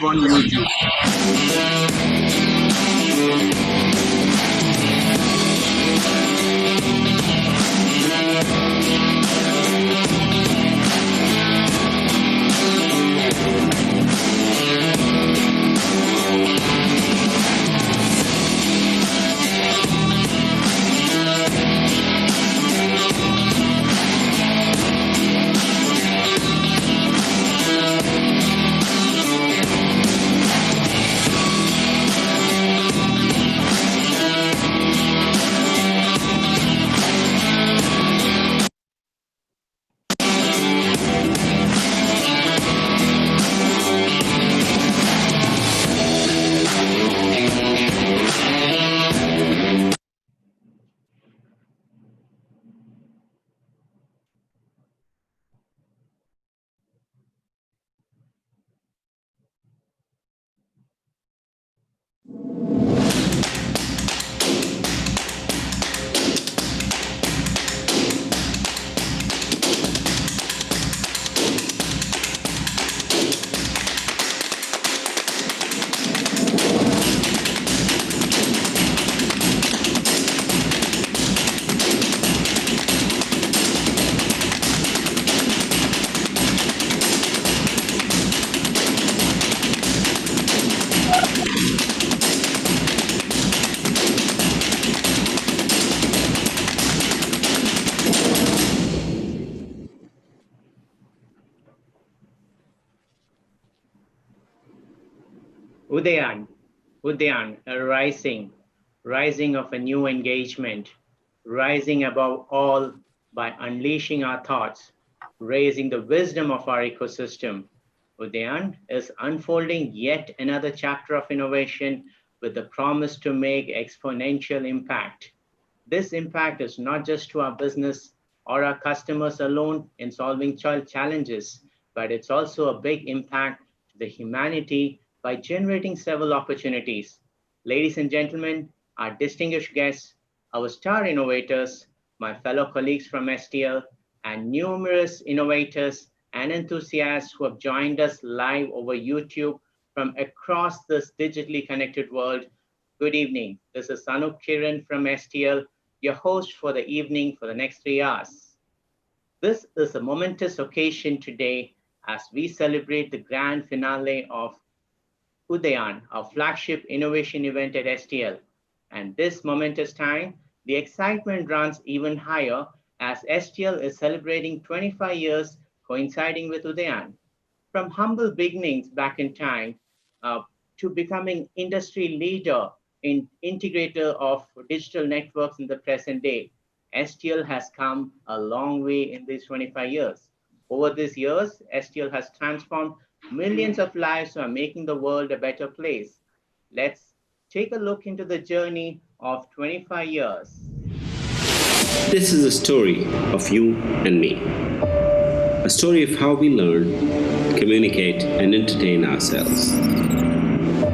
live on YouTube. Udayan, a rising of a new engagement, rising above all by unleashing our thoughts, raising the wisdom of our ecosystem. Udayan is unfolding yet another chapter of innovation with the promise to make exponential impact. This impact is not just to our business or our customers alone in solving challenges, but it's also a big impact to the humanity by generating several opportunities. Ladies and gentlemen, our distinguished guests, our star innovators, my fellow colleagues from STL, and numerous innovators and enthusiasts who have joined us live over YouTube from across this digitally connected world. Good evening. This is Anup Kiran from STL, your host for the evening for the next 3 hours. This is a momentous occasion today as we celebrate the grand finale of Udayan, our flagship innovation event at STL. And this momentous time, the excitement runs even higher as STL is celebrating 25 years coinciding with Udayan. From humble beginnings back in time to becoming industry leader in integrator of digital networks in the present day, STL has come a long way in these 25 years. Over these years, STL has transformed millions of lives who are making the world a better place. Let's take a look into the journey of 25 years. This is a story of you and me. A story of how we learn, communicate, and entertain ourselves.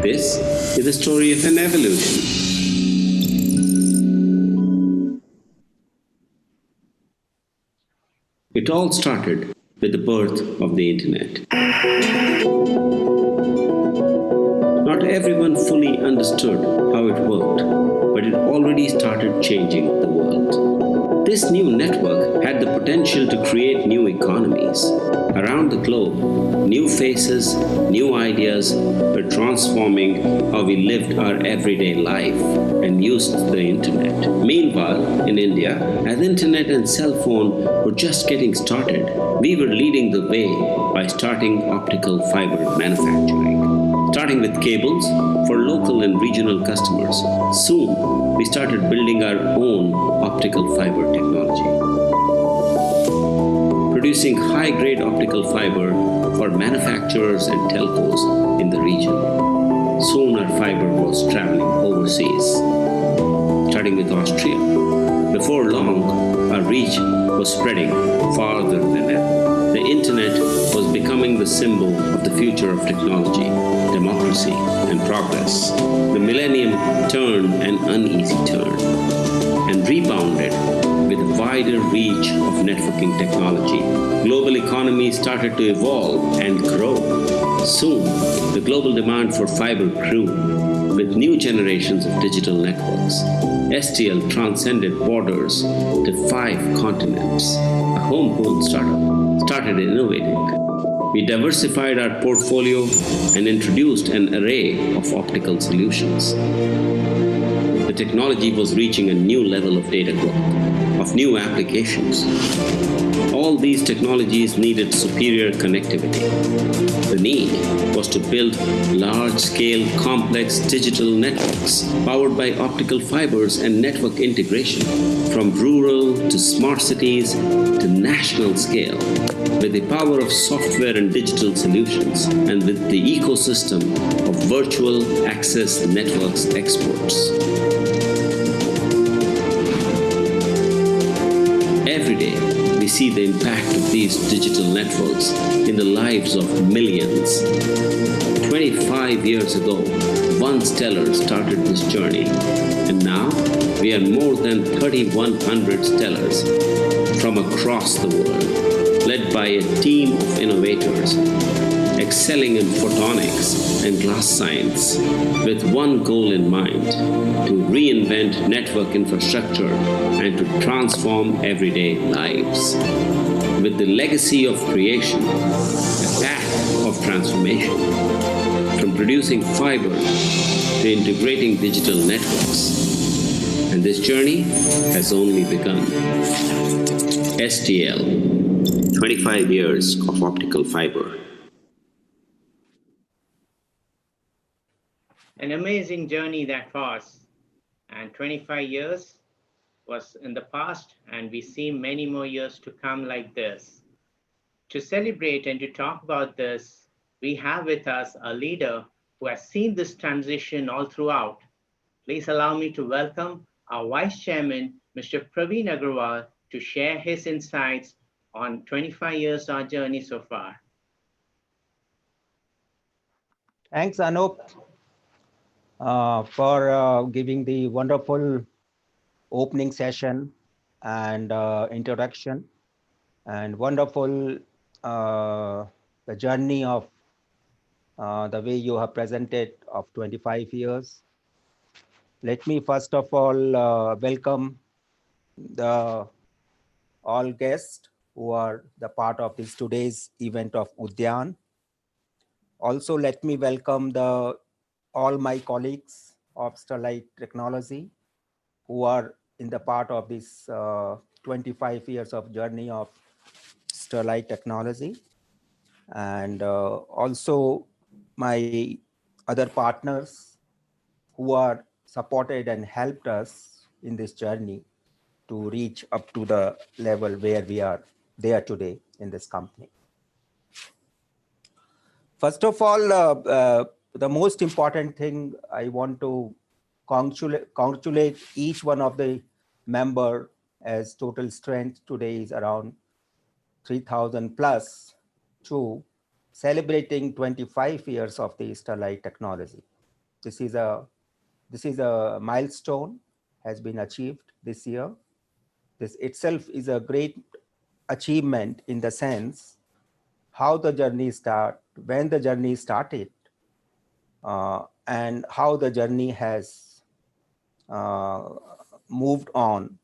This is the story of an evolution. It all started with the birth of the internet. Not everyone fully understood how it worked, but it already started changing the world. This new network had the potential to create new economies. Around the globe, new faces, new ideas were transforming how we lived our everyday life and used the internet. Meanwhile, in India, as internet and cell phone were just getting started, we were leading the way by starting optical fiber manufacturing. Starting with cables for local and regional customers. Soon, we started building our own optical fiber technology. Producing high-grade optical fiber for manufacturers and telcos in the region. Soon our fiber was traveling overseas. Starting with Austria. Before long, our reach was spreading farther than ever. The internet was becoming the symbol of the future of technology, democracy, and progress. The millennium turned an uneasy turn and rebounded with a wider reach of networking technology. Global economies started to evolve and grow. Soon, the global demand for fiber grew with new generations of digital networks. STL transcended borders to 5 continents. A homegrown startup started innovating. We diversified our portfolio and introduced an array of optical solutions. The technology was reaching a new level of data growth, of new applications. All these technologies needed superior connectivity. The need was to build large-scale, complex digital networks powered by optical fibers and network integration, from rural to smart cities to national scale, with the power of software and digital solutions, and with the ecosystem of virtual access networks experts. Every day, we see the impact of these digital networks in the lives of millions. 25 years ago, one Stellar started this journey, and now we are more than 3,100 Stellars from across the world, led by a team of innovators excelling in photonics and glass science, with one goal in mind: to reinvent network infrastructure and to transform everyday lives. With the legacy of creation, a path of transformation, from producing fiber to integrating digital networks. And this journey has only begun. STL, 25 years of optical fiber. An amazing journey that was, and 25 years was in the past, and we see many more years to come like this. To celebrate and to talk about this, we have with us a leader who has seen this transition all throughout. Please allow me to welcome our Vice Chairman, Mr. Praveen Agrawal, to share his insights on 25 years our journey so far. Thanks, Anup, for giving the wonderful opening session and introduction, and wonderful the journey of the way you have presented of 25 years. Let me first of all welcome all guests who are the part of this today's event of Udayan. Also, let me welcome all my colleagues of Sterlite Technology who are in the part of this 25 years of journey of Sterlite Technology, and also my other partners who are supported and helped us in this journey to reach up to the level where we are there today in this company. First of all, the most important thing I want to congratulate each one of the member, as total strength today is around 3,000 plus, to celebrating 25 years of the Sterlite Technology. This is a milestone has been achieved this year. This itself is a great achievement in the sense how the journey started, when the journey started, and how the journey has moved on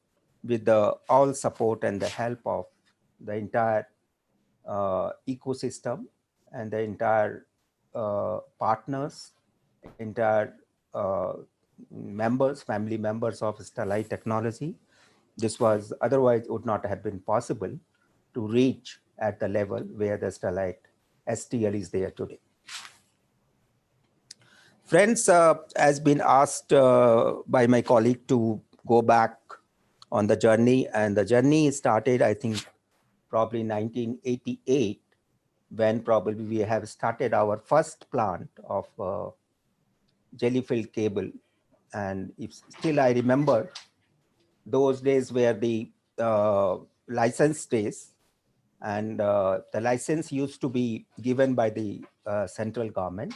with the all support and the help of the entire ecosystem and the entire partners, entire members, family members of Sterlite Technology. This was otherwise would not have been possible to reach at the level where the Sterlite STL is there today. Friends, has been asked by my colleague to go back on the journey, and the journey started, I think, probably 1988, when probably we have started our first plant of jelly-filled cable. And if still I remember, those days were the license days, and the license used to be given by the central government,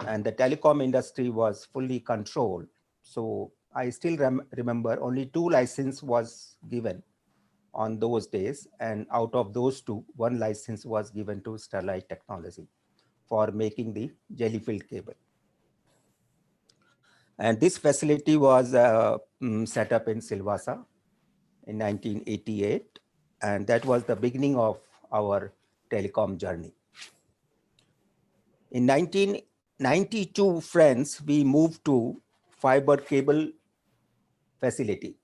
and the telecom industry was fully controlled. So I still remember only 2 licenses was given on those days. And out of those two, one license was given to Sterlite Technology for making the jelly-filled cable. And this facility was set up in Silvassa in 1988. And that was the beginning of our telecom journey. In 1992, friends, we moved to fiber cable facility.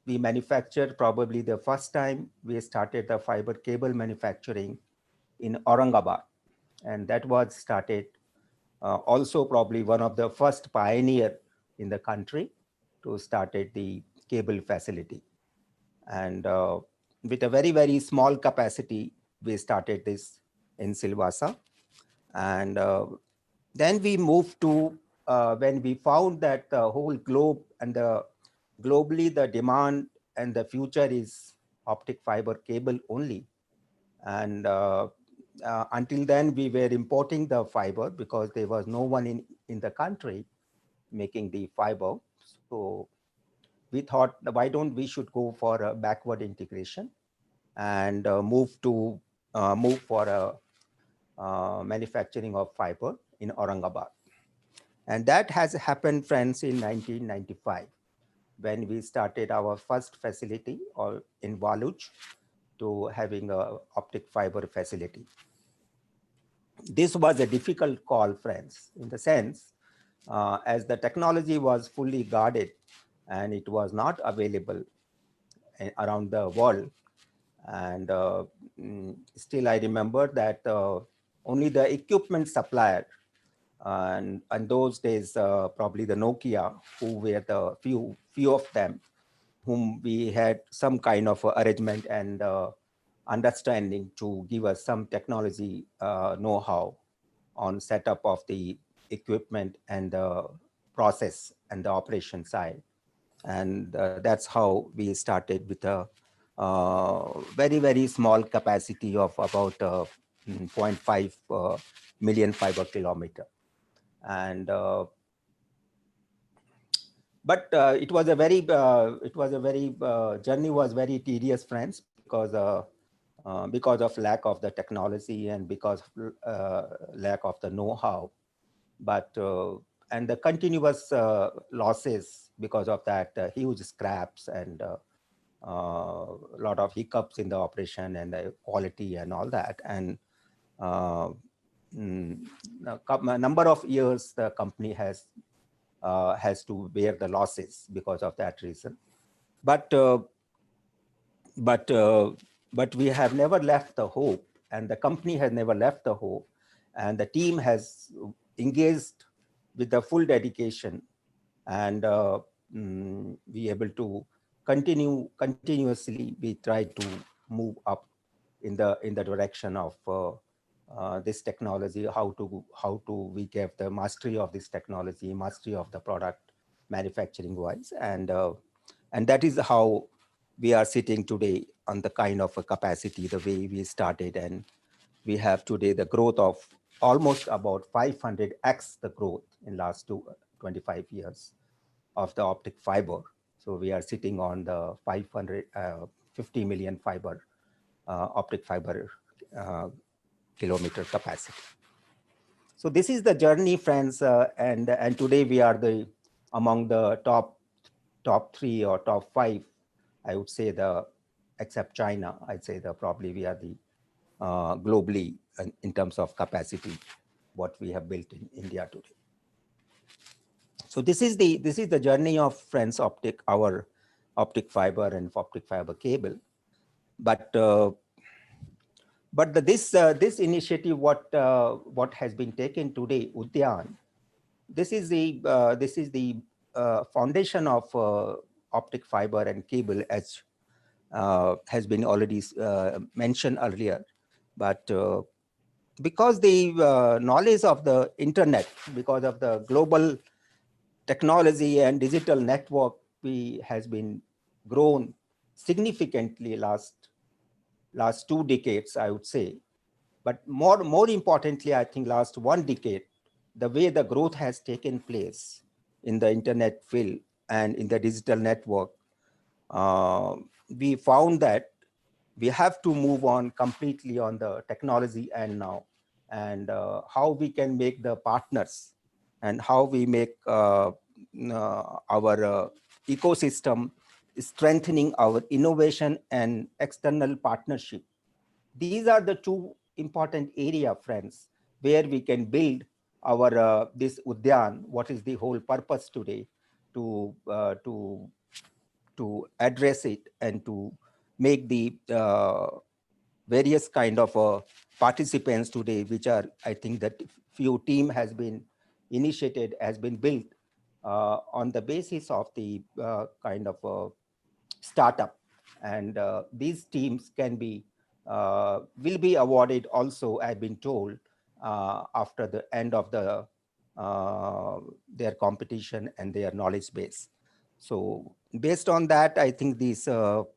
We manufactured probably the first time we started the fiber cable manufacturing in Aurangabad. And that was started also probably one of the first pioneer in the country to started the cable facility. And with a very, very small capacity, we started this in Silvassa. And then we moved to, when we found that the whole globe and globally the demand and the future is optic fiber cable only. And until then we were importing the fiber because there was no one in the country making the fiber. So we thought, why don't we should go for a backward integration and move for a manufacturing of fiber in Aurangabad. And that has happened, friends, in 1995, when we started our first facility in Waluj to having a optic fiber facility. This was a difficult call, friends, in the sense, as the technology was fully guarded and it was not available around the world. And still I remember that only the equipment supplier, and those days, probably the Nokia, who were the few of them, whom we had some kind of arrangement and understanding to give us some technology know-how on setup of the equipment and the process and the operation side. And that's how we started with a very, very small capacity of about 0.5 million fiber kilometer. And but it was a very journey was very tedious, friends, because of lack of the technology and because lack of the know-how. But and the continuous losses because of that, huge scraps and a lot of hiccups in the operation and the quality and all that. And a number of years the company has to bear the losses because of that reason. But we have never left the hope, and the company has never left the hope, and the team has engaged with the full dedication, and be able to continuously we try to move up in the direction of this technology, how to we get the mastery of this technology, mastery of the product manufacturing wise, and that is how we are sitting today on the kind of a capacity the way we started. And we have today the growth of almost about 500x the growth in last 25 years of the optic fiber. So we are sitting on the 550 million fiber optic fiber kilometer capacity. So this is the journey, friends, and today we are among the top 3 or top 5. I would say except China, I'd say probably we are the globally in terms of capacity what we have built in India today. So this is the journey of, friends, our optic fiber and optic fiber cable. But this initiative, what has been taken today, Udayan, this is the foundation of optic fiber and cable, as has been already mentioned earlier. But because the knowledge of the internet, because of the global technology and digital network, has been grown significantly last 2 decades, I would say. But more importantly, I think last 1 decade, the way the growth has taken place in the internet field and in the digital network, we found that we have to move on completely on the technology and now, and how we can make the partners and how we make our ecosystem strengthening our innovation and external partnership. These are the two important area, friends, where we can build our this Udayan. What is the whole purpose today to address it and to make the various kind of participants today, which are, I think that few team has been initiated, has been built on the basis of the kind of startup. And these teams can be, will be awarded also, I've been told, after the end of the their competition and their knowledge base. So based on that, I think these two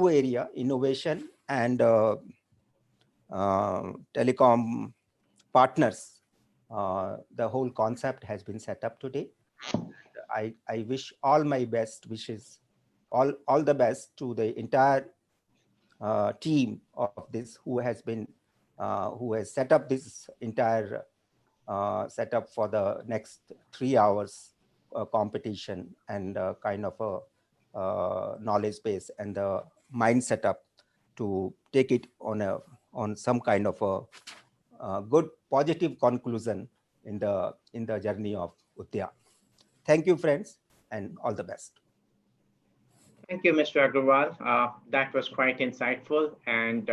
area, innovation and telecom partners, the whole concept has been set up today. I wish all my best wishes, all the best to the entire team of this who has set up this entire setup for the next 3 hours competition, and kind of a knowledge base and the mind setup to take it on some kind of a good positive conclusion in the journey of Udayan. Thank you, friends, and all the best. Thank you, Mr. Agarwal. That was quite insightful, and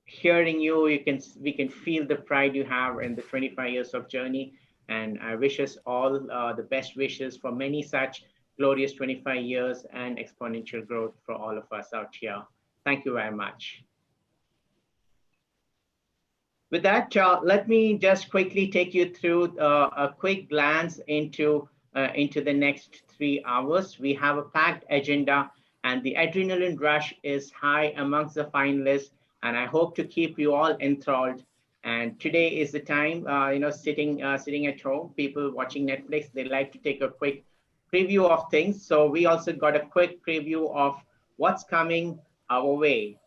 hearing you, we can feel the pride you have in the 25 years of journey. And I wish us all the best wishes for many such glorious 25 years and exponential growth for all of us out here. Thank you very much. With that, let me just quickly take you through a quick glance into the next 3 hours. We have a packed agenda, and the adrenaline rush is high amongst the finalists, and I hope to keep you all enthralled. And today is the time, sitting at home, people watching Netflix, they like to take a quick preview of things. So we also got a quick preview of what's coming our way.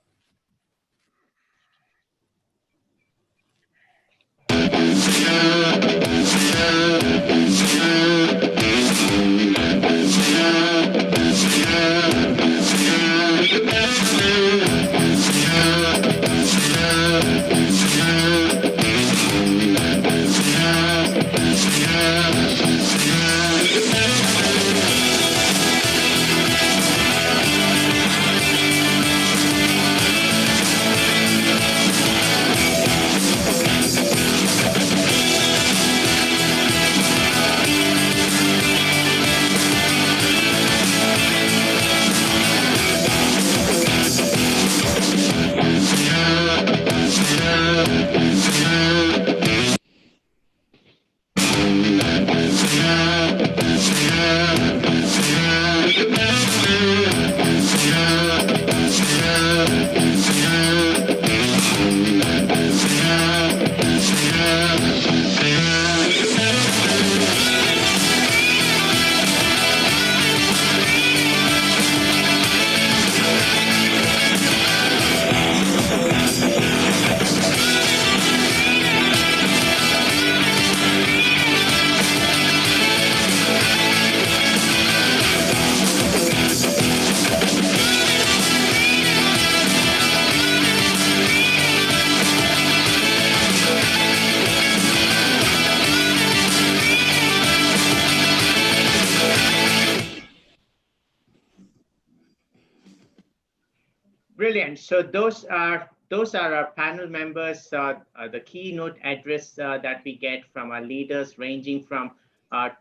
Brilliant. So those are our panel members, the keynote address that we get from our leaders, ranging from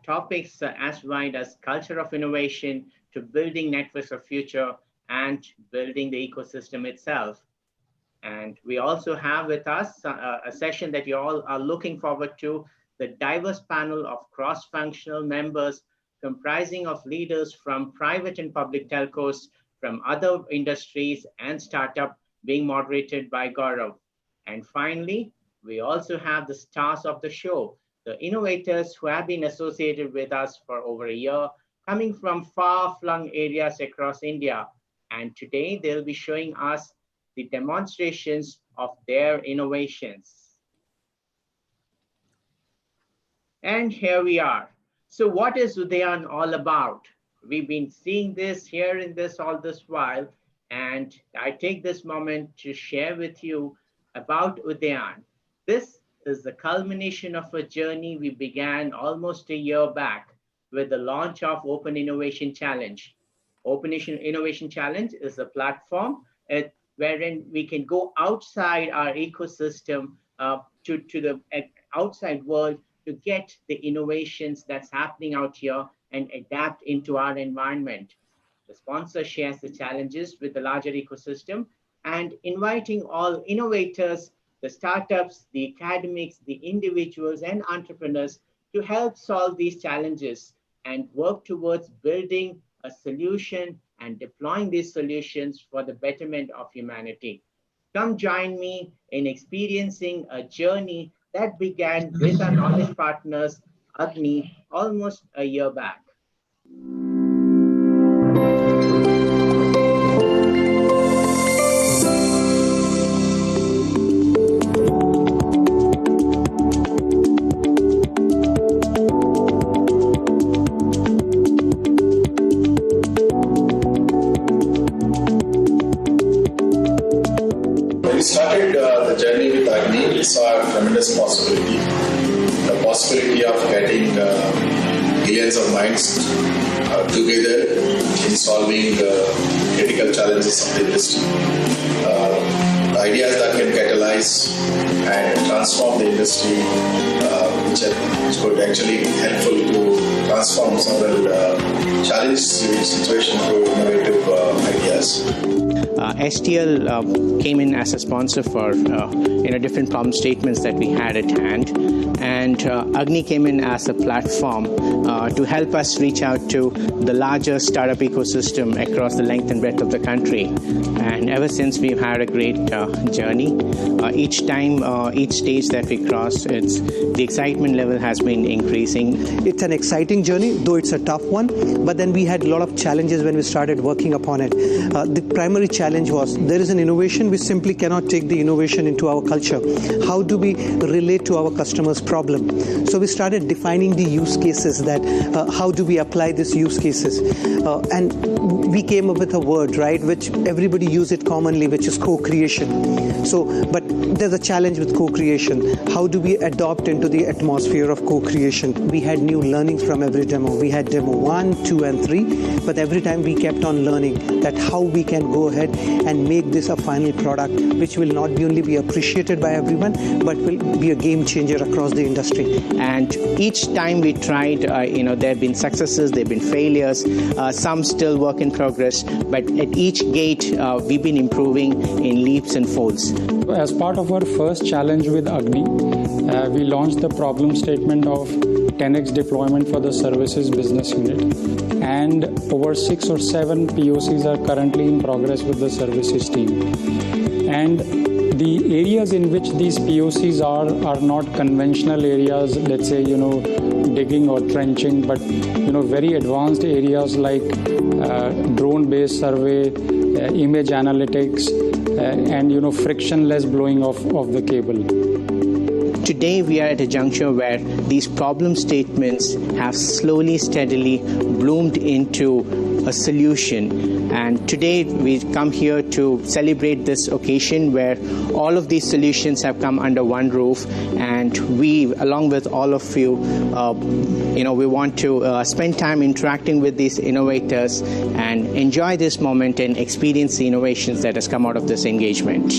topics as wide as culture of innovation to building networks of future and building the ecosystem itself. And we also have with us a session that you all are looking forward to, the diverse panel of cross-functional members comprising of leaders from private and public telcos, from other industries and startup, being moderated by Gaurav. And finally, we also have the stars of the show, the innovators who have been associated with us for over a year, coming from far-flung areas across India. And today they'll be showing us the demonstrations of their innovations. And here we are. So what is Udayan all about? We've been seeing this, hearing this all this while, and I take this moment to share with you about Udayan. This is the culmination of a journey we began almost a year back with the launch of Open Innovation Challenge. Open Innovation Challenge is a platform wherein we can go outside our ecosystem to the outside world to get the innovations that's happening out here and adapt into our environment. The sponsor shares the challenges with the larger ecosystem and inviting all innovators, the startups, the academics, the individuals and entrepreneurs to help solve these challenges and work towards building a solution and deploying these solutions for the betterment of humanity. Come join me in experiencing a journey that began with our knowledge partners, AGNIi, almost a year back. When we started the journey with AGNIi, we saw a tremendous possibility. The possibility of getting billions of minds together in solving critical challenges of the industry. Ideas that can catalyze and transform the industry, which could actually be helpful to transform several challenging situations to innovative ideas. STL came in as a sponsor for different problem statements that we had at hand, and AGNIi came in as a platform to help us reach out to the larger startup ecosystem across the length and breadth of the country. And ever since, we've had a great journey. Each time, each stage that we cross, the excitement level has been increasing. It's an exciting journey, though it's a tough one, but then we had a lot of challenges when we started working upon it. The primary challenge was there is an innovation, we simply cannot take the innovation into our culture. How do we relate to our customers' problem? So we started defining the use cases, that how do we apply these use cases? And we came up with a word, right, which everybody use it commonly, which is co-creation. So, but there's a challenge with co-creation. How do we adopt into the atmosphere of co-creation? We had new learnings from every demo. We had demo 1, 2, and 3, but every time we kept on learning that how we can go ahead and make this a final product, which will not only be appreciated by everyone, but will be a game changer across the industry. And each time we tried, there have been successes, there have been failures, some still work in progress, but at each gate, we've been improving in leaps and folds. As part of our first challenge with AGNIi, we launched the problem statement of 10x deployment for the services business unit, and over 6 or 7 POCs are currently in progress with the services team. And the areas in which these POCs are not conventional areas, let's say, digging or trenching, but, very advanced areas like drone-based survey, image analytics, and, frictionless blowing of the cable. Today, we are at a juncture where these problem statements have slowly, steadily bloomed into a solution. And today, we come here to celebrate this occasion where all of these solutions have come under one roof. And we, along with all of you, we want to spend time interacting with these innovators and enjoy this moment and experience the innovations that has come out of this engagement.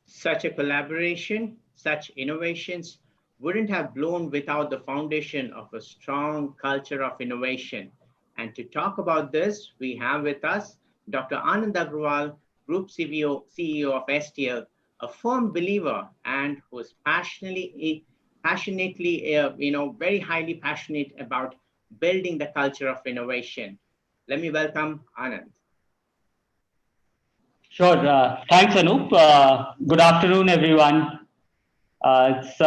Such a collaboration, such innovations wouldn't have blown without the foundation of a strong culture of innovation. And to talk about this, we have with us Dr. Anand Agrawal, Group CEO of STL, a firm believer and who is passionately, very highly passionate about building the culture of innovation. Let me welcome Anand. Sure. Thanks, Anup. Good afternoon, everyone. It's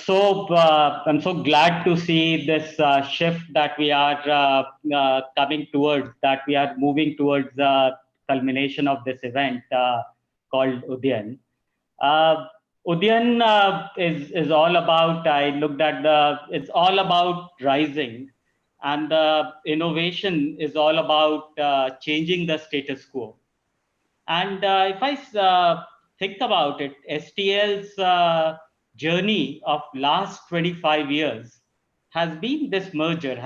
so I'm so glad to see this shift that we are coming towards, that we are moving towards the culmination of this event called Udayan. Uh, Udayan is all about, I looked at it's all about rising, and the innovation is all about changing the status quo. And if I think about it, STL's journey of last 25 years has been this merger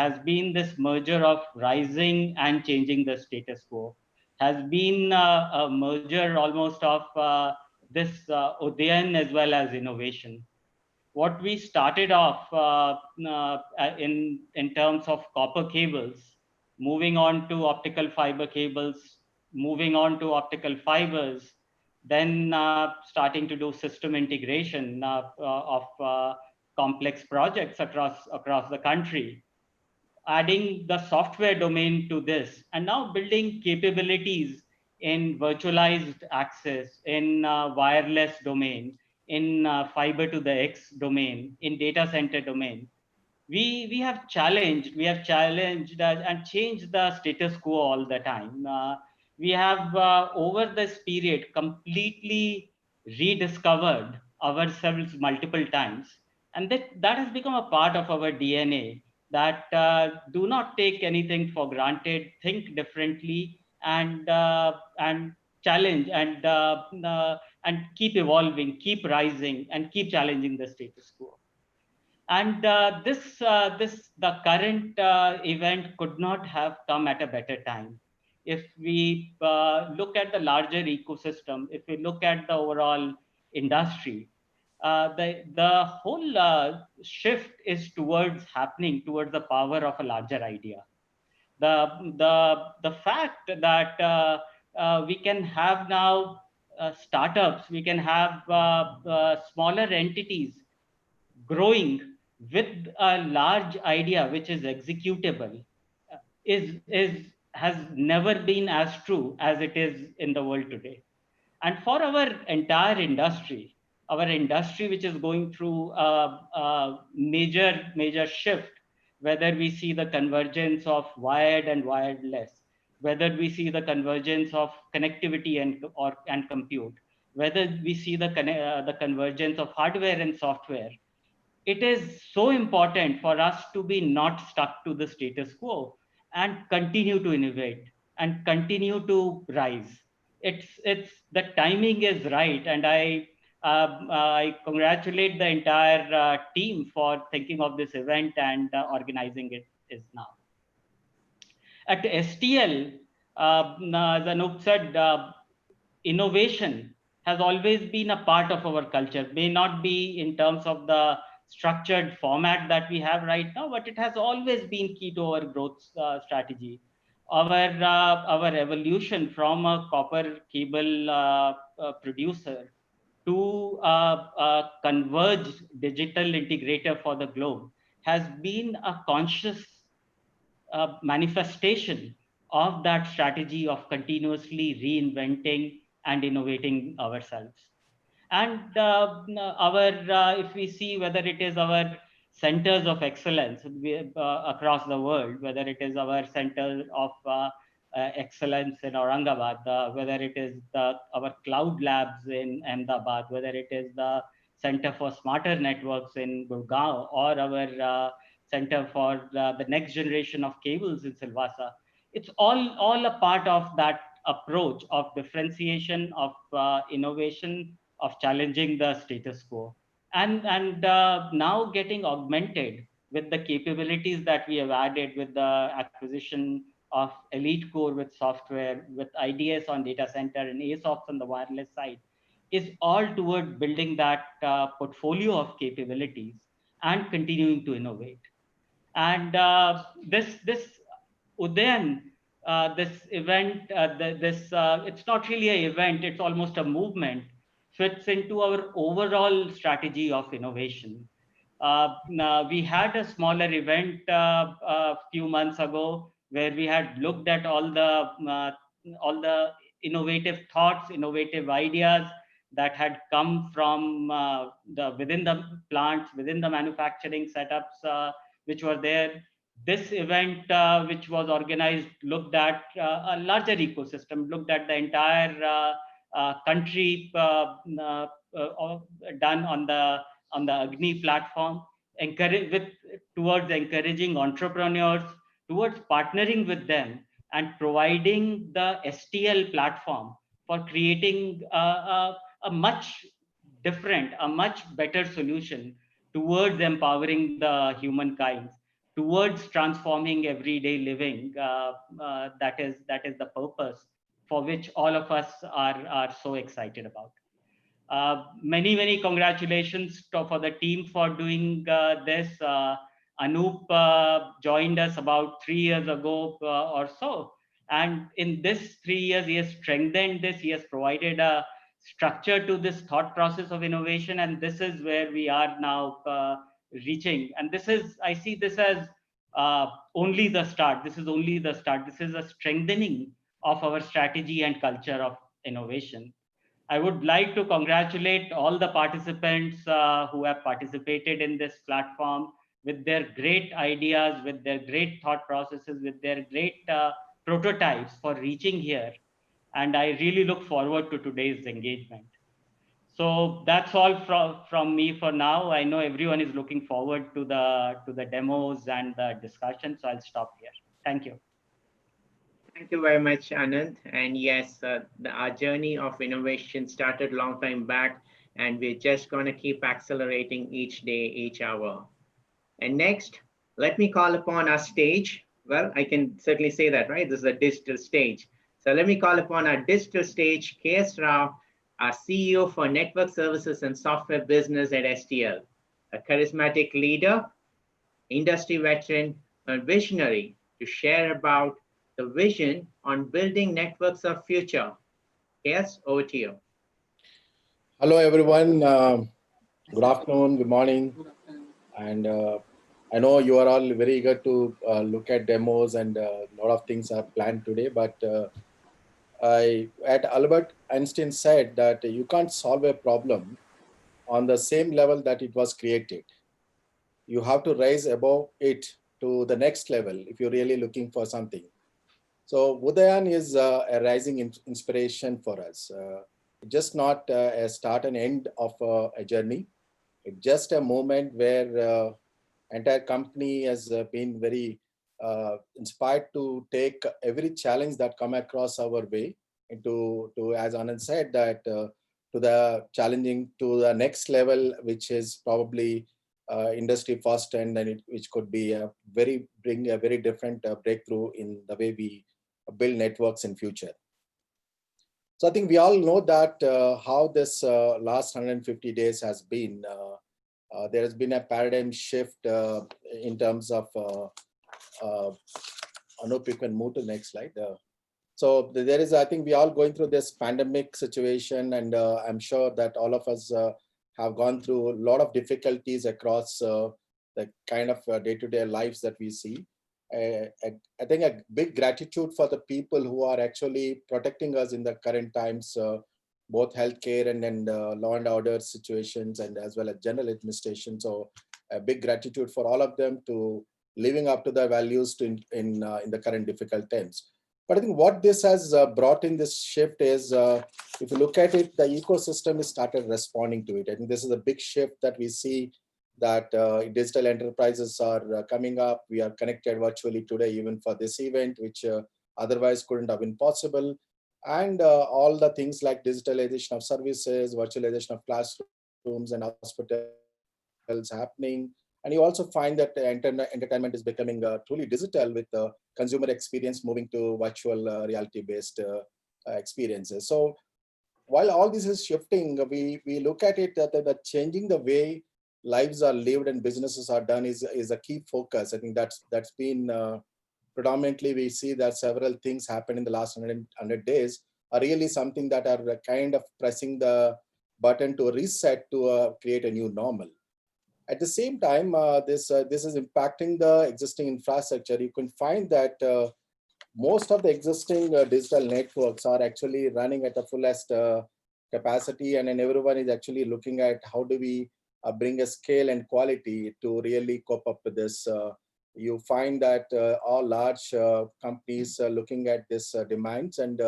of rising and changing the status quo, has been a merger almost of this Udayan as well as innovation. What we started off in terms of copper cables, moving on to optical fiber cables, moving on to optical fibers, then starting to do system integration of complex projects across the country, adding the software domain to this, and now building capabilities in virtualized access, in wireless domain, in fiber to the X domain, in data center domain. We have challenged and changed the status quo all the time. We have over this period completely rediscovered ourselves multiple times, and that has become a part of our DNA, that do not take anything for granted, think differently, and challenge and keep evolving, keep rising, and keep challenging the status quo. And the current event could not have come at a better time. If we look at the larger ecosystem, if we look at the overall industry, the whole shift is happening towards the power of a larger idea. The fact that we can have now startups, we can have smaller entities growing with a large idea which is executable has never been as true as it is in the world today. And for our entire industry, which is going through a major shift, whether we see the convergence of wired and wireless, whether we see the convergence of connectivity and compute, whether we see the convergence of hardware and software, it is so important for us to be not stuck to the status quo and continue to innovate and continue to rise. It's the timing is right, and I congratulate the entire team for thinking of this event and organizing it is now. At STL, as Anup said, innovation has always been a part of our culture. May not be in terms of the structured format that we have right now, but it has always been key to our growth strategy. Our evolution from a copper cable producer to a converged digital integrator for the globe has been a conscious manifestation of that strategy of continuously reinventing and innovating ourselves. And if we see whether it is our centers of excellence across the world, whether it is our center of excellence in Aurangabad, whether it is our cloud labs in Ahmedabad, whether it is the Center for Smarter Networks in Gurgaon, or our Center for the Next Generation of Cables in Silvassa, it's all a part of that approach of differentiation, of innovation, of challenging the status quo, and now getting augmented with the capabilities that we have added with the acquisition of Elite Core with software, with IDS on data center and ASOCs on the wireless side, is all toward building that portfolio of capabilities and continuing to innovate. And this Udayan, this event, it's not really an event, it's almost a movement, fits into our overall strategy of innovation. Now we had a smaller event a few months ago where we had looked at all the innovative thoughts, innovative ideas that had come from within the plants, within the manufacturing setups which were there. This event, which was organized, looked at a larger ecosystem, looked at the entire country, done on the AGNIi platform, towards encouraging entrepreneurs, towards partnering with them and providing the STL platform for creating a much different, a much better solution towards empowering the humankind, towards transforming everyday living. That is the purpose for which all of us are so excited about. Many congratulations for the team for doing this. Anup joined us about 3 years ago or so, and in this 3 years he has strengthened this. He has provided a structure to this thought process of innovation, and this is where we are now reaching. And this is, I see this as only the start. This is only the start. This is a strengthening of our strategy and culture of innovation. I would like to congratulate all the participants who have participated in this platform with their great ideas, with their great thought processes, with their great prototypes for reaching here. And I really look forward to today's engagement. So that's all from me for now. I know everyone is looking forward to the demos and the discussion, so I'll stop here. Thank you. Thank you very much, Anand. And yes, our journey of innovation started a long time back, and we're just going to keep accelerating each day, each hour. And next, let me call upon our stage. Well, I can certainly say that, right? This is a digital stage. So let me call upon our digital stage, K.S. Rao, our CEO for Network Services and Software Business at STL, a charismatic leader, industry veteran, and visionary to share about the vision on building networks of future. Yes, over to you. Hello, everyone. Good afternoon, good morning. And I know you are all very eager to look at demos, and a lot of things are planned today. But Albert Einstein said that you can't solve a problem on the same level that it was created. You have to rise above it to the next level if you're really looking for something. So Udayan is a rising inspiration for us. Just not a start and end of a journey. It's just a moment where entire company has been very inspired to take every challenge that come across our way into, as Anand said, that to the challenging to the next level, which is probably industry first, and then which could be bring a very different breakthrough in the way we build networks in future. So I think we all know that how this last 150 days has been. There has been a paradigm shift in terms of, Anup, you can move to the next slide. So there is, I think we all going through this pandemic situation, and I'm sure that all of us have gone through a lot of difficulties across the kind of day-to-day lives that we see. I think a big gratitude for the people who are actually protecting us in the current times, both healthcare and law and order situations, and as well as general administration. So a big gratitude for all of them to living up to their values in the current difficult times. But I think what this has brought in this shift is, if you look at it, the ecosystem has started responding to it. I think this is a big shift that we see, that digital enterprises are coming up. We are connected virtually today, even for this event, which otherwise couldn't have been possible. And all the things like digitalization of services, virtualization of classrooms and hospitals happening. And you also find that entertainment is becoming truly digital, with the consumer experience moving to virtual reality-based experiences. So while all this is shifting, we look at it that changing the way lives are lived and businesses are done is a key focus. I think that's been predominantly, we see that several things happen in the last 100 days are really something that are kind of pressing the button to reset to create a new normal. At the same time, this is impacting the existing infrastructure. You can find that most of the existing digital networks are actually running at the fullest capacity, and then everyone is actually looking at how do we bring a scale and quality to really cope up with this. You find that all large companies are looking at this demands and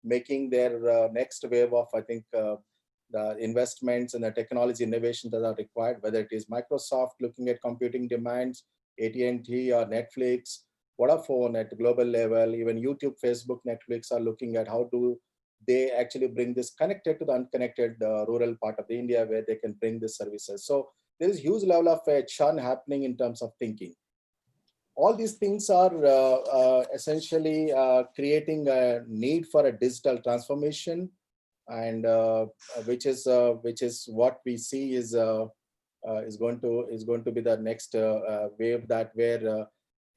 making their next wave of, I think, the investments and the technology innovations that are required, whether it is Microsoft looking at computing demands, AT&T or Netflix, Vodafone at the global level, even YouTube, Facebook, Netflix are looking at how do they actually bring this connected to the unconnected rural part of the India where they can bring the services. So there is huge level of churn happening in terms of thinking. All these things are essentially creating a need for a digital transformation, and which is what we see is going to be the next wave, that where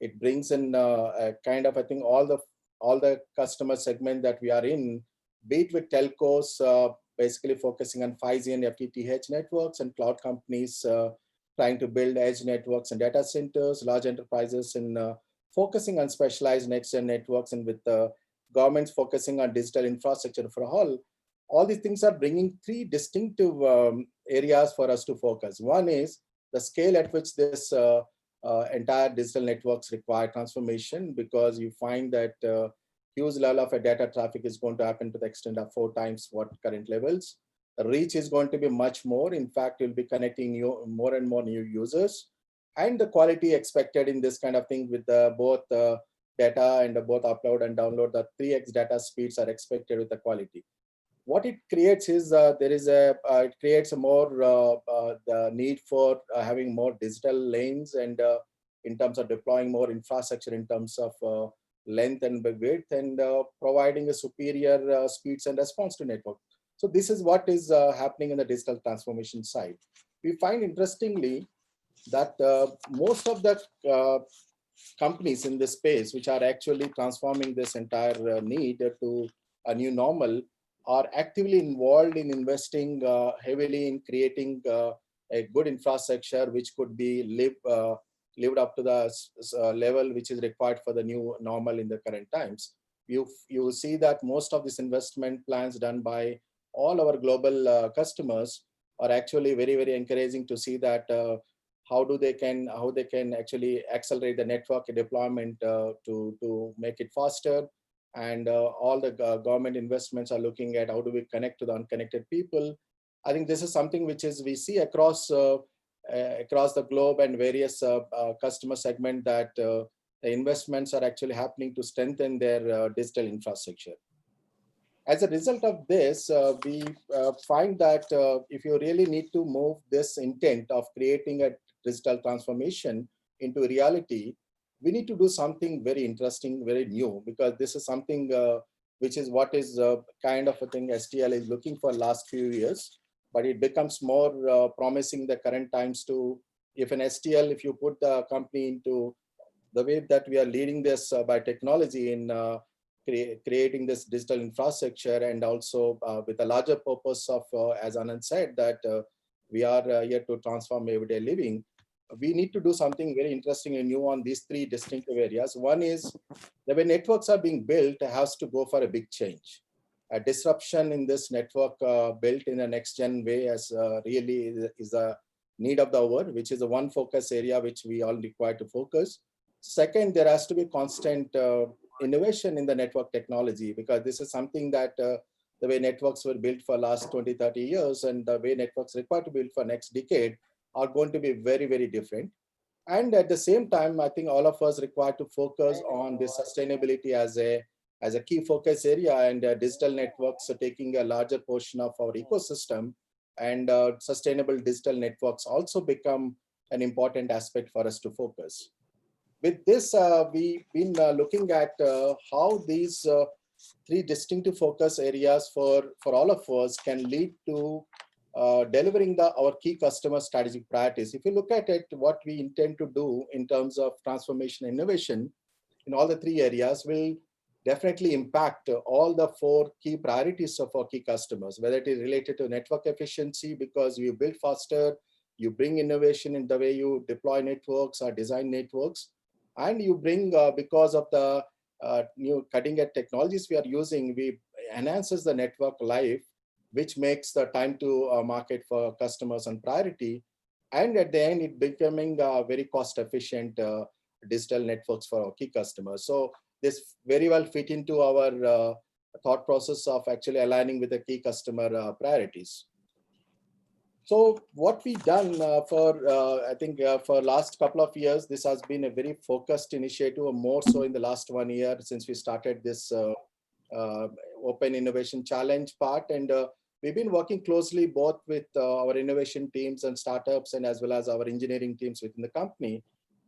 it brings in a kind of, I think, all the customer segment that we are in, be it with telcos basically focusing on 5G and FTTH networks, and cloud companies trying to build edge networks and data centers, large enterprises and focusing on specialized next-gen networks, and with the governments focusing on digital infrastructure for all these things are bringing three distinctive areas for us to focus. One is the scale at which this entire digital networks require transformation, because you find that huge level of data traffic is going to happen to the extent of 4 times what current levels. The reach is going to be much more. In fact, you'll be connecting more and more new users, and the quality expected in this kind of thing with both data and both upload and download, the 3x data speeds are expected with the quality. What it creates is it creates a more the need for having more digital lanes, and in terms of deploying more infrastructure in terms of length and width, and providing a superior speeds and response to network. So this is what is happening in the digital transformation side. We find interestingly that most of the companies in this space, which are actually transforming this entire need to a new normal, are actively involved in investing heavily in creating a good infrastructure which could be lived up to the level which is required for the new normal in the current times. You see that most of these investment plans done by all our global customers are actually very, very encouraging to see that how they can actually accelerate the network deployment to make it faster. And all the government investments are looking at how do we connect to the unconnected people. I think this is something which is we see across the globe and various customer segment, that the investments are actually happening to strengthen their digital infrastructure. As a result of this, we find that if you really need to move this intent of creating a digital transformation into reality, we need to do something very interesting, very new, because this is something which is what is kind of a thing STL is looking for last few years, but it becomes more promising the current times to, if an STL, if you put the company into the way that we are leading this by technology in creating this digital infrastructure, and also with a larger purpose of, as Anand said, that we are here to transform everyday living. We need to do something very interesting and new on these three distinctive areas. One is the way networks are being built has to go for a big change. A disruption in this network built in a next-gen way as really is a need of the hour, which is the one focus area which we all require to focus. Second, there has to be constant innovation in the network technology, because this is something that the way networks were built for last 20, 30 years and the way networks require to build for next decade are going to be very, very different. And at the same time, I think all of us require to focus on this sustainability as a key focus area, and digital networks are taking a larger portion of our ecosystem, and sustainable digital networks also become an important aspect for us to focus. With this, we've been looking at how these three distinctive focus areas for all of us can lead to delivering our key customer strategic priorities. If you look at it, what we intend to do in terms of transformation and innovation in all the three areas will definitely impact all the 4 key priorities of our key customers, whether it is related to network efficiency, because you build faster, you bring innovation in the way you deploy networks or design networks, and you bring, because of the new cutting edge technologies we are using, we enhances the network life which makes the time to market for customers on priority. And at the end, it becoming very cost efficient digital networks for our key customers. So this very well fit into our thought process of actually aligning with the key customer priorities. So what we've done I think for last couple of years, this has been a very focused initiative, more so in the last 1 year since we started this Open Innovation Challenge part. And we've been working closely both with our innovation teams and startups, and as well as our engineering teams within the company.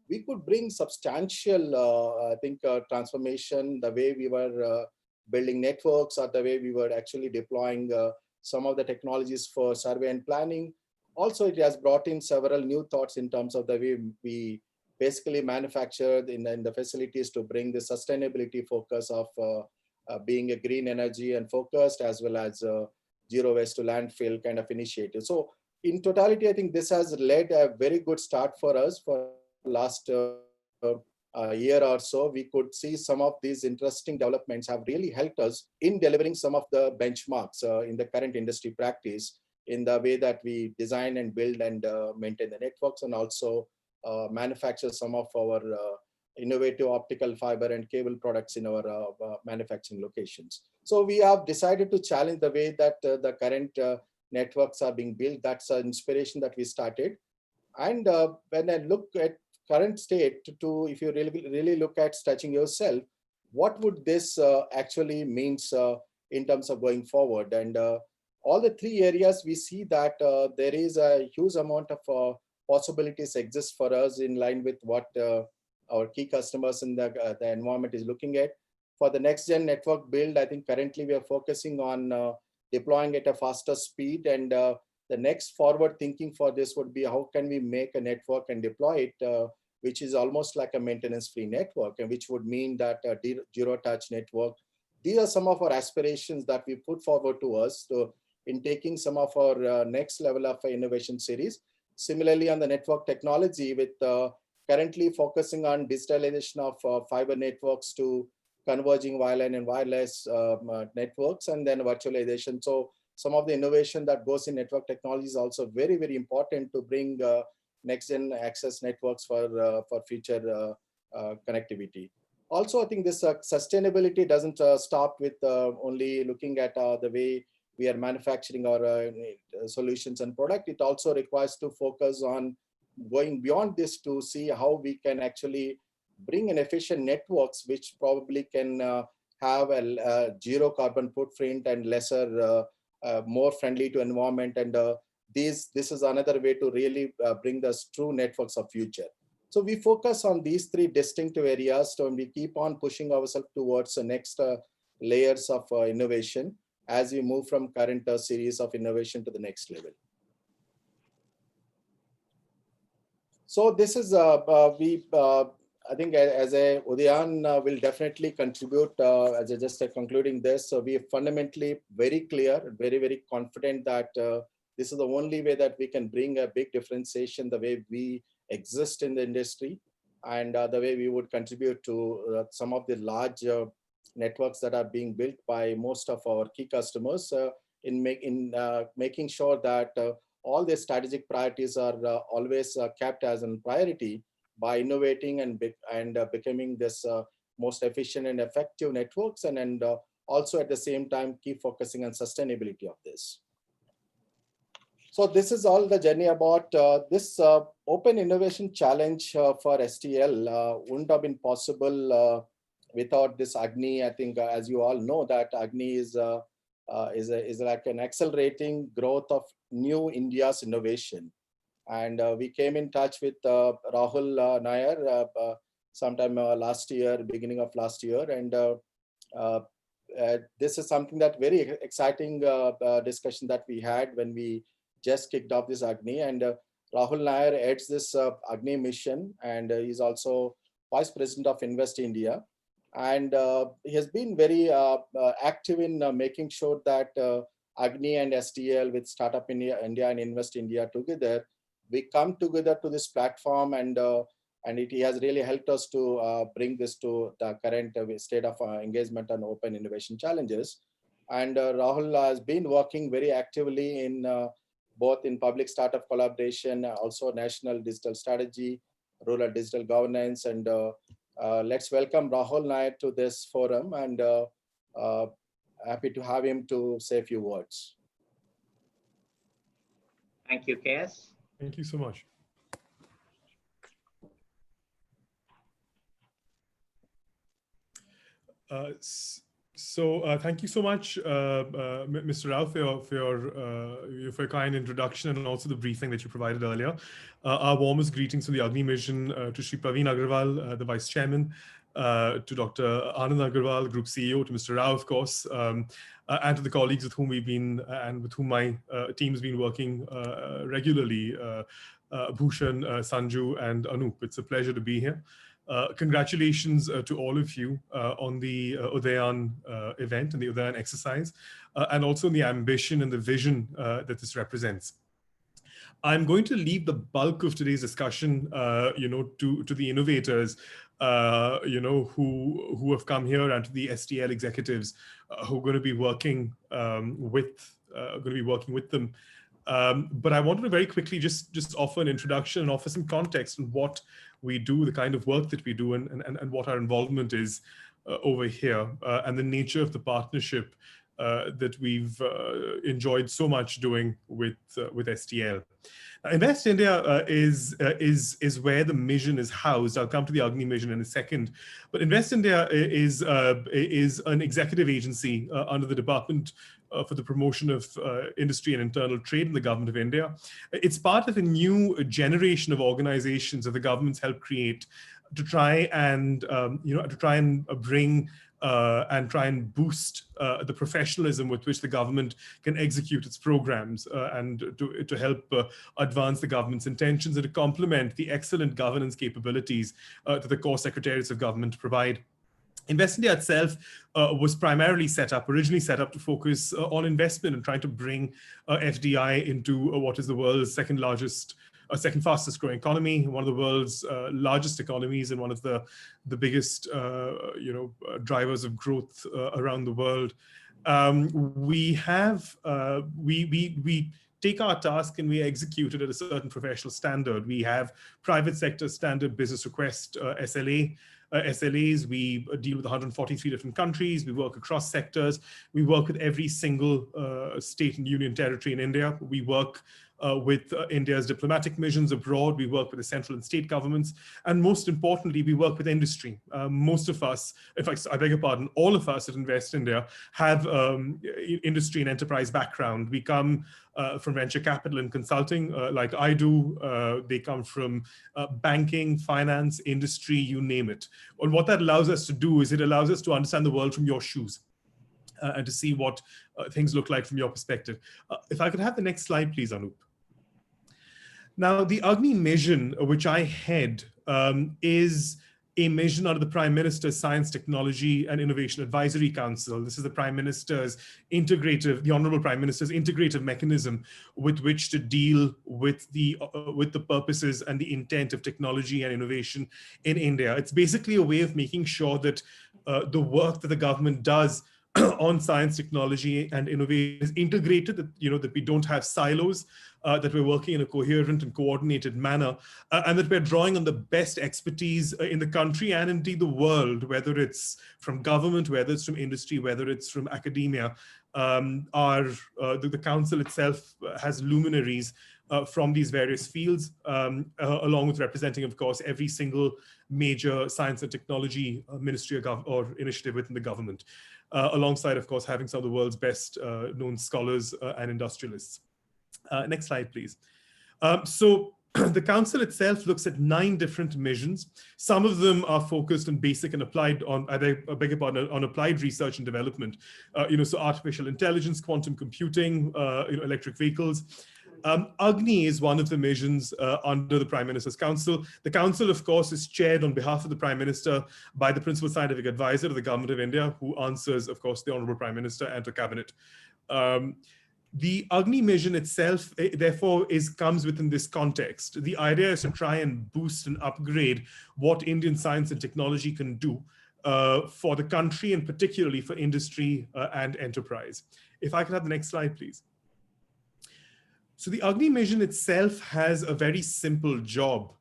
We could bring substantial, I think, transformation, the way we were building networks, or the way we were actually deploying some of the technologies for survey and planning. Also, it has brought in several new thoughts in terms of the way we basically manufactured in the facilities to bring the sustainability focus of being a green energy and focused, as well as zero waste to landfill kind of initiative. So in totality, I think this has led a very good start for us for last year or so. We could see some of these interesting developments have really helped us in delivering some of the benchmarks in the current industry practice, in the way that we design and build and maintain the networks, and also manufacture some of our innovative optical fiber and cable products in our manufacturing locations. So we have decided to challenge the way that the current networks are being built. That's an inspiration that we started. And when I look at current state, if you really look at stretching yourself, what would this actually means in terms of going forward? And all the three areas, we see that there is a huge amount of possibilities exist for us in line with what our key customers in the environment is looking at. For the next gen network build, I think currently we are focusing on deploying at a faster speed, and the next forward thinking for this would be how can we make a network and deploy it, which is almost like a maintenance-free network, and which would mean that a zero-touch network. These are some of our aspirations that we put forward to us in taking some of our next level of innovation series. Similarly, on the network technology, with currently focusing on digitalization of fiber networks to converging wireline and wireless networks, and then virtualization. So some of the innovation that goes in network technology is also very, very important to bring next-gen access networks for future connectivity. Also, I think this sustainability doesn't stop with only looking at the way we are manufacturing our solutions and product. It also requires to focus on going beyond this to see how we can actually bring an efficient networks, which probably can have a zero carbon footprint and lesser more friendly to environment, and this is another way to really bring the true networks of future. So we focus on these three distinctive areas, so we keep on pushing ourselves towards the next layers of innovation as we move from current series of innovation to the next level. So this is I think as a Udayan will definitely contribute as a just concluding this. So we are fundamentally very clear, very, very confident that this is the only way that we can bring a big differentiation, the way we exist in the industry, and the way we would contribute to some of the large networks that are being built by most of our key customers in making sure that all their strategic priorities are always kept as a priority by innovating and becoming this most efficient and effective networks, and also at the same time keep focusing on sustainability of this. So this is all the journey about this Open Innovation Challenge for STL wouldn't have been possible without this AGNIi. I think as you all know that AGNIi is like an accelerating growth of new India's innovation. And we came in touch with Rahul Nair sometime last year, beginning of last year. And this is something that very exciting discussion that we had when we just kicked off this AGNIi. And Rahul Nair heads this AGNIi mission, and he's also Vice President of Invest India. And he has been very active in making sure that AGNIi and STL with Startup India and Invest India together, we come together to this platform, and he has really helped us to bring this to the current state of engagement on open innovation challenges. And Rahul has been working very actively in both in public startup collaboration, also national digital strategy, rural digital governance. And let's welcome Rahul Nair to this forum, and happy to have him to say a few words. Thank you, KS. Thank you so much. Thank you so much, Mr. Rao, for your kind introduction and also the briefing that you provided earlier. Our warmest greetings from the AGNIi mission to Shri Praveen Agarwal, the Vice Chairman, to Dr. Anand Agarwal, Group CEO, to Mr. Rao, of course, and to the colleagues with whom we've been and with whom my team's been working regularly, Bhushan, Sanju, and Anup. It's a pleasure to be here. Congratulations to all of you on the Udayan event and the Udayan exercise, and also on the ambition and the vision that this represents. I'm going to leave the bulk of today's discussion, to the innovators, who have come here, and to the STL executives who are going to be working with them. But I wanted to very quickly just offer an introduction and offer some context on what we do, the kind of work that we do, and what our involvement is over here, and the nature of the partnership that we've enjoyed so much doing with STL. Invest India is where the mission is housed. I'll come to the AGNIi mission in a second, but Invest India is an executive agency under the Department for the Promotion of Industry and Internal Trade in the Government of India. It's part of a new generation of organizations that the government's helped create to try and bring and try and boost the professionalism with which the government can execute its programs, and to help advance the government's intentions, and to complement the excellent governance capabilities that the core secretariats of government provide. Invest India itself was primarily originally set up to focus on investment and trying to bring FDI into what is the world's second fastest growing economy, one of the world's largest economies, and one of the biggest drivers of growth around the world. We take our task and we execute it at a certain professional standard. We have private sector standard business request SLAs. We deal with 143 different countries. We work across sectors. We work with every single state and union territory in India. We work with India's diplomatic missions abroad. We work with the central and state governments. And most importantly, we work with industry. Most of us, in fact, I beg your pardon, all of us at Invest India have industry and enterprise background. We come from venture capital and consulting, like I do. They come from banking, finance, industry, you name it. And what that allows us to do is it allows us to understand the world from your shoes. And to see what things look like from your perspective. If I could have the next slide, please, Anup. Now, the AGNIi mission, which I head, is a mission under the Prime Minister's Science, Technology and Innovation Advisory Council. This is the Prime Minister's the Honorable Prime Minister's integrative mechanism with which to deal with the purposes and the intent of technology and innovation in India. It's basically a way of making sure that the work that the government does on science, technology, and innovation is integrated, that we don't have silos, that we're working in a coherent and coordinated manner, and that we're drawing on the best expertise in the country and indeed the world, whether it's from government, whether it's from industry, whether it's from academia. The council itself has luminaries from these various fields, along with representing, of course, every single major science and technology ministry or initiative within the government, alongside, of course, having some of the world's best known scholars and industrialists. Next slide, please. So the council itself looks at 9 different missions. Some of them are focused on basic and applied, on applied research and development. So artificial intelligence, quantum computing, electric vehicles. AGNIi is one of the missions under the Prime Minister's Council. The Council, of course, is chaired on behalf of the Prime Minister by the Principal Scientific Advisor of the Government of India, who answers, of course, the Honorable Prime Minister and to Cabinet. The AGNIi mission itself, therefore, comes within this context. The idea is to try and boost and upgrade what Indian science and technology can do for the country and particularly for industry and enterprise. If I could have the next slide, please. So the AGNIi mission itself has a very simple job.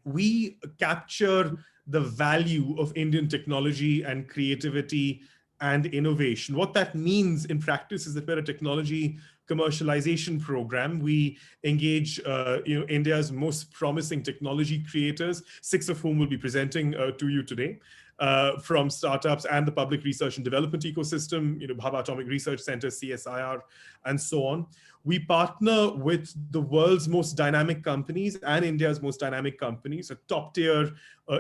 We capture the value of Indian technology and creativity and innovation. What that means in practice is that we're a technology commercialization program. We engage India's most promising technology creators, 6 of whom will be presenting to you today, from startups and the public research and development ecosystem, Bhabha Atomic Research Center, CSIR, and so on. We partner with the world's most dynamic companies and India's most dynamic companies, so top tier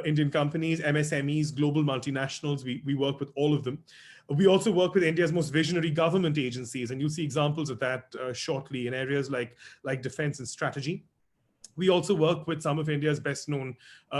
Indian companies, MSMEs, global multinationals. We work with all of them. We also work with India's most visionary government agencies, and you'll see examples of that shortly in areas like defense and strategy. We also work with some of India's best known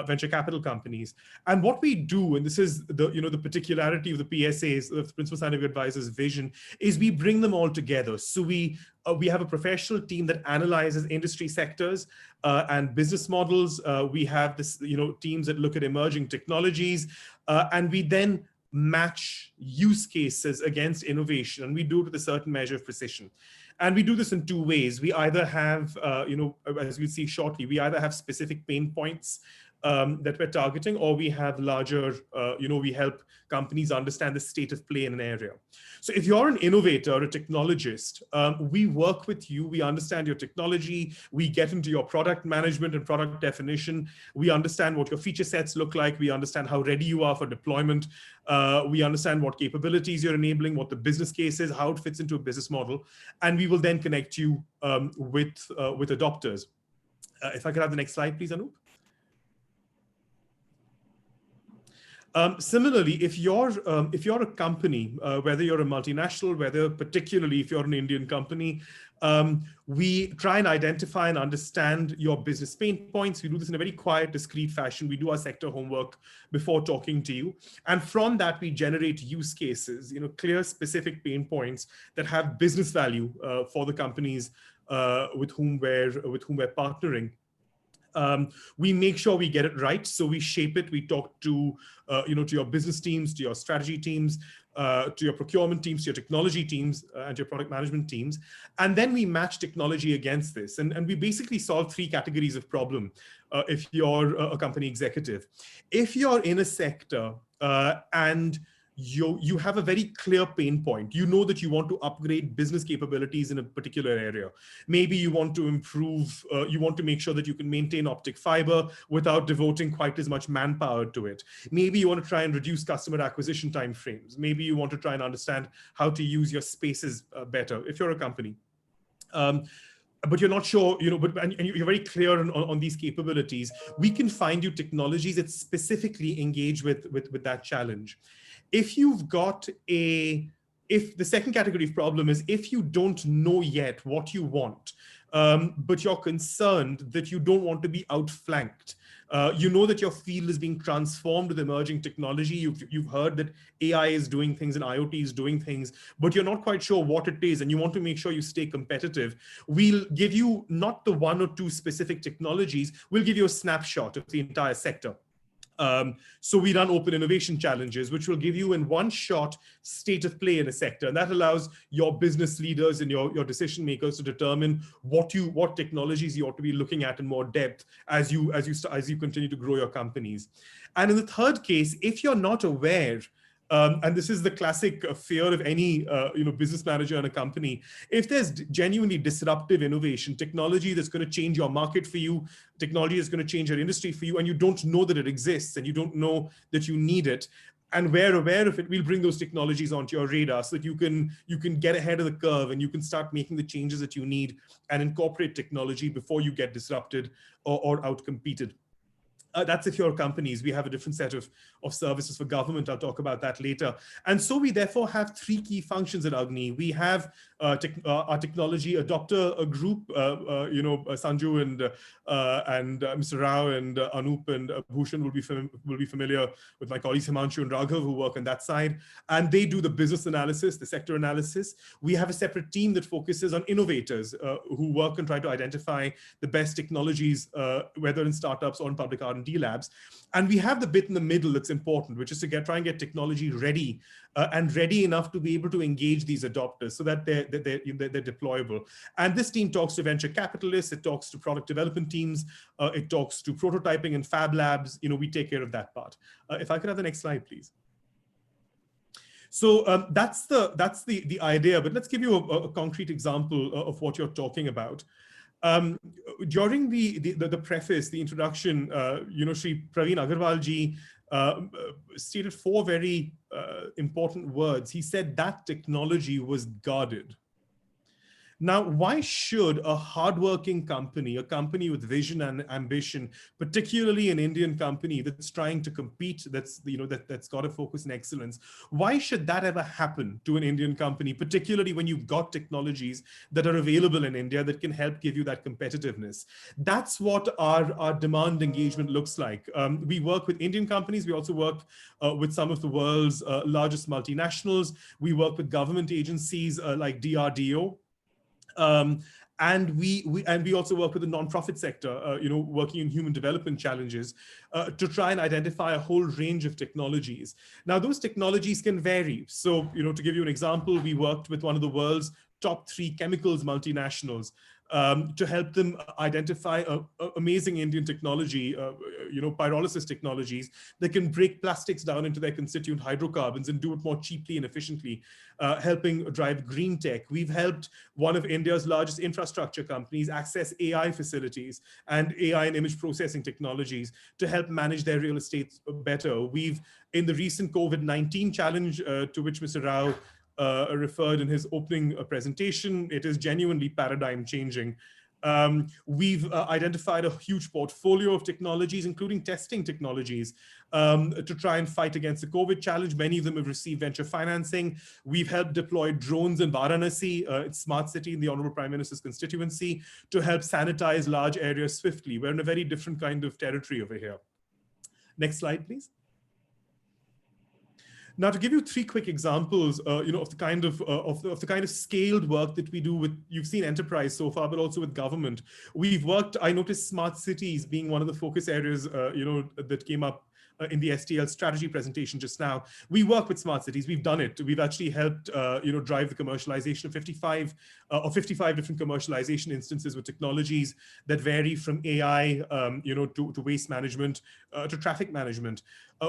venture capital companies. And what we do, and this is the particularity of the PSA's, the Principal Scientific Advisor's vision, is we bring them all together. So we have a professional team that analyzes industry sectors and business models. We have this, teams that look at emerging technologies, and we then match use cases against innovation, and we do it with a certain measure of precision. And we do this in 2 ways. We either have, as we'll see shortly, we either have specific pain points that we're targeting, or we have larger, we help companies understand the state of play in an area. So if you're an innovator or a technologist, we work with you, we understand your technology, we get into your product management and product definition, we understand what your feature sets look like, we understand how ready you are for deployment, we understand what capabilities you're enabling, what the business case is, how it fits into a business model, and we will then connect you with adopters. If I could have the next slide, please, Anup. Similarly, if you're a company, whether you're a multinational, whether particularly if you're an Indian company, we try and identify and understand your business pain points. We do this in a very quiet, discreet fashion. We do our sector homework before talking to you. And from that, we generate use cases, clear, specific pain points that have business value for the companies with whom we're partnering. We make sure we get it right. So we shape it. We talk to your business teams, to your strategy teams, to your procurement teams, to your technology teams, and your product management teams. And then we match technology against this. And we basically solve 3 categories of problem if you're a company executive. If you're in a sector and you have a very clear pain point. You know that you want to upgrade business capabilities in a particular area. Maybe you want to improve, you want to make sure that you can maintain optic fiber without devoting quite as much manpower to it. Maybe you want to try and reduce customer acquisition timeframes. Maybe you want to try and understand how to use your spaces better if you're a company. But you're not sure, and you're very clear on these capabilities. We can find you technologies that specifically engage with that challenge. If the second category of problem is if you don't know yet what you want, but you're concerned that you don't want to be outflanked. You know that your field is being transformed with emerging technology. You've heard that AI is doing things and IoT is doing things, but you're not quite sure what it is, and you want to make sure you stay competitive. We'll give you not the 1 or 2 specific technologies, we'll give you a snapshot of the entire sector. So we run open innovation challenges, which will give you in one shot state of play in a sector. And that allows your business leaders and your decision makers to determine what technologies you ought to be looking at in more depth as you continue to grow your companies. And in the third case, if you're not aware, and this is the classic fear of any business manager in a company. If there's genuinely disruptive innovation, technology that's going to change your market for you, technology that's going to change your industry for you, and you don't know that it exists and you don't know that you need it, and we're aware of it, we'll bring those technologies onto your radar so that you can get ahead of the curve and you can start making the changes that you need and incorporate technology before you get disrupted or outcompeted. That's if you're companies. We have a different set of services for government. I'll talk about that later. And so we therefore have 3 key functions at AGNIi. We have our technology adopter group, Sanju and Mr. Rao and Anup and Bhushan will be familiar with my colleagues Himanshu and Raghav who work on that side. And they do the business analysis, the sector analysis. We have a separate team that focuses on innovators who work and try to identify the best technologies, whether in startups or in public R&D 1D labs. And we have the bit in the middle that's important, which is to try and get technology ready and ready enough to be able to engage these adopters so that they're deployable. And this team talks to venture capitalists, it talks to product development teams, it talks to prototyping and fab labs. We take care of that part. If I could have the next slide, please. So that's the idea, but let's give you a concrete example of what you're talking about. During the preface, the introduction, Shri Praveen Agarwal ji stated 4 very important words. He said that technology was guarded. Now, why should a hardworking company, a company with vision and ambition, particularly an Indian company that's trying to compete, that's got to focus on excellence, why should that ever happen to an Indian company, particularly when you've got technologies that are available in India that can help give you that competitiveness? That's what our demand engagement looks like. We work with Indian companies. We also work with some of the world's largest multinationals. We work with government agencies like DRDO. And we also work with the non-profit sector, working in human development challenges to try and identify a whole range of technologies. Now, those technologies can vary. So, to give you an example, we worked with one of the world's top 3 chemicals multinationals to help them identify amazing Indian technology, pyrolysis technologies that can break plastics down into their constituent hydrocarbons and do it more cheaply and efficiently, helping drive green tech. We've helped one of India's largest infrastructure companies access AI facilities and AI and image processing technologies to help manage their real estate better. We've, in the recent COVID-19 challenge to which Mr. Rao referred in his opening presentation, it is genuinely paradigm changing. We've identified a huge portfolio of technologies, including testing technologies, to try and fight against the COVID challenge. Many of them have received venture financing. We've helped deploy drones in Varanasi, its smart city in the Honorable Prime Minister's constituency, to help sanitize large areas swiftly. We're in a very different kind of territory over here. Next slide, please. Now, to give you 3 quick examples, of the kind of scaled work that we do with, you've seen enterprise so far, but also with government. We've worked. I noticed smart cities being one of the focus areas, that came up in the STL strategy presentation just now. We work with smart cities. We've done it. We've actually helped, drive the commercialization of 55 different commercialization instances with technologies that vary from AI, to waste management, to traffic management.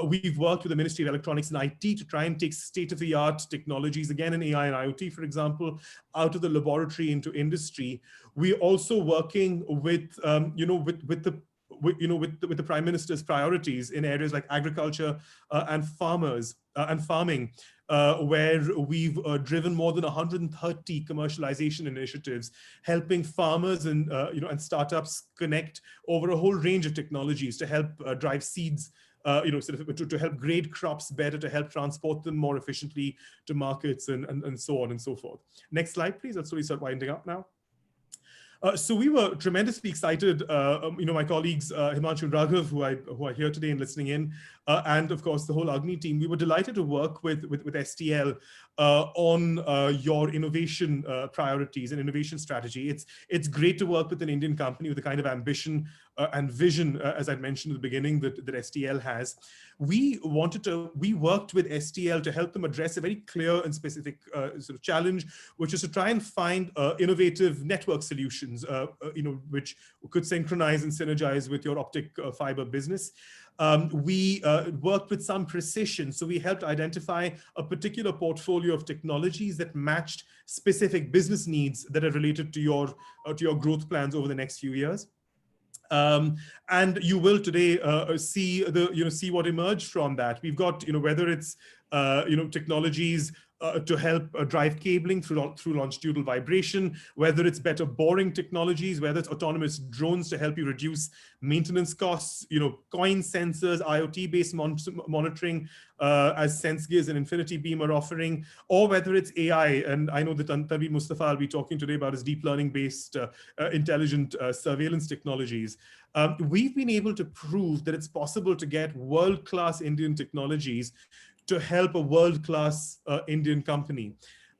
We've worked with the Ministry of Electronics and IT to try and take state-of-the-art technologies, again in AI and IoT, for example, out of the laboratory into industry. We're also working with, with the Prime Minister's priorities in areas like agriculture and farmers and farming, where we've driven more than 130 commercialization initiatives, helping farmers and and startups connect over a whole range of technologies to help drive seeds, to help grade crops better, to help transport them more efficiently to markets, and so on and so forth. Next slide, please. Let's really start winding up now. So we were tremendously excited, my colleagues, Himanshu and Raghav, who are here today and listening in, and of course the whole AGNIi team. We were delighted to work with STL on your innovation priorities and innovation strategy. It's great to work with an Indian company with the kind of ambition and vision, as I mentioned at the beginning, that STL has. We worked with STL to help them address a very clear and specific sort of challenge, which is to try and find innovative network solutions, which could synchronize and synergize with your optic fiber business. We worked with some precision, so we helped identify a particular portfolio of technologies that matched specific business needs that are related to your growth plans over the next few years. And you will today see what emerged from that. We've got whether it's technologies to help drive cabling through longitudinal vibration, whether it's better boring technologies, whether it's autonomous drones to help you reduce maintenance costs, coin sensors, IoT-based monitoring, as SenseGiz and InfinityBeam are offering, or whether it's AI. And I know that Tanvi Mustafa will be talking today about his deep learning-based intelligent surveillance technologies. We've been able to prove that it's possible to get world-class Indian technologies to help a world-class Indian company.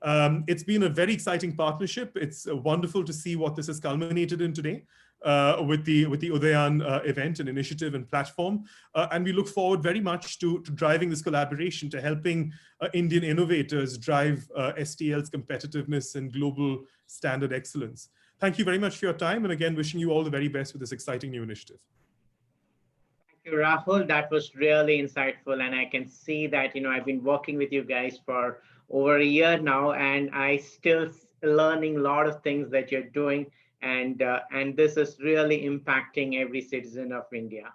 It's been a very exciting partnership. It's wonderful to see what this has culminated in today. with the Udayan event and initiative and platform. And we look forward very much to driving this collaboration, to helping Indian innovators drive STL's competitiveness and global standard excellence. Thank you very much for your time. And again, wishing you all the very best with this exciting new initiative. Thank you, Rahul. That was really insightful. And I can see that, I've been working with you guys for over a year now, and I still learning a lot of things that you're doing. And this is really impacting every citizen of India.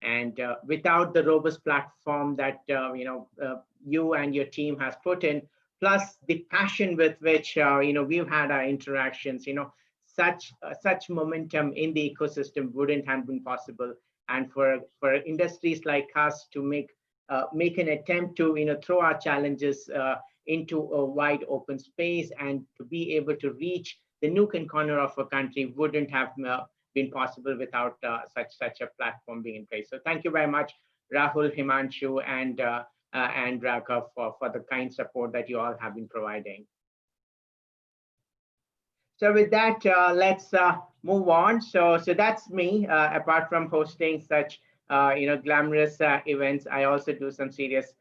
And without the robust platform that you and your team has put in, plus the passion with which we've had our interactions, such momentum in the ecosystem wouldn't have been possible. And for industries like us to make an attempt to throw our challenges into a wide open space and to be able to reach the nook and corner of a country wouldn't have been possible without such a platform being in place. So thank you very much, Rahul, Himanshu, and Raghav for the kind support that you all have been providing. So with that, let's move on. So that's me. Apart from hosting such glamorous events, I also do some serious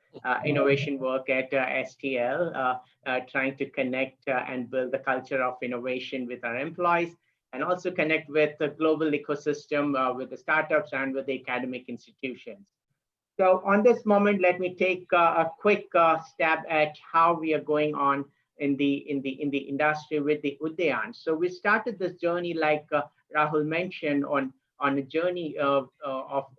innovation work at STL, trying to connect and build the culture of innovation with our employees, and also connect with the global ecosystem, with the startups and with the academic institutions. So on this moment, let me take a quick stab at how we are going on in the industry with the Udayan. So we started this journey, like Rahul mentioned, on a journey of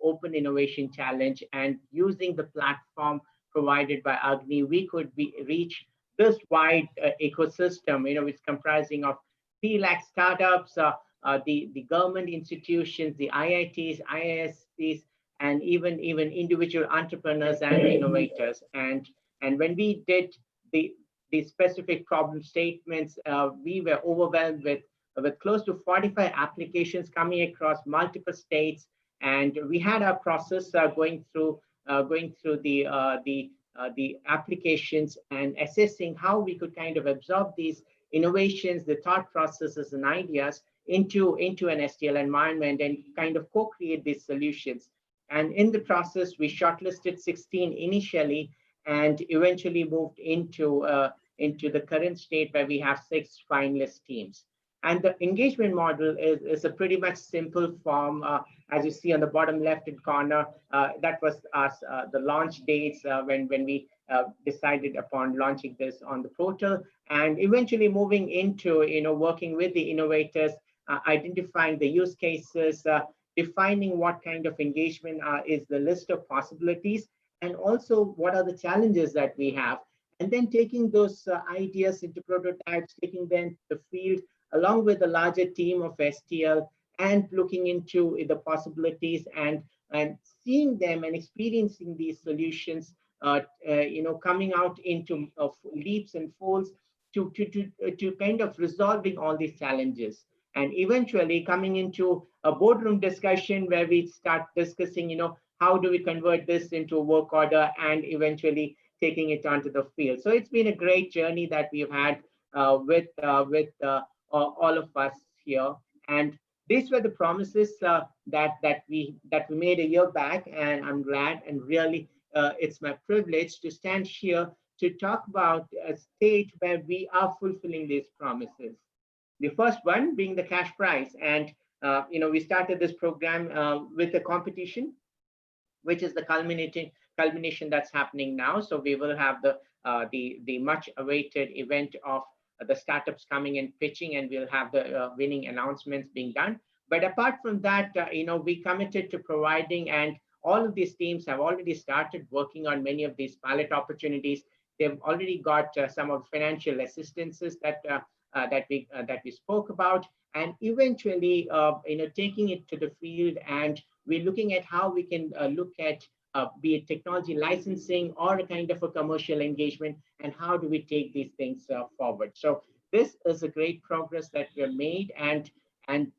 open innovation challenge, and using the platform provided by AGNIi, we could reach this wide ecosystem, it's comprising of 3 lakh startups, the government institutions, the IITs, IISCs, and even individual entrepreneurs and innovators. And when we did the specific problem statements, we were overwhelmed with close to 45 applications coming across multiple states, and we had our process going through the applications and assessing how we could kind of absorb these innovations, the thought processes and ideas into an STL environment and kind of co-create these solutions. And in the process, we shortlisted 16 initially, and eventually moved into the current state where we have 6 finalist teams. And the engagement model is a pretty much simple form. As you see on the bottom left-hand corner, that was the launch dates when we decided upon launching this on the portal, and eventually moving into working with the innovators, identifying the use cases, defining what kind of engagement is the list of possibilities, and also what are the challenges that we have, and then taking those ideas into prototypes, taking them to the field along with a larger team of STL, and looking into the possibilities and seeing them and experiencing these solutions, coming out into leaps and folds to kind of resolving all these challenges. And eventually coming into a boardroom discussion where we start discussing, how do we convert this into a work order, and eventually taking it onto the field. So it's been a great journey that we've had with all of us here. And these were the promises that we made a year back, and I'm glad, and really it's my privilege to stand here to talk about a state where we are fulfilling these promises. The first one being the cash prize. And we started this program with a competition, which is the culmination that's happening now. So we will have the much awaited event of the startups coming and pitching, and we'll have the winning announcements being done. But apart from that, we committed to providing, and all of these teams have already started working on many of these pilot opportunities. They've already got some of the financial assistances that we spoke about, and eventually, taking it to the field. And we're looking at how we can look at be it technology licensing or a kind of a commercial engagement, and how do we take these things forward. So this is a great progress that we have made. And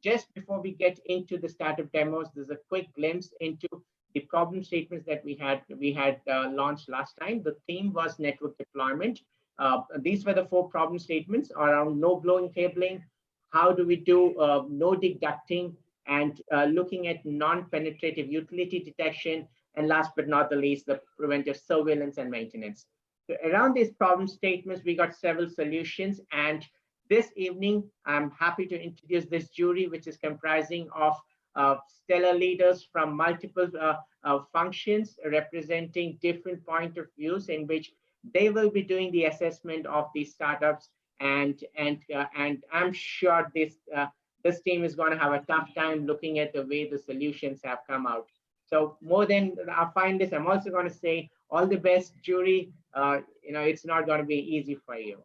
just before we get into the startup demos, there's a quick glimpse into the problem statements that we had launched last time. The theme was network deployment. These were the 4 problem statements around no blowing cabling. How do we do no deducting? and looking at non-penetrative utility detection, and last but not the least, the preventive surveillance and maintenance. So around these problem statements, we got several solutions. And this evening, I'm happy to introduce this jury, which is comprising of stellar leaders from multiple functions representing different point of views, in which they will be doing the assessment of these startups. And I'm sure this team is going to have a tough time looking at the way the solutions have come out. So more than I find this, I'm also going to say all the best, jury. It's not going to be easy for you.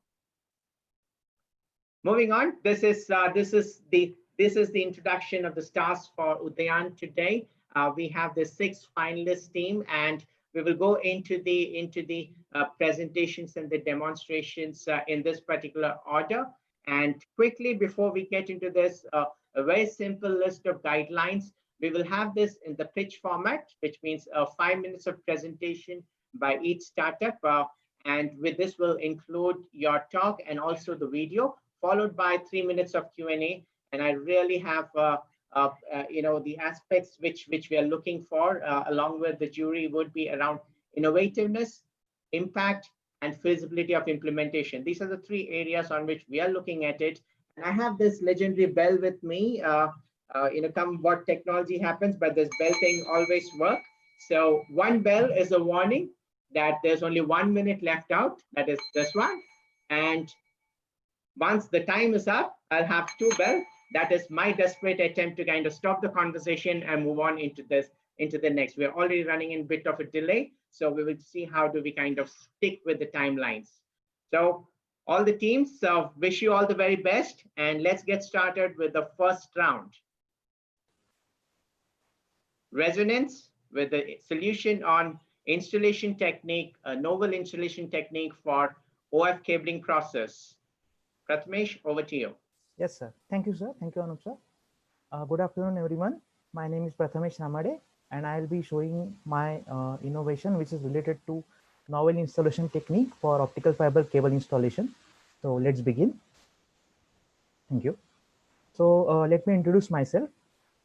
Moving on, this is the introduction of the stars for Udayan today. We have the 6 finalist team, and we will go into the presentations and the demonstrations in this particular order. And quickly, before we get into this, a very simple list of guidelines. We will have this in the pitch format, which means 5 minutes of presentation by each startup. And with this will include your talk and also the video, followed by 3 minutes of Q&A. And I really have the aspects which we are looking for, along with the jury, would be around innovativeness, impact, and feasibility of implementation. These are the 3 areas on which we are looking at it. And I have this legendary bell with me. Come what technology happens, but this bell thing always works. So one bell is a warning that there's only 1 minute left out. That is this one. And once the time is up, I'll have 2 bells. That is my desperate attempt to kind of stop the conversation and move on into the next. We're already running in a bit of a delay, so we will see how do we kind of stick with the timelines. So all the teams, wish you all the very best, and let's get started with the first round. Resonance with the solution on installation technique, a novel installation technique for OF cabling process. Prathamesh, over to you. Yes, sir. Thank you, sir. Thank you, Anup, sir. Good afternoon, everyone. My name is Prathamesh Ramade, and I'll be showing my innovation, which is related to novel installation technique for optical fiber cable installation. So let's begin. Thank you. So let me introduce myself.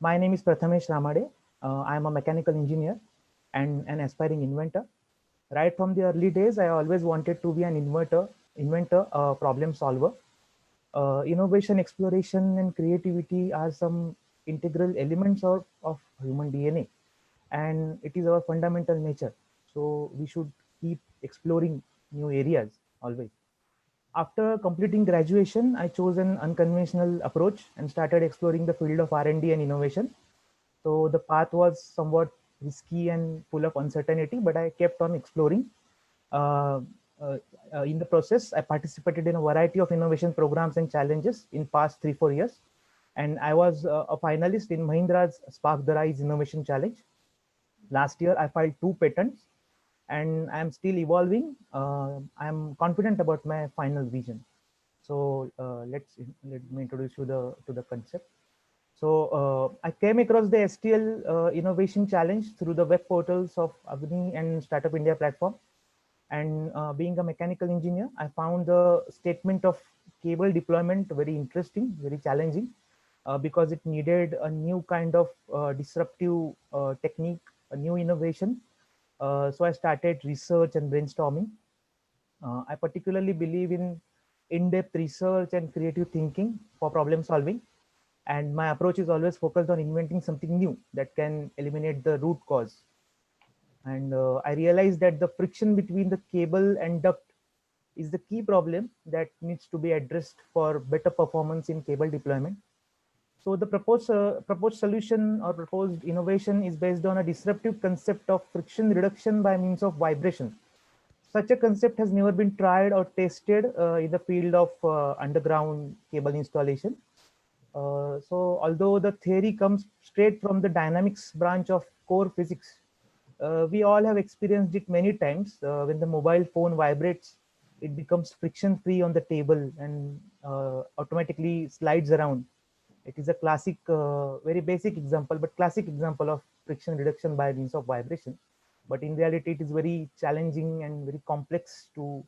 My name is Prathamesh Ramade. I am a mechanical engineer and an aspiring inventor. Right from the early days, I always wanted to be an inventor, problem solver. Innovation, exploration, and creativity are some integral elements of human DNA, and it is our fundamental nature. So we should keep exploring new areas always. After completing graduation, I chose an unconventional approach and started exploring the field of R&D and innovation. So the path was somewhat risky and full of uncertainty, but I kept on exploring. In the process, I participated in a variety of innovation programs and challenges in past 3-4 years. And I was a finalist in Mahindra's Spark the Rise Innovation Challenge. Last year, I filed 2 patents, and I'm still evolving. I'm confident about my final vision. So let me introduce you to the concept. So I came across the STL Innovation Challenge through the web portals of AGNIi and Startup India platform. And being a mechanical engineer, I found the statement of cable deployment very interesting, very challenging, because it needed a new kind of disruptive technique, a new innovation. So I started research and brainstorming. I particularly believe in in-depth research and creative thinking for problem solving. And my approach is always focused on inventing something new that can eliminate the root cause. And I realized that the friction between the cable and duct is the key problem that needs to be addressed for better performance in cable deployment. So the proposed solution or proposed innovation is based on a disruptive concept of friction reduction by means of vibration. Such a concept has never been tried or tested in the field of underground cable installation. So although the theory comes straight from the dynamics branch of core physics, we all have experienced it many times. When the mobile phone vibrates, it becomes friction free on the table and automatically slides around. It is a classic, very basic example, but classic example of friction reduction by means of vibration. But in reality, it is very challenging and very complex to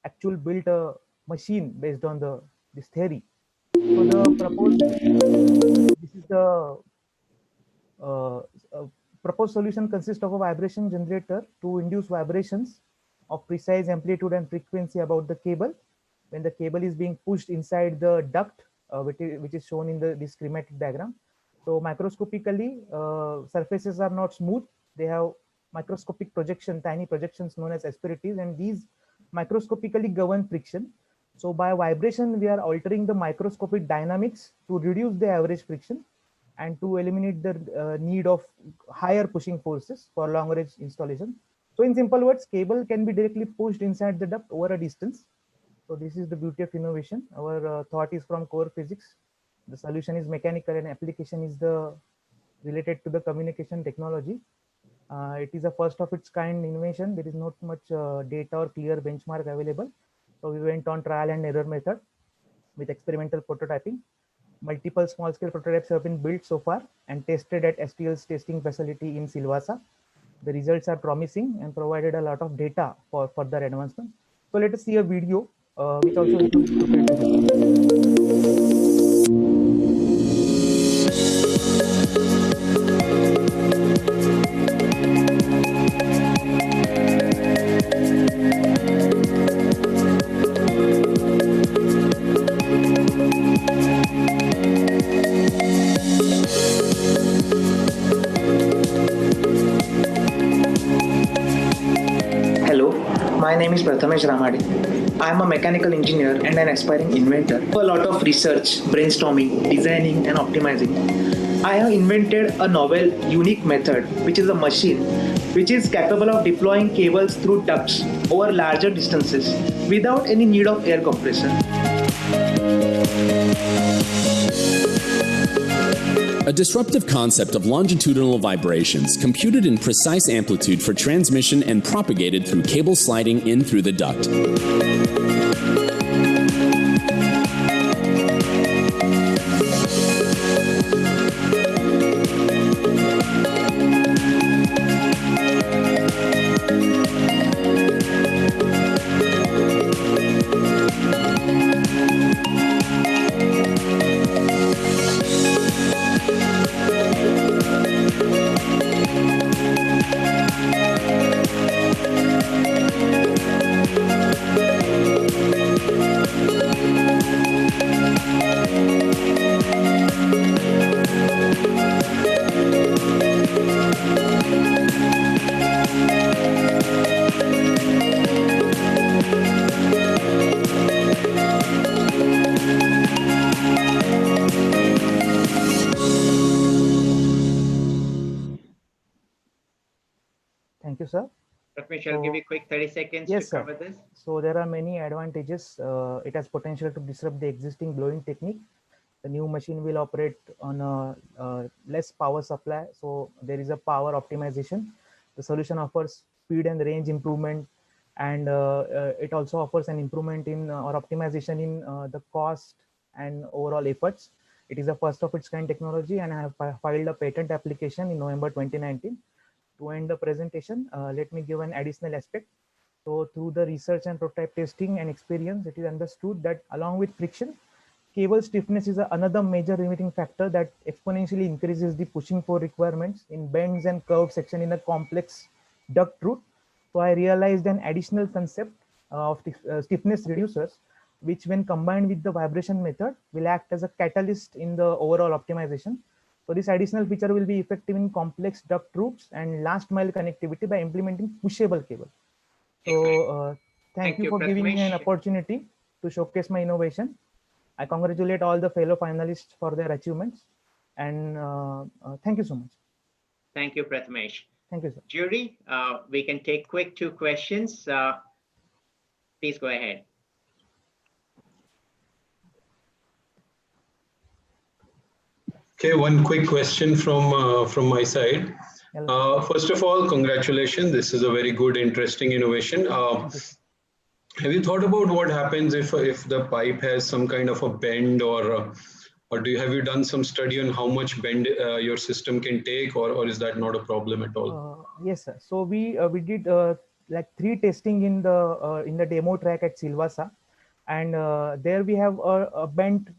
actually build a machine based on this theory. So the proposed, this is the proposed solution consists of a vibration generator to induce vibrations of precise amplitude and frequency about the cable when the cable is being pushed inside the duct, which is shown in this schematic diagram. So microscopically, surfaces are not smooth. They have microscopic projection, tiny projections known as asperities, and these microscopically govern friction. So by vibration, we are altering the microscopic dynamics to reduce the average friction and to eliminate the need of higher pushing forces for long range installation. So in simple words, cable can be directly pushed inside the duct over a distance. So this is the beauty of innovation. Our thought is from core physics. The solution is mechanical and application is the related to the communication technology. It is a first of its kind innovation. There is not much data or clear benchmark available. So we went on trial and error method with experimental prototyping. Multiple small scale prototypes have been built so far and tested at STL's testing facility in Silvassa. The results are promising and provided a lot of data for further advancement. So let us see a video which also Hello, my name is Prathamesh Ramade. I am a mechanical engineer and an aspiring inventor. A lot of research, brainstorming, designing and optimizing. I have invented a novel, unique method, which is a machine which is capable of deploying cables through ducts over larger distances without any need of air compression. A disruptive concept of longitudinal vibrations computed in precise amplitude for transmission and propagated through cable sliding in through the duct. Thank you, sir. Prathamesh, I'll give you a quick 30 seconds yes, to cover this. So there are many advantages. It has potential to disrupt the existing blowing technique. The new machine will operate on a less power supply. So there is a power optimization. The solution offers speed and range improvement, and it also offers an improvement in or optimization in the cost and overall efforts. It is a first of its kind technology, and I have filed a patent application in November 2019. To end the presentation, let me give an additional aspect. So through the research and prototype testing and experience, it is understood that along with friction, cable stiffness is another major limiting factor that exponentially increases the pushing force requirements in bends and curved section in a complex duct route. So I realized an additional concept of stiffness reducers, which when combined with the vibration method will act as a catalyst in the overall optimization. So this additional feature will be effective in complex duct routes and last mile connectivity by implementing pushable cable. So thank you for giving me an opportunity to showcase my innovation. I congratulate all the fellow finalists for their achievements, and thank you so much. Thank you, Prathamesh. Thank you, sir. Jury, we can take quick 2 questions. Please go ahead. Okay, one quick question from my side. First of all, congratulations. This is a very good, interesting innovation. Have you thought about what happens if the pipe has some kind of a bend, or have you done some study on how much bend your system can take, or is that not a problem at all? Yes, sir. So we did like 3 testing in the demo track at Silvassa, and there we have a bend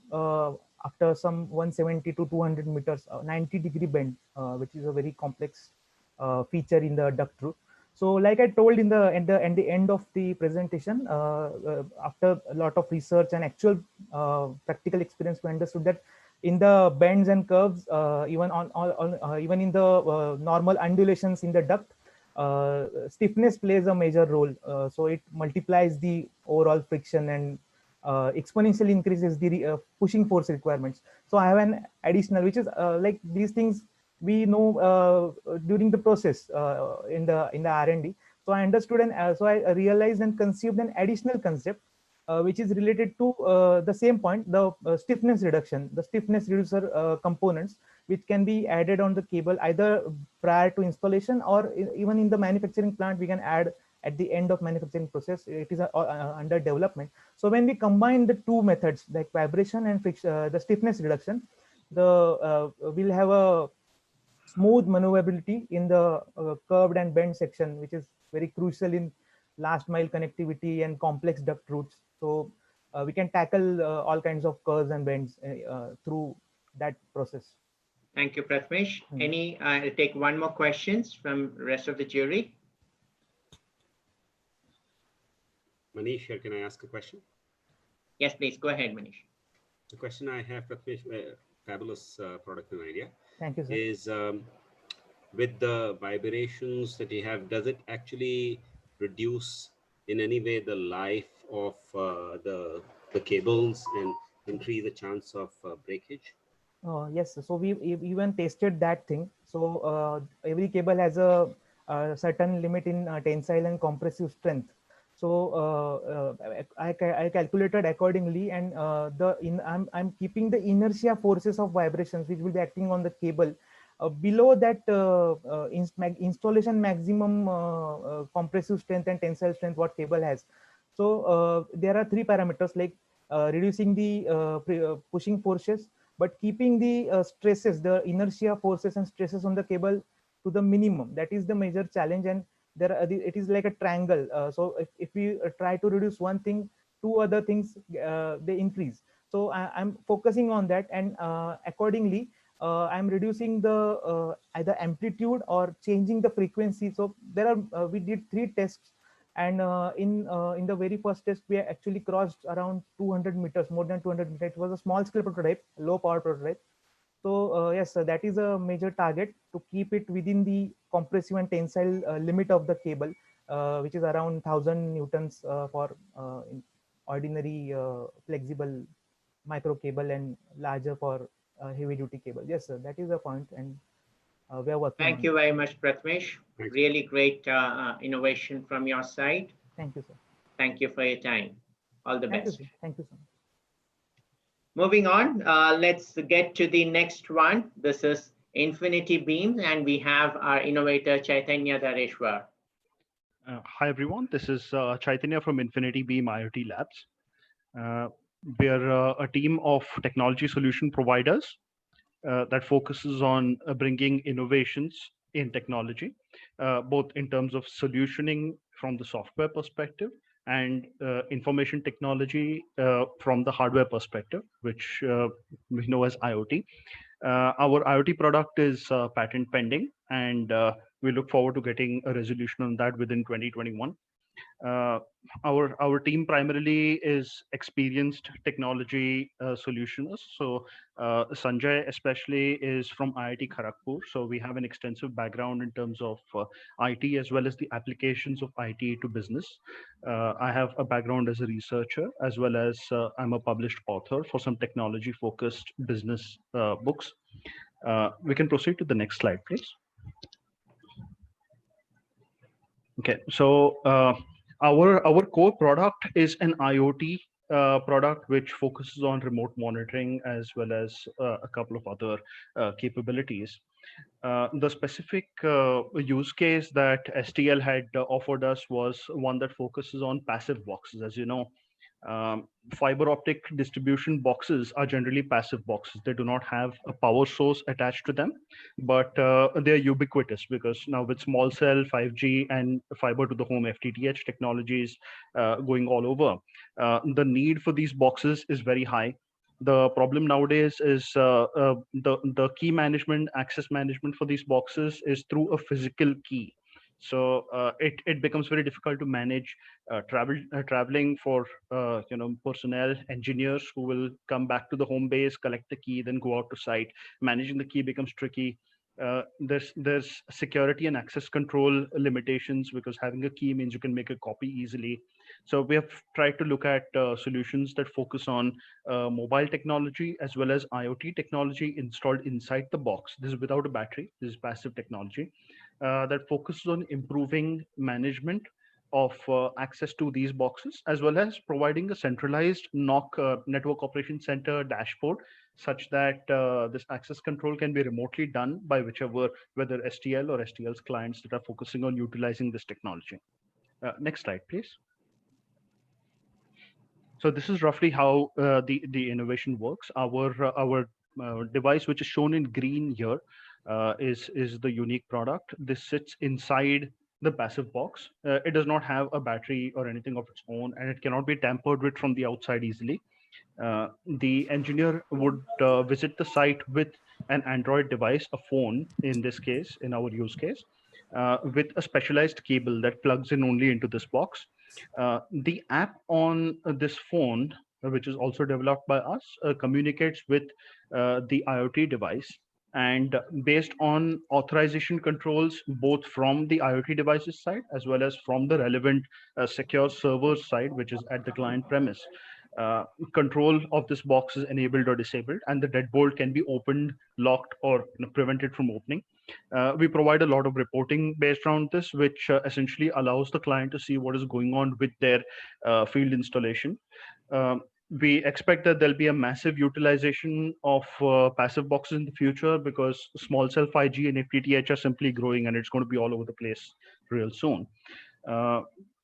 after some 170 to 200 meters, 90-degree bend, which is a very complex feature in the duct route. So like I told in the end of the presentation, after a lot of research and actual practical experience, we understood that in the bends and curves, even even in the normal undulations in the duct, stiffness plays a major role. So it multiplies the overall friction and exponentially increases the pushing force requirements. So I have an additional, which is like these things we know during the process in the R&D. So I understood and so I realized and conceived an additional concept which is related to the same point, the stiffness reduction, the stiffness reducer components, which can be added on the cable either prior to installation or even in the manufacturing plant. We can add at the end of manufacturing process. It is under development. So when we combine the two methods, like vibration and friction, the stiffness reduction, we'll have a smooth maneuverability in the curved and bent section, which is very crucial in last mile connectivity and complex duct routes. So we can tackle all kinds of curves and bends through that process. Thank you, Prathmesh. I'll take one more questions from rest of the jury. Manish, here, can I ask a question? Yes, please go ahead, Manish. The question I have, Prathmesh, fabulous product and idea. Thank you, sir. Is with the vibrations that you have, does it actually reduce in any way the life of the cables and increase the chance of breakage? Yes, so we even tested that thing. So every cable has a certain limit in tensile and compressive strength. So I calculated accordingly, and I'm keeping the inertia forces of vibrations which will be acting on the cable below that installation maximum compressive strength and tensile strength what cable has. So there are three parameters, like reducing the pushing forces, but keeping the stresses, the inertia forces and stresses on the cable to the minimum. That is the major challenge, and it is like a triangle. So if we try to reduce one thing, two other things they increase. So I'm focusing on that, and accordingly I'm reducing the either amplitude or changing the frequency. So there are we did 3 tests, and in the very first test we actually crossed around 200 meters, more than 200 meters. It was a small scale prototype, low power prototype. So yes, that is a major target, to keep it within the compressive and tensile limit of the cable, which is around 1000 newtons for ordinary flexible micro cable, and larger for heavy duty cable. Yes, sir, that is the point, and we are working on Thank you it. very much, Prathmesh. Really great innovation from your side. Thank you, sir. Thank you for your time. All the Thank best. you, sir. Thank you, sir. Moving on, let's get to the next one. This is InfinityBeam, and we have our innovator Chaitanya Dareshwar. Hi, everyone. This is Chaitanya from InfinityBeam IoT Labs. We are a team of technology solution providers that focuses on bringing innovations in technology, both in terms of solutioning from the software perspective and information technology from the hardware perspective, which we know as IoT. Our IoT product is patent pending, and we look forward to getting a resolution on that within 2021. Our team primarily is experienced technology solutioners. So Sanjay especially is from IIT Kharagpur. So we have an extensive background in terms of IT as well as the applications of IT to business. I have a background as a researcher, as well as I'm a published author for some technology focused business books. We can proceed to the next slide, please. Okay, so our core product is an IoT product which focuses on remote monitoring as well as a couple of other capabilities. The specific use case that STL had offered us was one that focuses on passive boxes. As you know, fiber optic distribution boxes are generally passive boxes. They do not have a power source attached to them, but they're ubiquitous because now with small cell, 5G, and fiber to the home FTTH technologies going all over, the need for these boxes is very high. The problem nowadays is the key management, access management for these boxes is through a physical key. So it becomes very difficult to manage traveling for personnel, engineers who will come back to the home base, collect the key, then go out to site. Managing the key becomes tricky. There's security and access control limitations, because having a key means you can make a copy easily. So we have tried to look at solutions that focus on mobile technology as well as IoT technology installed inside the box. This is without a battery. This is passive technology that focuses on improving management of access to these boxes, as well as providing a centralized NOC, Network Operation Center dashboard, such that this access control can be remotely done by whether STL or STL's clients that are focusing on utilizing this technology. Next slide, please. So this is roughly how the innovation works. Our device, which is shown in green here, is the unique product. This sits inside the passive box. It does not have a battery or anything of its own, and it cannot be tampered with from the outside easily. The engineer would visit the site with an Android device, a phone in this case, in our use case, with a specialized cable that plugs in only into this box. The app on this phone, which is also developed by us, communicates with the IoT device. And based on authorization controls, both from the IoT devices side as well as from the relevant secure server side, which is at the client premise, control of this box is enabled or disabled, and the deadbolt can be opened, locked, or prevented from opening. We provide a lot of reporting based around this, which essentially allows the client to see what is going on with their field installation. We expect that there'll be a massive utilization of passive boxes in the future, because small cell 5G and FTTH are simply growing, and it's going to be all over the place real soon.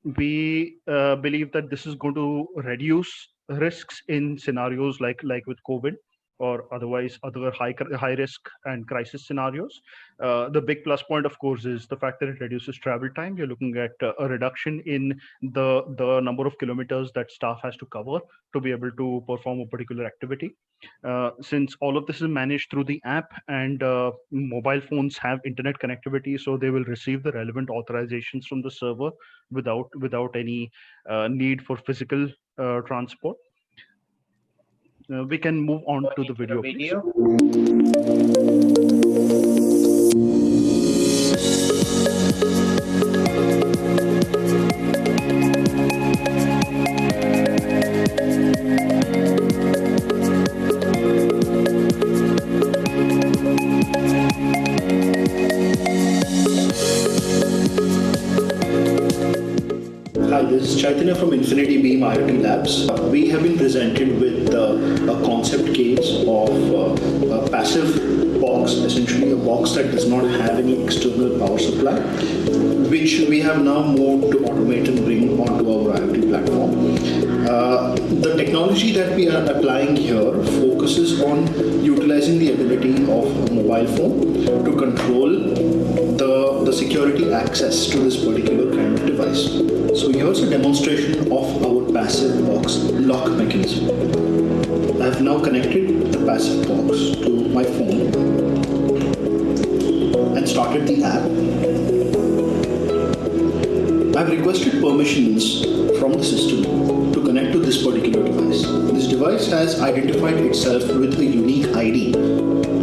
We believe that this is going to reduce risks in scenarios like with COVID, or otherwise other high risk and crisis scenarios. The big plus point, of course, is the fact that it reduces travel time. You're looking at a reduction in the number of kilometers that staff has to cover to be able to perform a particular activity. Since all of this is managed through the app, and mobile phones have internet connectivity, so they will receive the relevant authorizations from the server without any need for physical transport. We can move on to the video. Hi, this is Chaitanya from InfinityBeam IoT Labs. We have been presented with a concept case of a passive box, essentially a box that does not have any external power supply, which we have now moved to automate and bring onto our IoT platform. The technology that we are applying here focuses on utilizing the ability of a mobile phone to control the security access to this particular kind of device. So here's a demonstration of our passive box lock mechanism. I've now connected the passive box to my phone and started the app. I've requested permissions from the system to connect to this particular device. This device has identified itself with a unique ID,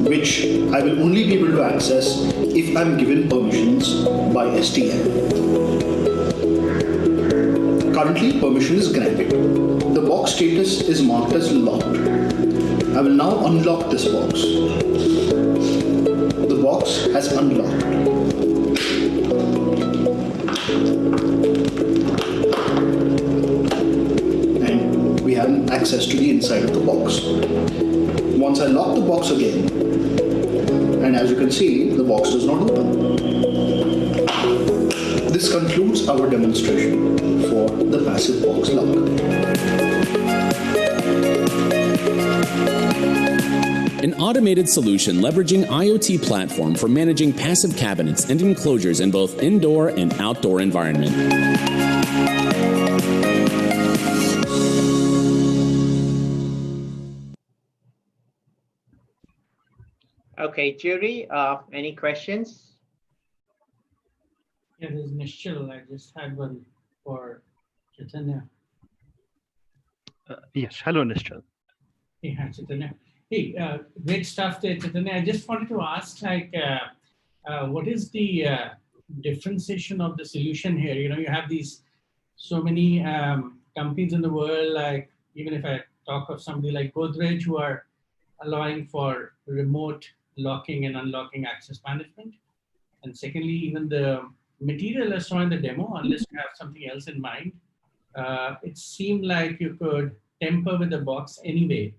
which I will only be able to access if I'm given permissions by STL. Currently, permission is granted. The box status is marked as locked. I will now unlock this box. The box has unlocked. And we have access to the inside of the box. Once I lock the box again, and as you can see, the box does not open. This concludes our demonstration for the passive box lock. An automated solution leveraging IoT platform for managing passive cabinets and enclosures in both indoor and outdoor environment. Okay, jury, any questions? Yeah, there's Nishchal. I just had one for Chaitanya. Yes, hello, Nishchal. Hey, hi, Chaitanya. Hey, great stuff there, Chaitanya. I just wanted to ask, like, what is the differentiation of the solution here? You know, you have these so many companies in the world, like even if I talk of somebody like Godrej, who are allowing for remote locking and unlocking access management. And secondly, even the material I saw in the demo, unless you have something else in mind, it seemed like you could temper with the box anyway,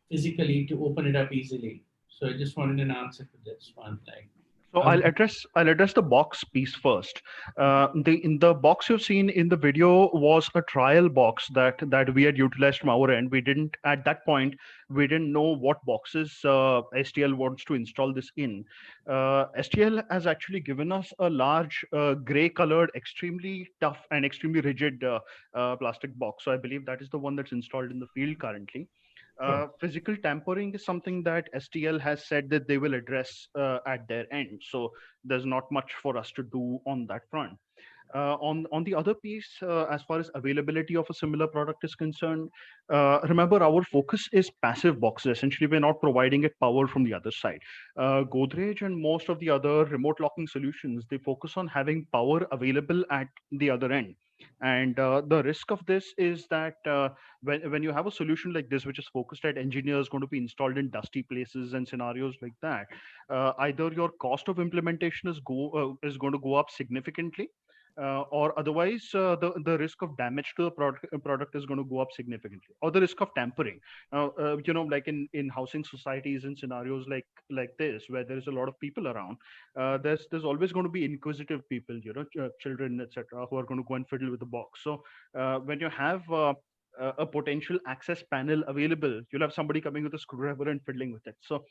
physically, to open it up easily. So I just wanted an answer to this one. Like, so I'll address the box piece first. In the box you've seen in the video was a trial box that we had utilized from our end. We didn't at that point we didn't know what boxes STL wants to install this in. STL has actually given us a large gray colored, extremely tough and extremely rigid plastic box. So I believe that is the one that's installed in the field currently. Physical tampering is something that STL has said that they will address at their end. So there's not much for us to do on that front. On the other piece, as far as availability of a similar product is concerned, remember our focus is passive boxes. Essentially, we're not providing it power from the other side. Godrej and most of the other remote locking solutions, they focus on having power available at the other end. And the risk of this is that when you have a solution like this, which is focused at engineers, going to be installed in dusty places and scenarios like that, either your cost of implementation is going to go up significantly, or otherwise the risk of damage to the product is going to go up significantly, or the risk of tampering. You know, like in housing societies and scenarios like this, where there is a lot of people around, there's always going to be inquisitive people, you know, children, etc., who are going to go and fiddle with the box. So when you have a potential access panel available, you'll have somebody coming with a screwdriver and fiddling with it. So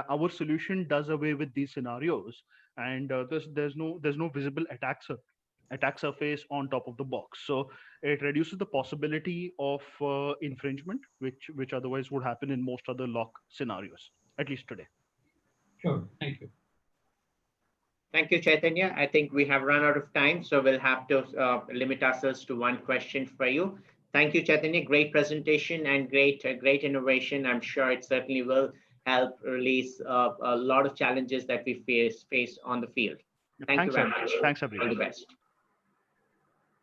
our solution does away with these scenarios, and there's no visible attack surface on top of the box. So it reduces the possibility of infringement, which otherwise would happen in most other lock scenarios, at least today. Sure, thank you. Thank you, Chaitanya. I think we have run out of time, so we'll have to limit ourselves to one question for you. Thank you, Chaitanya. Great presentation and great innovation. I'm sure it certainly will help release a lot of challenges that we face on the field. Thank you very much. Thanks, everyone. All the best.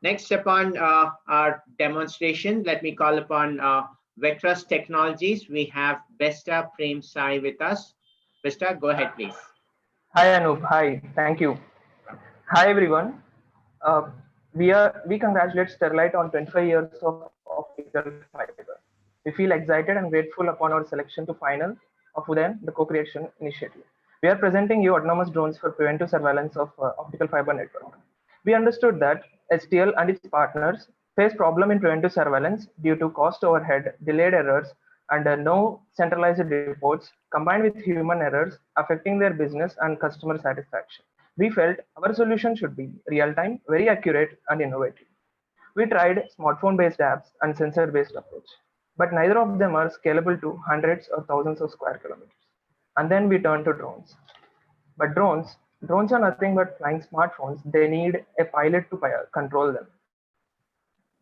Next upon our demonstration, let me call upon Vecros Technologies. We have Besta Prem Sai with us. Besta, go ahead, please. Hi, Anup. Hi, thank you. Hi, everyone. We congratulate Sterlite on 25 years of optical fiber. We feel excited and grateful upon our selection to final of Udayan, the co-creation initiative. We are presenting you autonomous drones for preventive surveillance of optical fiber network. We understood that STL and its partners face problem in preventive surveillance due to cost overhead, delayed errors, and no centralized reports combined with human errors affecting their business and customer satisfaction. We felt our solution should be real-time, very accurate, and innovative. We tried smartphone-based apps and sensor-based approach, but neither of them are scalable to hundreds or thousands of square kilometers. And then we turned to drones. But drones are nothing but flying smartphones. They need a pilot to control them.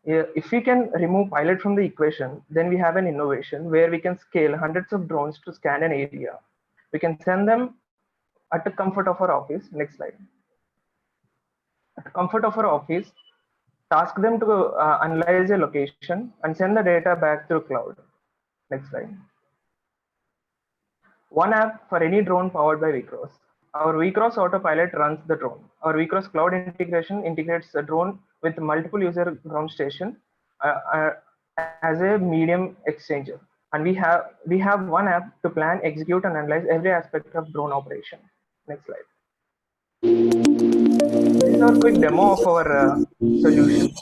If we can remove pilot from the equation, then we have an innovation where we can scale hundreds of drones to scan an area. We can send them at the comfort of our office. Next slide. At the comfort of our office, task them to analyze a location and send the data back through cloud. Next slide. One app for any drone powered by Vecros. Our Vecros autopilot runs the drone. Our Vecros cloud integration integrates the drone with multiple user ground station as a medium exchanger. And we have one app to plan, execute, and analyze every aspect of drone operation. Next slide. This is our quick demo of our solution.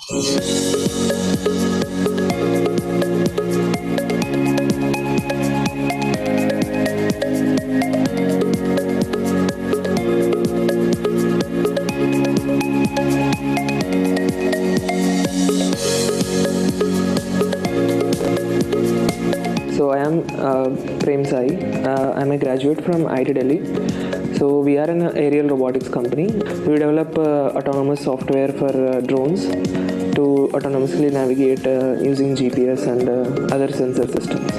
So I am Prem Sai. I'm a graduate from IT Delhi. So we are an aerial robotics company. We develop autonomous software for drones to autonomously navigate using GPS and other sensor systems.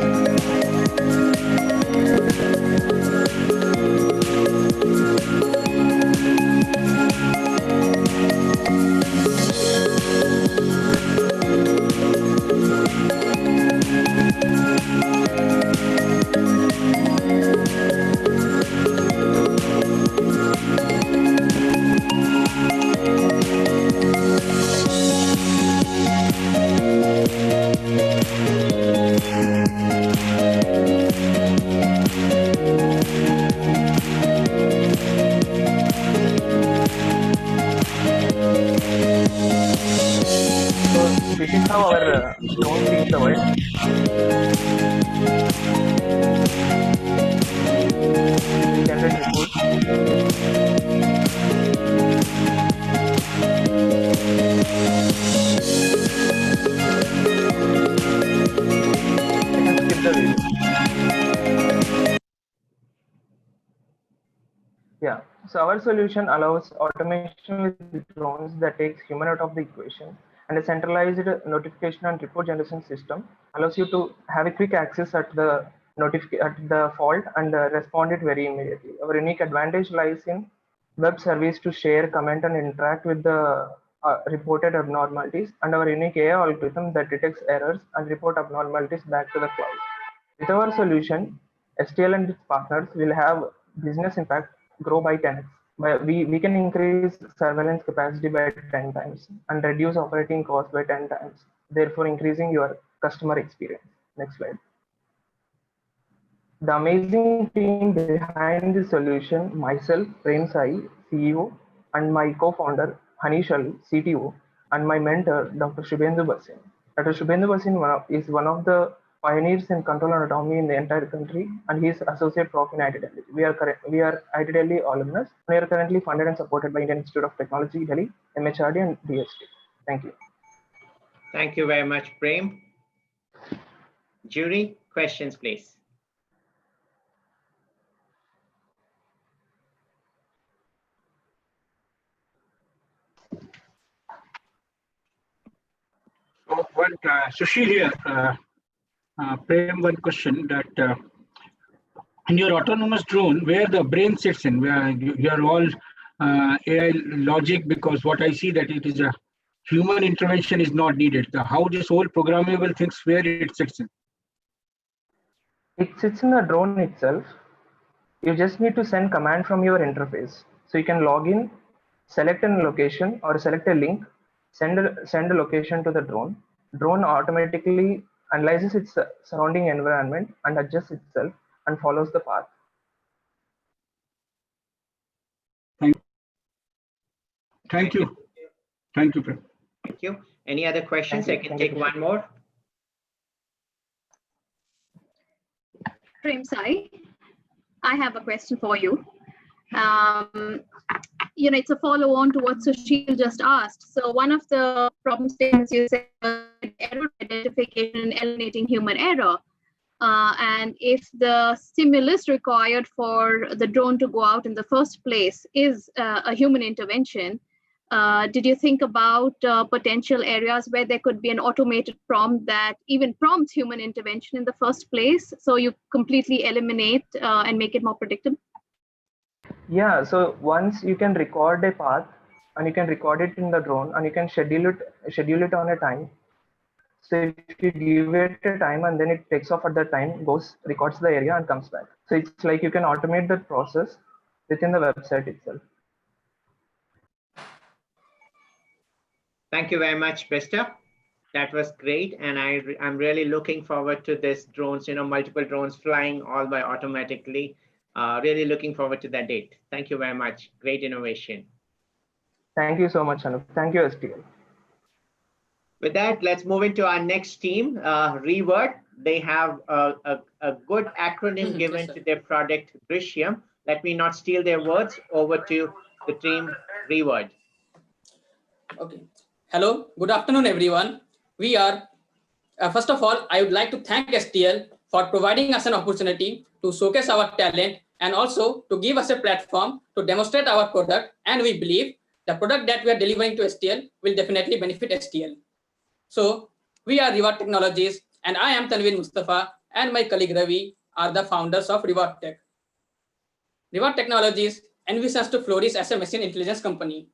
This is how our drone sees the world. Generate reports. I can skip the video. Yeah, so our solution allows automation with drones that takes human out of the equation, and a centralized notification and report generation system allows you to have a quick access at the fault and respond it very immediately. Our unique advantage lies in web service to share, comment, and interact with the reported abnormalities, and our unique AI algorithm that detects errors and report abnormalities back to the cloud. With our solution, STL and its partners will have business impact grow by 10x. We can increase surveillance capacity by 10 times and reduce operating costs by 10 times, therefore increasing your customer experience. Next slide. The amazing team behind the solution, myself, Prem Sai, CEO, and my co-founder, Hanishal, CTO, and my mentor, Dr. Shubhendu Basin. Dr. Shubhendu Basin is one of the pioneers in control and autonomy in the entire country, and he is associate prof in IT Delhi. We are IT Delhi alumnus. We are currently funded and supported by Indian Institute of Technology, Delhi, MHRD, and DST. Thank you. Thank you very much, Prem. Jury, questions, please. Sushil here. Prem, one question that in your autonomous drone, where the brain sits in, where you are all AI logic, because what I see that it is a human intervention is not needed. How this whole programmable things, where it sits in? It sits in the drone itself. You just need to send command from your interface. So you can log in, select a location or select a link, send a location to the drone. Drone automatically analyzes its surrounding environment and adjusts itself and follows the path. Thank you. Thank you, Prem. Thank you. Any other questions? I can take one more. Prem Sai, I have a question for you. It's a follow-on to what Sushil just asked. So one of the problem statements you said error identification and eliminating human error. And if the stimulus required for the drone to go out in the first place is a human intervention, did you think about potential areas where there could be an automated prompt that even prompts human intervention in the first place, so you completely eliminate and make it more predictable? Yeah, so once you can record a path and you can record it in the drone and you can schedule it on a time. So if you give it a time and then it takes off at that time, goes, records the area and comes back. So it's like you can automate that process within the website itself. Thank you very much, Presta. That was great. And I'm really looking forward to this drones, multiple drones flying all by automatically. Really looking forward to that date. Thank you very much. Great innovation. Thank you so much, Anup. Thank you, STL. With that, let's move into our next team, Reword. They have a good acronym given to their product, Drishyam. Let me not steal their words. Over to the team, Reword. Okay. Hello. Good afternoon, everyone. We are, first of all, I would like to thank STL for providing us an opportunity to showcase our talent and also to give us a platform to demonstrate our product. And we believe the product that we are delivering to STL will definitely benefit STL. So we are Reword Technologies, and I am Tanvir Mustafa, and my colleague Ravi are the founders of Reword Tech. Reword Technologies envisions to flourish as a machine intelligence company.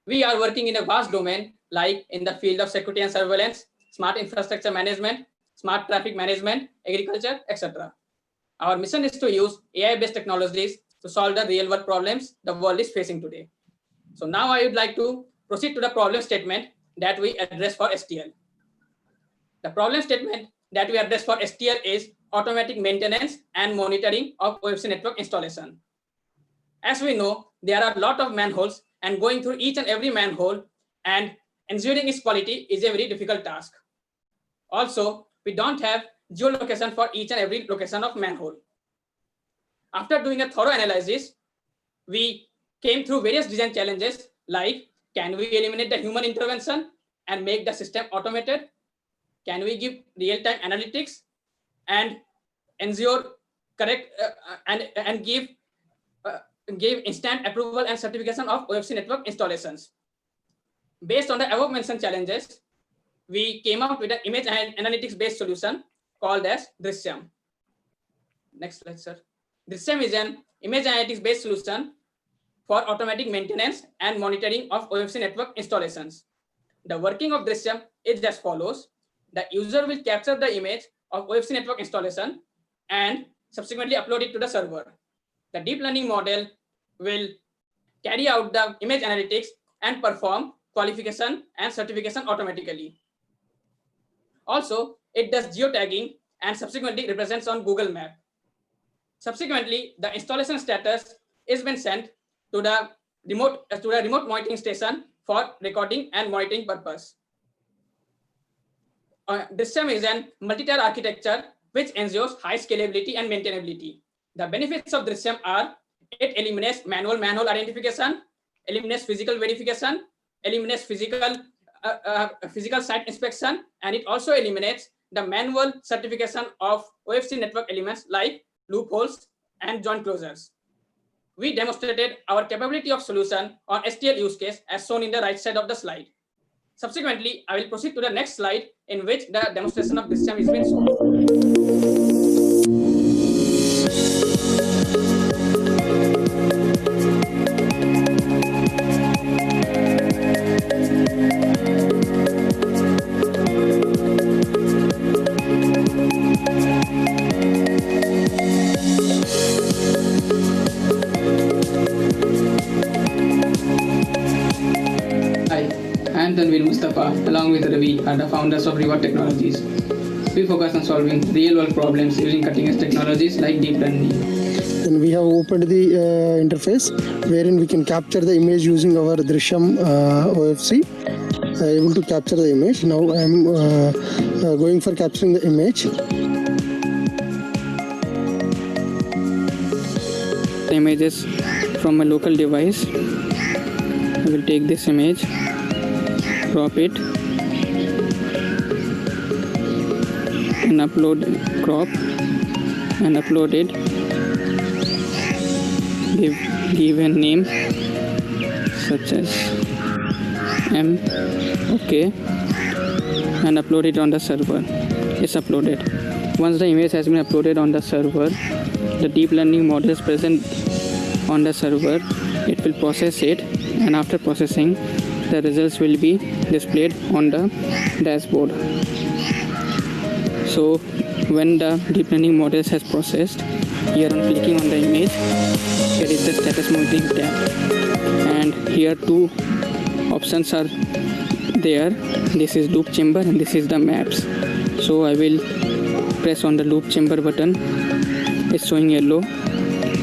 We are working in a vast domain like in the field of security and surveillance, smart infrastructure management, smart traffic management, agriculture, etc. Our mission is to use AI-based technologies to solve the real-world problems the world is facing today. So now I would like to proceed to the problem statement that we address for STL. The problem statement that we address for STL is automatic maintenance and monitoring of OFC network installation. As we know, there are a lot of manholes, and going through each and every manhole and ensuring its quality is a very difficult task. Also, we don't have geolocation for each and every location of manhole. After doing a thorough analysis, we came through various design challenges like, can we eliminate the human intervention and make the system automated? Can we give real-time analytics and ensure correct and give instant approval and certification of OFC network installations? Based on the above mentioned challenges, we came up with an image analytics based solution called as Drishyam. Next slide, sir. Drishyam is an image analytics based solution for automatic maintenance and monitoring of OFC network installations. The working of Drishyam is as follows. The user will capture the image of OFC network installation and subsequently upload it to the server. The deep learning model will carry out the image analytics and perform qualification and certification automatically. Also, it does geotagging and subsequently represents on Google Map. Subsequently, the installation status is been sent to the remote monitoring station for recording and monitoring purpose. Drishyam is a multi-tier architecture which ensures high scalability and maintainability. The benefits of Drishyam are it eliminates manual manhole identification, eliminates physical verification, eliminates physical site inspection, and it also eliminates the manual certification of OFC network elements like loopholes and joint closures. We demonstrated our capability of solution on STL use case as shown in the right side of the slide. Subsequently, I will proceed to the next slide in which the demonstration of Drishyam is being shown. I am Tanvir Mustafa, along with Ravi, are the founders of Reword Technologies. We focus on solving real-world problems using cutting-edge technologies like deep learning. Then we have opened the interface wherein we can capture the image using our Drishyam OFC. Able to capture the image. Now I am going for capturing the image. The image is from a local device. I will take this image, crop it, and crop and upload it. Give a name such as M. Okay, and upload it on the server. It's uploaded. Once the image has been uploaded on the server, the deep learning model is present on the server. It will process it, and after processing, the results will be displayed on the dashboard. So when the deep learning model has processed, here on clicking on the image, here is the status monitoring tab, and here two options are there. This is loop chamber and this is the maps. So I will press on the loop chamber button. It's showing yellow,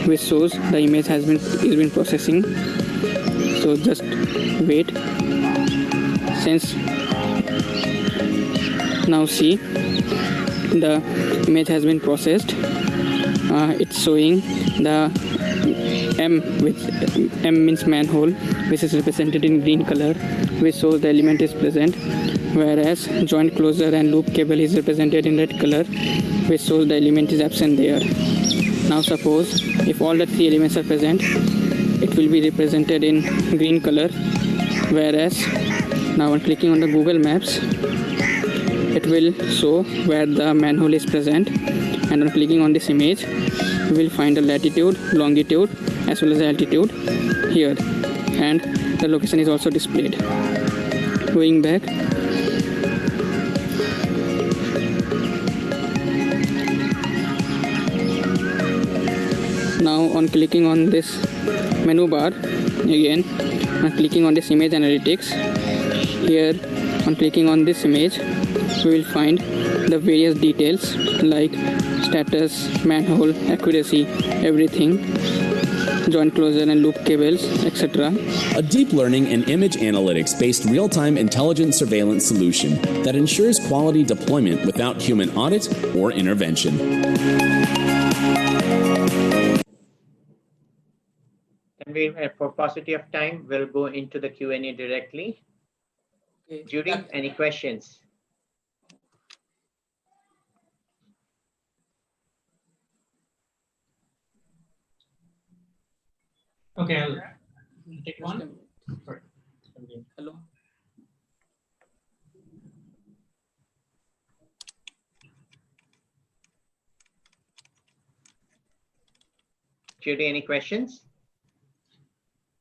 which shows the image is been processing. So just wait. Since now see the image has been processed, it's showing the M, which M means manhole, which is represented in green color, which shows the element is present. whereas joint closure and loop cable is represented in red color, which shows the element is absent there. Now suppose if all the three elements are present, it will be represented in green color, whereas now on clicking on the Google Maps, it will show where the manhole is present, and on clicking on this image, we will find the latitude, longitude as well as the altitude here, and the location is also displayed. Going back, now on clicking on this menu bar again, and clicking on this image analytics, here on clicking on this image, we will find the various details like status, manhole, accuracy, everything, joint closure and loop cables, etc. A deep learning and image analytics based real-time intelligent surveillance solution that ensures quality deployment without human audit or intervention. And we, for paucity of time, we'll go into the Q&A directly. Okay. Judy, any questions? Okay, I'll take one. Hello. Judy, any questions?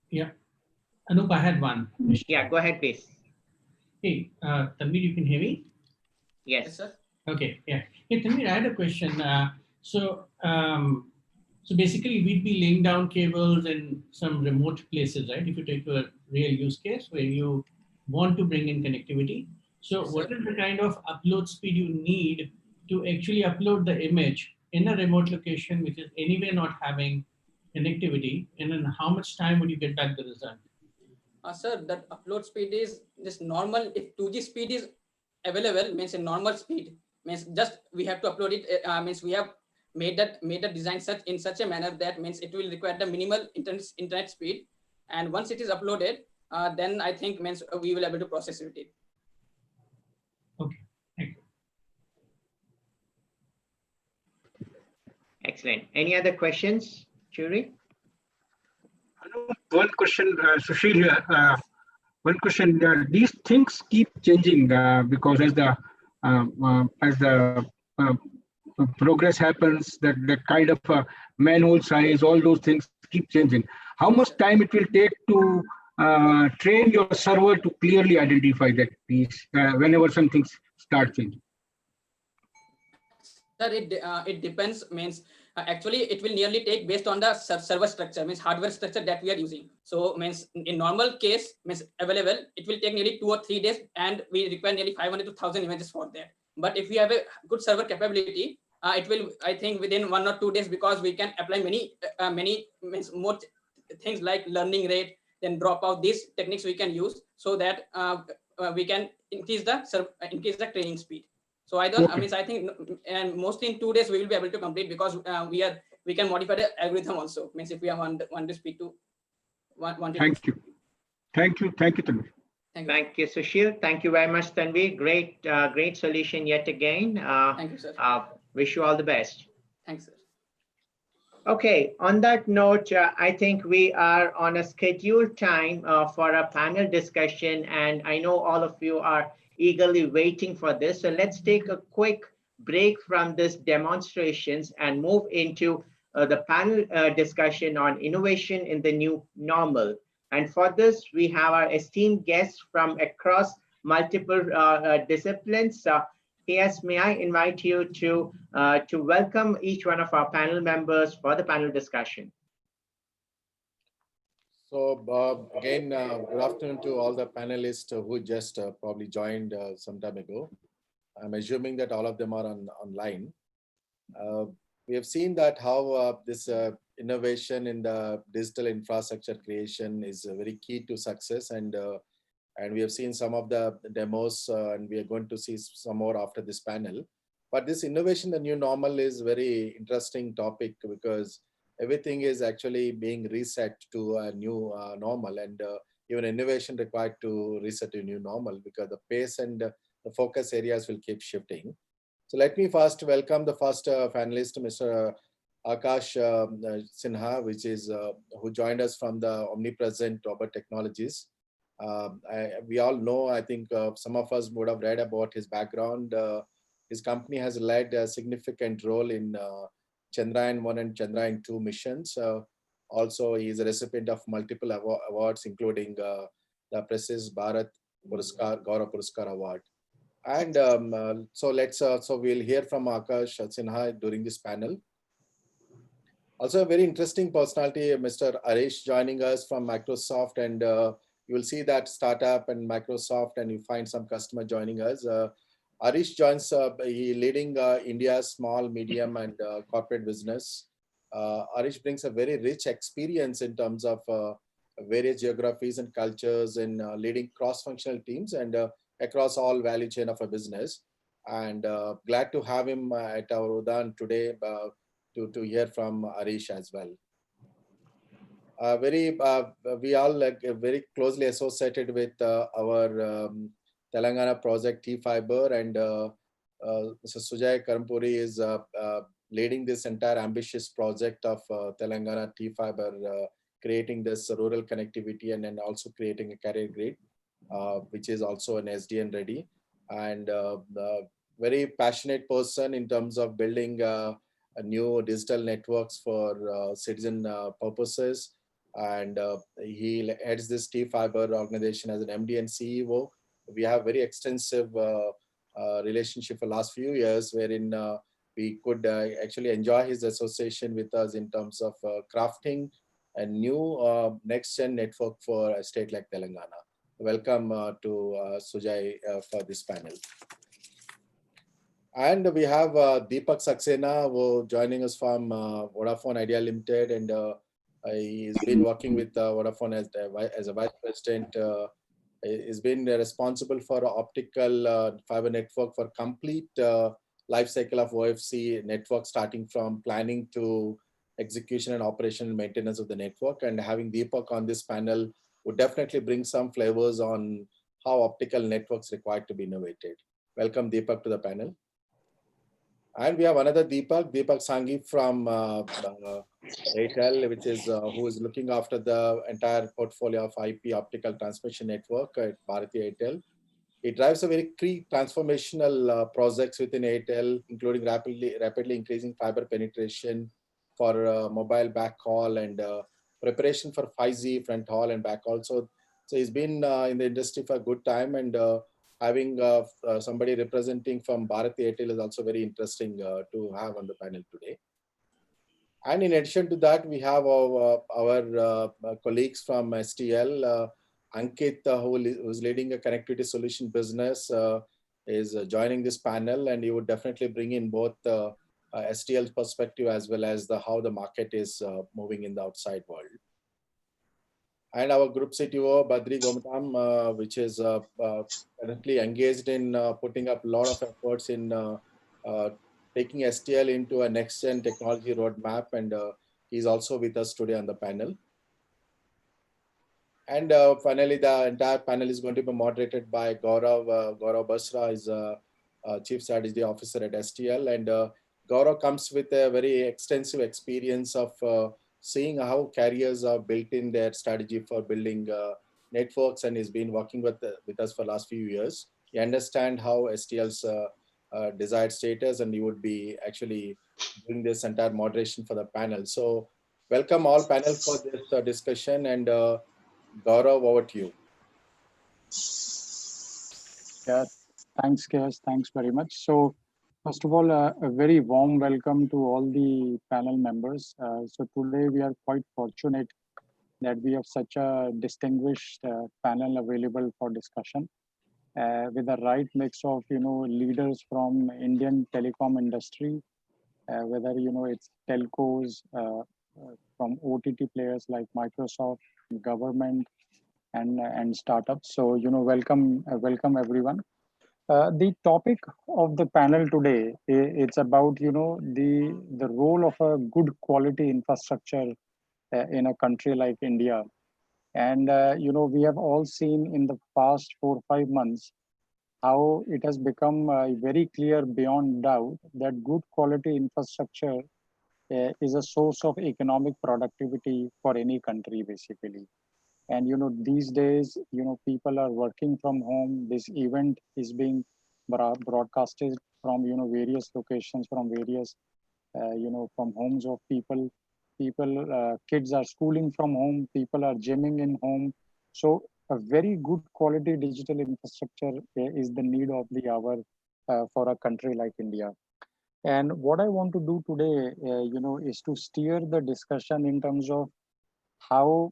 Yeah. Anup, I had one. Yeah, go ahead, please. Hey, Tanvir, you can hear me? Yes. Sir. Okay, yeah. Hey, Tanvir, I had a question. So basically, we'd be laying down cables in some remote places, right? If you take a real use case where you want to bring in connectivity. So what is the kind of upload speed you need to actually upload the image in a remote location, which is anyway not having connectivity? And then how much time would you get back the result? Sir, that upload speed is just normal. If 2G speed is available, means a normal speed, means just we have to upload it, means we have made the design in such a manner that means it will require the minimal internet speed, and once it is uploaded, then I think means we will be able to process it. Okay, thank you. Excellent. Any other questions, Judy? One question, Sushil here. One question: these things keep changing because as the progress happens, that kind of manhole size, all those things keep changing. How much time it will take to train your server to clearly identify that piece whenever some things start changing? Sir, it depends. Means actually it will nearly take based on the server structure, means hardware structure that we are using. So means in normal case, means available, it will take nearly 2 or 3 days, and we require nearly 500 to 1,000 images for that. But if we have a good server capability, it will, I think, within 1 or 2 days, because we can apply many means more things like learning rate, then dropout. These techniques we can use so that we can increase the training speed. So I don't. Okay. I think, and mostly in 2 days we will be able to complete, because we can modify the algorithm also. Means if we have want to speed to one. Thank you, Tanvir. Thank you, Sushil. Thank you very much, Tanvir. Great solution yet again. Thank you, sir. Wish you all the best. Thanks, sir. Okay, on that note, I think we are on a scheduled time for a panel discussion, and I know all of you are eagerly waiting for this. So let's take a quick break from this demonstrations and move into the panel discussion on innovation in the new normal. And for this, we have our esteemed guests from across multiple disciplines. Yes, may I invite you to welcome each one of our panel members for the panel discussion. So again, good afternoon to all the panelists who just probably joined some time ago. I'm assuming that all of them are online. We have seen that how this innovation in the digital infrastructure creation is very key to success, and we have seen some of the demos, and we are going to see some more after this panel. But this innovation, the new normal, is very interesting topic, because everything is actually being reset to a new normal, and even innovation required to reset to a new normal, because the pace and the focus areas will keep shifting. So let me first welcome the first panelist, Mr. Akash Sinha, who joined us from the Omnipresent Robot Technologies. We all know, I think some of us would have read about his background. His company has led a significant role in Chandrayaan-1 and Chandrayaan-2 missions. Also, he is a recipient of multiple awards, including the Prestigious Bharat Puraskar, Gaurav Puraskar Award. And so we'll hear from Akash Sinha during this panel. Also, a very interesting personality, Mr. Arish, joining us from Microsoft, and you will see that startup and Microsoft, and you find some customer joining us. Arish joins, he leading India's small, medium, and corporate business. Arish brings a very rich experience in terms of various geographies and cultures, and leading cross-functional teams and across all value chain of a business. And glad to have him at our Udayan today to hear from Arish as well. We all very closely associated with our Telangana project T-Fiber, and Mr. Sujay Karampuri is leading this entire ambitious project of Telangana T-Fiber, creating this rural connectivity and then also creating a carrier grid, which is also an SDN ready, and very passionate person in terms of building new digital networks for citizen purposes. And he heads this T-Fiber organization as an MD and CEO. We have very extensive relationship for the last few years, wherein we could actually enjoy his association with us in terms of crafting a new next-gen network for a state like Telangana. Welcome to Sujay for this panel. And we have Deepak Saxena, who joining us from Vodafone Idea Limited, and he's been working with Vodafone as a vice president. He's been responsible for optical fiber network for complete life cycle of OFC network, starting from planning to execution and operation and maintenance of the network. And having Deepak on this panel would definitely bring some flavors on how optical networks required to be innovated. Welcome Deepak to the panel. And we have another Deepak Sanghi from Airtel, which is who is looking after the entire portfolio of IP optical transmission network at Bharti Airtel. He drives a very key transformational projects within Airtel, including rapidly increasing fiber penetration for mobile backhaul and preparation for 5G front haul and backhaul. So he's been in the industry for a good time, and having somebody representing from Bharti Airtel is also very interesting to have on the panel today. And in addition to that, we have our colleagues from STL. Ankit, who is leading a connectivity solution business, is joining this panel, and he would definitely bring in both STL's perspective as well as how the market is moving in the outside world. And our group CTO, Badri Gomatam, which is currently engaged in putting up a lot of efforts in taking STL into a next-gen technology roadmap, and he's also with us today on the panel. And finally, the entire panel is going to be moderated by Gaurav. Gaurav Basra is Chief Strategy Officer at STL, and Gaurav comes with a very extensive experience of seeing how carriers are built in their strategy for building networks, and he's been working with us for the last few years. He understands how STL's desired status, and he would be actually doing this entire moderation for the panel. So welcome all panel for this discussion, and Gaurav, over to you. Yeah, thanks, Kesh. Thanks very much. So first of all, a very warm welcome to all the panel members. So today we are quite fortunate that we have such a distinguished panel available for discussion with the right mix of, leaders from Indian telecom industry, whether, it's telcos, from OTT players like Microsoft, government, and startups. So, welcome everyone. The topic of the panel today, it's about, the role of a good quality infrastructure in a country like India. And, we have all seen in the past 4 or 5 months how it has become very clear beyond doubt that good quality infrastructure is a source of economic productivity for any country, basically. And these days, people are working from home. This event is being broadcasted from various locations, from various from homes of people. Kids are schooling from home. People are gymming in home. So a very good quality digital infrastructure is the need of the hour for a country like India. And what I want to do today, is to steer the discussion in terms of how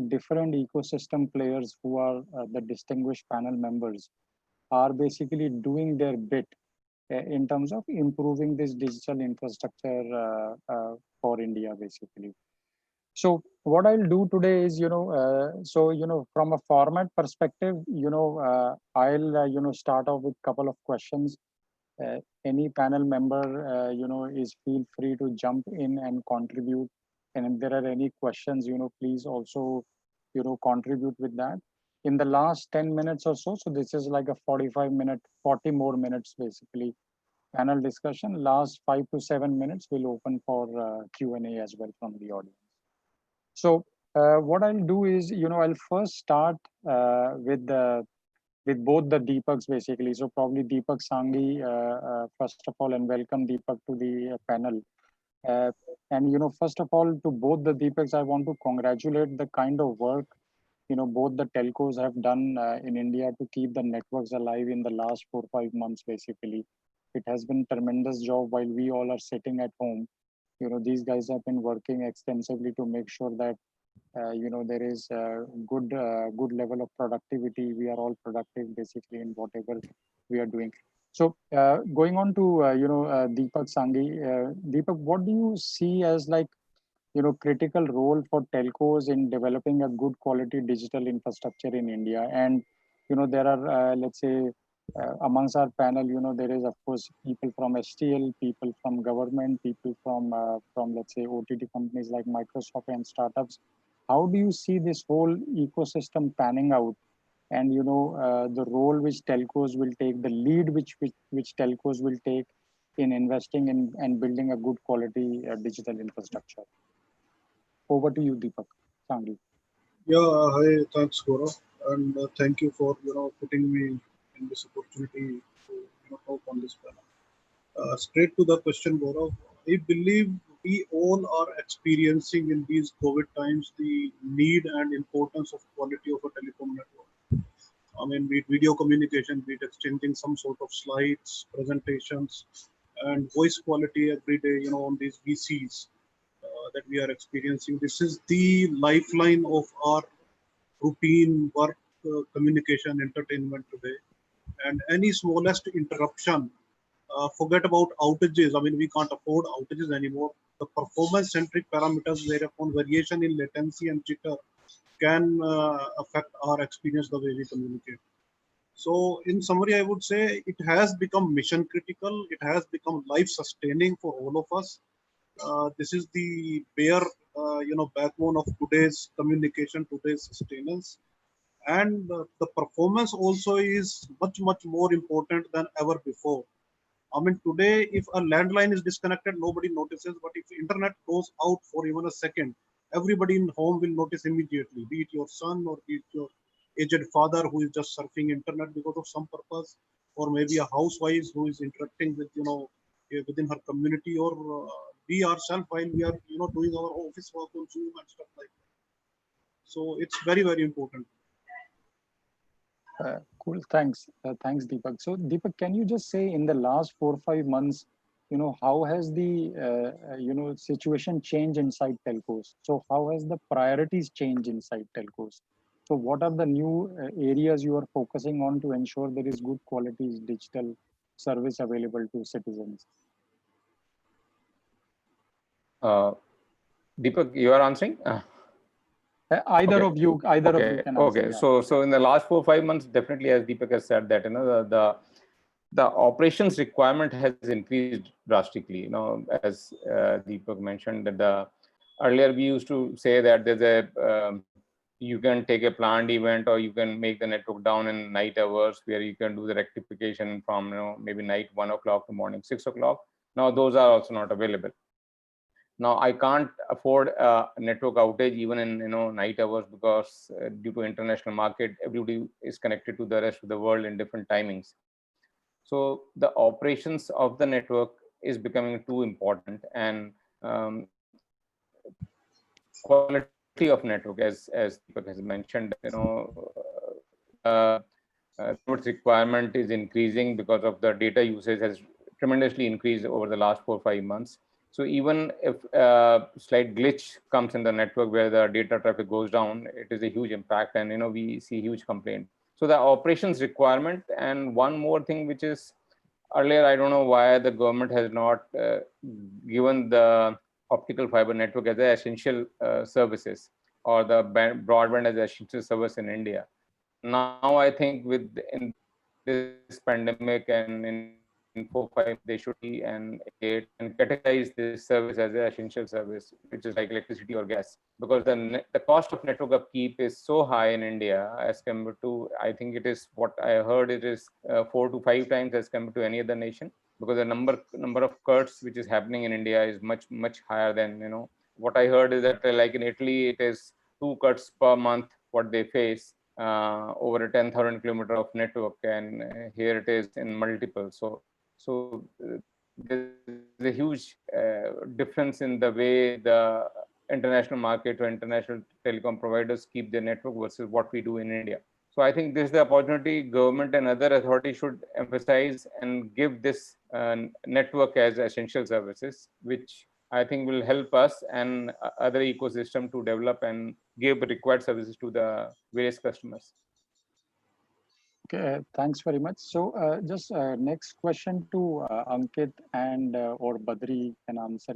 different ecosystem players who are the distinguished panel members are basically doing their bit in terms of improving this digital infrastructure for India, basically. So what I'll do today is, from a format perspective, I'll, start off with a couple of questions. Any panel member, is feel free to jump in and contribute. And if there are any questions, please also, contribute with that. In the last 10 minutes or so, so this is like a 45-minute, 40 more minutes, basically, panel discussion. Last 5 to 7 minutes will open for Q&A as well from the audience. So what I'll do is, I'll first start with both the Deepaks, basically. So probably Deepak Sanghi, first of all, and welcome Deepak to the panel. And first of all, to both the Deepaks, I want to congratulate the kind of work both the telcos have done in India to keep the networks alive in the last 4 or 5 months, basically. It has been a tremendous job while we all are sitting at home. These guys have been working extensively to make sure that there is a good level of productivity. We are all productive basically in whatever we are doing. So going on to Deepak Sanghi, Deepak, what do you see as like critical role for telcos in developing a good quality digital infrastructure in India? And there are let's say amongst our panel, there is of course people from STL, people from government, people from let's say OTT companies like Microsoft and startups. How do you see this whole ecosystem panning out? And the role which telcos will take, the lead which telcos will take in investing in and building a good quality digital infrastructure. Over to you, Deepak Sanghi. Yeah, hi, thanks, Gaurav, and thank you for putting me in this opportunity to talk on this panel. Straight to the question, Gaurav. I believe we all are experiencing in these COVID times the need and importance of quality of a telecom network. I mean, be it video communication, be it exchanging some sort of slides, presentations, and voice quality every day, on these VCs that we are experiencing. This is the lifeline of our routine work, communication, entertainment today. And any smallest interruption, forget about outages. I mean, we can't afford outages anymore. The performance-centric parameters, whereupon variation in latency and jitter can affect our experience, the way we communicate. So in summary, I would say it has become mission critical. It has become life sustaining for all of us. This is the bare, backbone of today's communication, today's sustenance. And the performance also is much, much more important than ever before. I mean, today, if a landline is disconnected, nobody notices. But if internet goes out for even a second, everybody in home will notice immediately, be it your son or be it your aged father who is just surfing internet because of some purpose, or maybe a housewife who is interacting with, within her community, or we ourselves while we are, doing our office work on Zoom and stuff like that. So it's very, very important. Cool. Thanks. Thanks, Deepak. So Deepak, can you just say in the last 4 or 5 months, how has the, situation changed inside telcos? So how has the priorities changed inside telcos? So what are the new areas you are focusing on to ensure there is good quality digital service available to citizens? Deepak, you are answering? Either of you can answer. Yeah. So in the last 4 or 5 months, definitely, as Deepak has said, that the operations requirement has increased drastically. As Deepak mentioned, that earlier we used to say that there's you can take a planned event, or you can make the network down in night hours, where you can do the rectification from maybe night 1 o'clock to morning 6 o'clock. Now those are also not available. Now I can't afford a network outage even in night hours, because due to international market, everybody is connected to the rest of the world in different timings. So the operations of the network is becoming too important, and quality of network, as Deepak has mentioned, requirement is increasing because of the data usage has tremendously increased over the last 4 or 5 months. So even if a slight glitch comes in the network where the data traffic goes down, it is a huge impact, and we see huge complaint. So the operations requirement, and one more thing, which is earlier, I don't know why the government has not given the optical fiber network as an essential services, or the broadband as an essential service in India. Now I think in this pandemic and in 4-5 they should be and categorize this service as an essential service, which is like electricity or gas, because the cost of network upkeep is so high in India as compared to, I think it is what I heard, it is 4 to 5 times as compared to any other nation, because the number of cuts which is happening in India is much higher than what I heard is that like in Italy it is 2 cuts per month what they face over a 10,000 kilometer of network, and here it is in multiple. So there's a huge difference in the way the international market or international telecom providers keep their network versus what we do in India. So I think this is the opportunity government and other authorities should emphasize and give this network as essential services, which I think will help us and other ecosystem to develop and give required services to the various customers. Okay, thanks very much. So just next question to Ankit and or Badri can answer,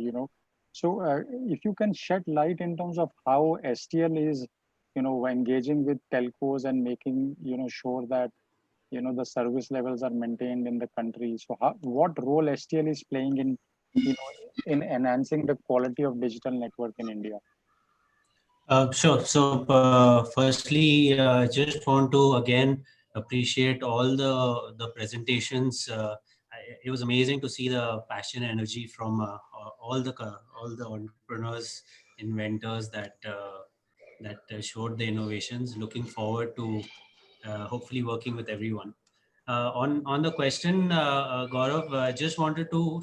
So if you can shed light in terms of how STL is, engaging with telcos and making, sure that, the service levels are maintained in the country. So what role STL is playing in, in enhancing the quality of digital network in India? Sure. So firstly, just want to again appreciate all the presentations. It was amazing to see the passion and energy from all the entrepreneurs, inventors that showed the innovations. Looking forward to hopefully working with everyone. On the question, Gaurav, just wanted to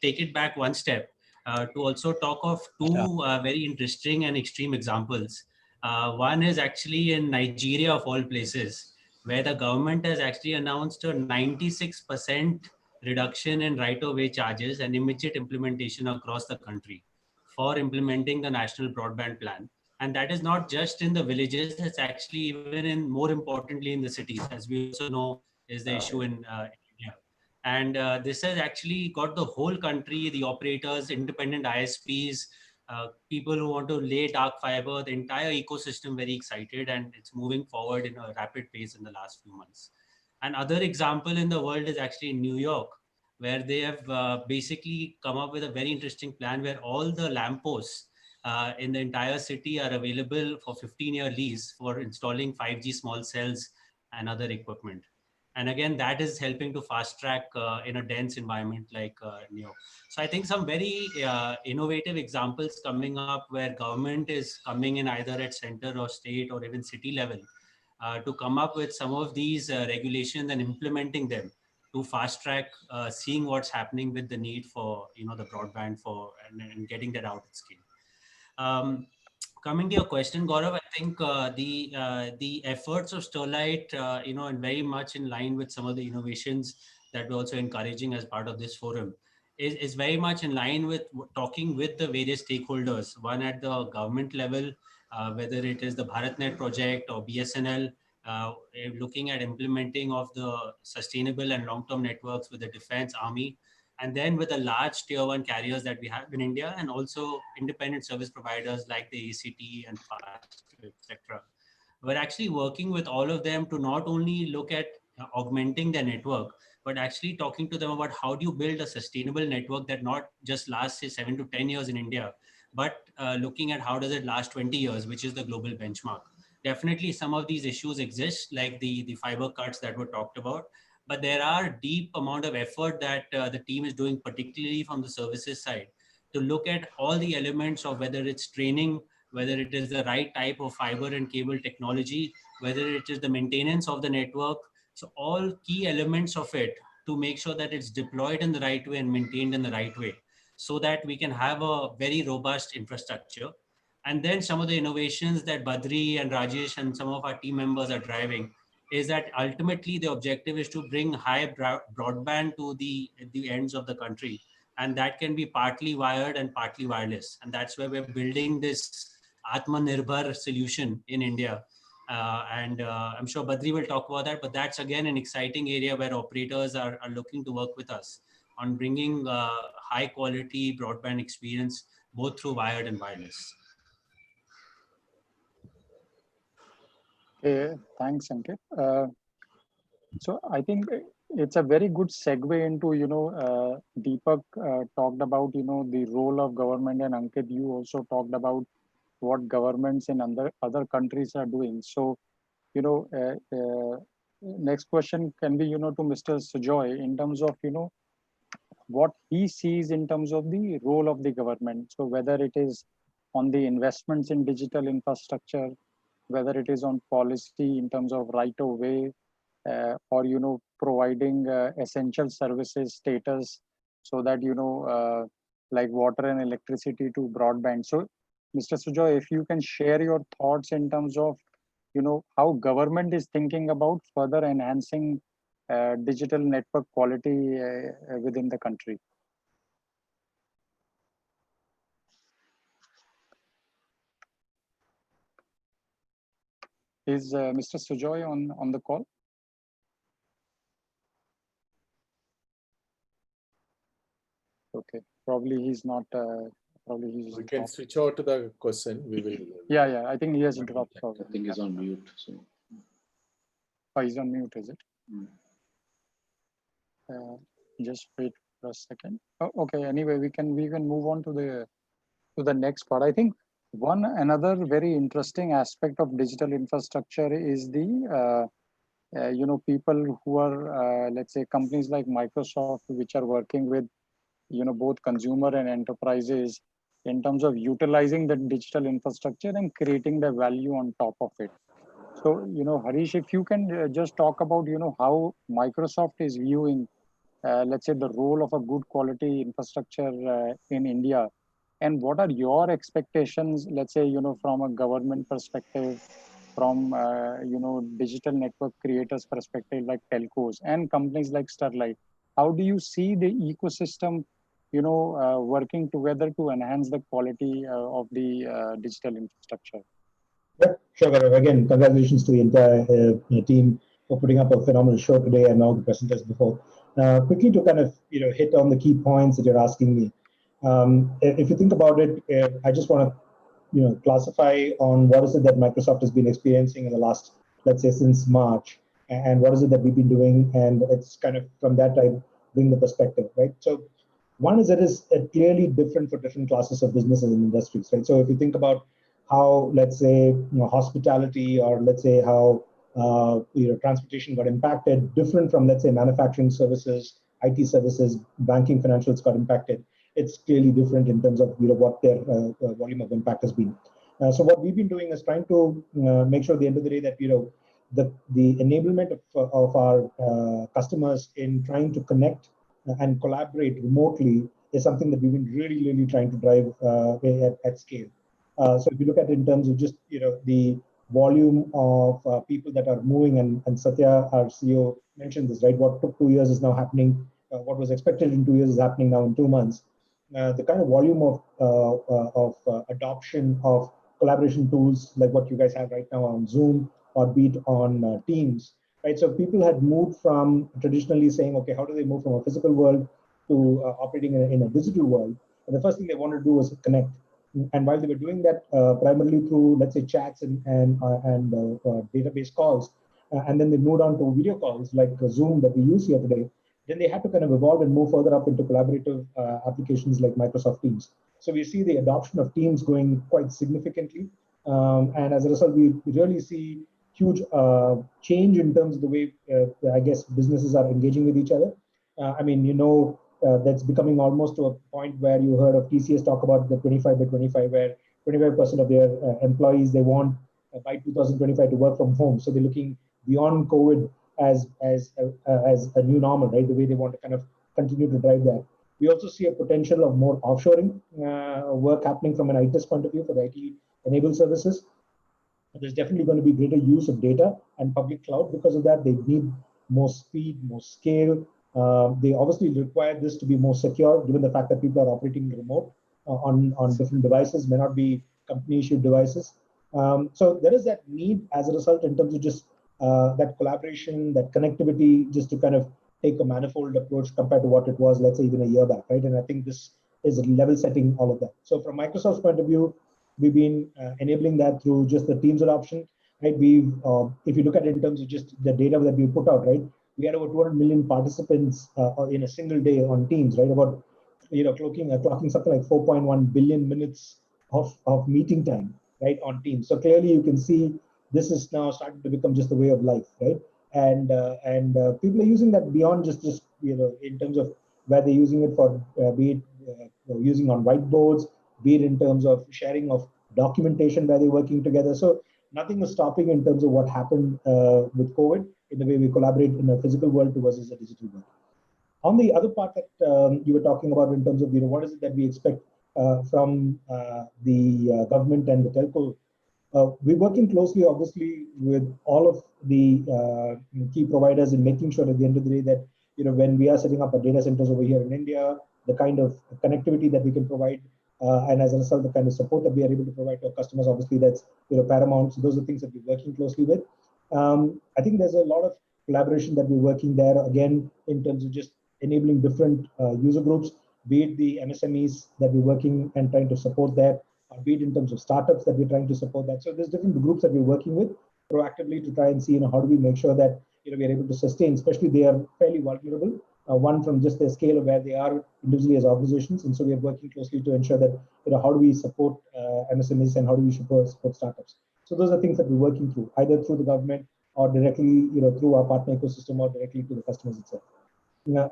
take it back one step to also talk of two very interesting and extreme examples. One is actually in Nigeria, of all places, where the government has actually announced a 96% reduction in right-of-way charges and immediate implementation across the country for implementing the national broadband plan. And that is not just in the villages, it's actually even more importantly in the cities, as we also know is the issue in India. And this has actually got the whole country, the operators, independent ISPs, people who want to lay dark fiber, the entire ecosystem very excited, and it's moving forward in a rapid pace in the last few months. Another example in the world is actually in New York, where they have basically come up with a very interesting plan where all the lampposts in the entire city are available for 15-year lease for installing 5G small cells and other equipment. And again, that is helping to fast track in a dense environment like New York. So I think some very innovative examples coming up where government is coming in either at center or state or even city level to come up with some of these regulations and implementing them to fast track seeing what's happening with the need for the broadband and getting that out at scale. Coming to your question, Gaurav, I think the efforts of Sterlite, and very much in line with some of the innovations that we're also encouraging as part of this forum, is very much in line with talking with the various stakeholders, one at the government level, whether it is the BharatNet project or BSNL, looking at implementing of the sustainable and long-term networks with the defense, army, and then with the large tier 1 carriers that we have in India, and also independent service providers like the ACT and Flagship, etc. We're actually working with all of them to not only look at augmenting their network, but actually talking to them about how do you build a sustainable network that not just lasts, say, 7 to 10 years in India, but looking at how does it last 20 years, which is the global benchmark. definitely some of these issues exist, like the fiber cuts that were talked about. But there are deep amount of effort that the team is doing, particularly from the services side, to look at all the elements of whether it's training, whether it is the right type of fiber and cable technology, whether it is the maintenance of the network. So all key elements of it to make sure that it's deployed in the right way and maintained in the right way, so that we can have a very robust infrastructure. And then some of the innovations that Badri and Rajesh and some of our team members are driving is that ultimately the objective is to bring high broadband to the ends of the country. And that can be partly wired and partly wireless. And that's where we're building this Atmanirbhar solution in India. I'm sure Badri will talk about that, but that's again an exciting area where operators are looking to work with us on bringing high quality broadband experience, both through wired and wireless. Okay, thanks, Ankit. So I think it's a very good segue into, Deepak talked about, the role of government, and Ankit, you also talked about what governments in other countries are doing. So, next question can be, to Mr. Sujoy in terms of, what he sees in terms of the role of the government. So whether it is on the investments in digital infrastructure, whether it is on policy in terms of right of way, or providing essential services status, so that like water and electricity to broadband. So Mr. Sujoy, if you can share your thoughts in terms of how government is thinking about further enhancing digital network quality within the country. Is Mr. Sujoy on the call? Okay, probably he's not. Probably he's. We can switch over to the question. We will. Yeah. I think he has dropped. I think he's on mute. So. Oh, he's on mute, is it? Just wait for a second. Oh, okay. Anyway, we can move on to the next part. I think another very interesting aspect of digital infrastructure is the people who are let's say companies like Microsoft, which are working with both consumer and enterprises in terms of utilizing the digital infrastructure and creating the value on top of it. So Harish, if you can just talk about how Microsoft is viewing let's say the role of a good quality infrastructure in India, and what are your expectations, let's say from a government perspective, from digital network creators perspective like telcos and companies like Sterlite. How do you see the ecosystem working together to enhance the quality of the digital infrastructure? Yeah, sure, Gaurav. Again, congratulations to the entire team for putting up a phenomenal show today and all the presenters before. Quickly to kind of hit on the key points that you're asking me. If you think about it, I just want to classify on what is it that Microsoft has been experiencing in the last, let's say, since March, and what is it that we've been doing, and it's kind of from that I bring the perspective, right? So one is it is clearly different for different classes of businesses and industries, right? So if you think about how, let's say, hospitality, or let's say how transportation got impacted, different from, let's say, manufacturing services, IT services, banking, financials got impacted. It's clearly different in terms of what their volume of impact has been. So what we've been doing is trying to make sure at the end of the day that the enablement of our customers in trying to connect and collaborate remotely is something that we've been really trying to drive at scale. So if you look at it in terms of just the volume of people that are moving, and Satya, our CEO, mentioned this, right? What took 2 years is now happening. What was expected in 2 years is happening now in 2 months. The kind of volume of adoption of collaboration tools like what you guys have right now on Zoom or be it on Teams, right? So people had moved from traditionally saying, okay, how do they move from a physical world to operating in a digital world? And the first thing they wanted to do was connect. And while they were doing that primarily through, let's say, chats and database calls, and then they moved on to video calls like Zoom that we use here today, then they had to kind of evolve and move further up into collaborative applications like Microsoft Teams. So we see the adoption of Teams going quite significantly. And as a result, we really see huge change in terms of the way, I guess, businesses are engaging with each other. I mean, that's becoming almost to a point where you heard of TCS talk about the 25 by 25, where 25% of their employees, they want by 2025 to work from home. So they're looking beyond COVID as a new normal, right? The way they want to kind of continue to drive that. We also see a potential of more offshoring work happening from an ITIS point of view for the IT-enabled services. There's definitely going to be greater use of data and public cloud. Because of that, they need more speed, more scale. They obviously require this to be more secure, given the fact that people are operating remote on different devices, may not be company-issued devices. So there is that need as a result in terms of just that collaboration, that connectivity, just to kind of take a manifold approach compared to what it was, let's say, even a year back, right? And I think this is level setting all of that. So from Microsoft's point of view, we've been enabling that through just the Teams adoption, right? We've, if you look at it in terms of just the data that we put out, right? We had over 200 million participants in a single day on Teams, right? About, clocking something like 4.1 billion minutes of meeting time, right, on Teams. So clearly you can see this is now starting to become just a way of life, right? And people are using that beyond just in terms of where they're using it for, be it using on whiteboards, be it in terms of sharing of documentation where they're working together. So nothing is stopping in terms of what happened with COVID in the way we collaborate in a physical world versus a digital world. On the other part that you were talking about in terms of, what is it that we expect from the government and the telco, we're working closely, obviously, with all of the key providers in making sure at the end of the day that, when we are setting up our data centers over here in India, the kind of connectivity that we can provide, and as a result, the kind of support that we are able to provide to our customers, obviously, that's paramount. So those are things that we're working closely with. I think there's a lot of collaboration that we're working there, again, in terms of just enabling different user groups, be it the MSMEs that we're working and trying to support that, be it in terms of startups that we're trying to support that. So there's different groups that we're working with proactively to try and see, how do we make sure that we're able to sustain, especially they are fairly vulnerable. One from just the scale of where they are individually as organizations, and so we are working closely to ensure that how do we support MSMEs and how do we support startups. So those are things that we're working through, either through the government or directly through our partner ecosystem or directly to the customers itself.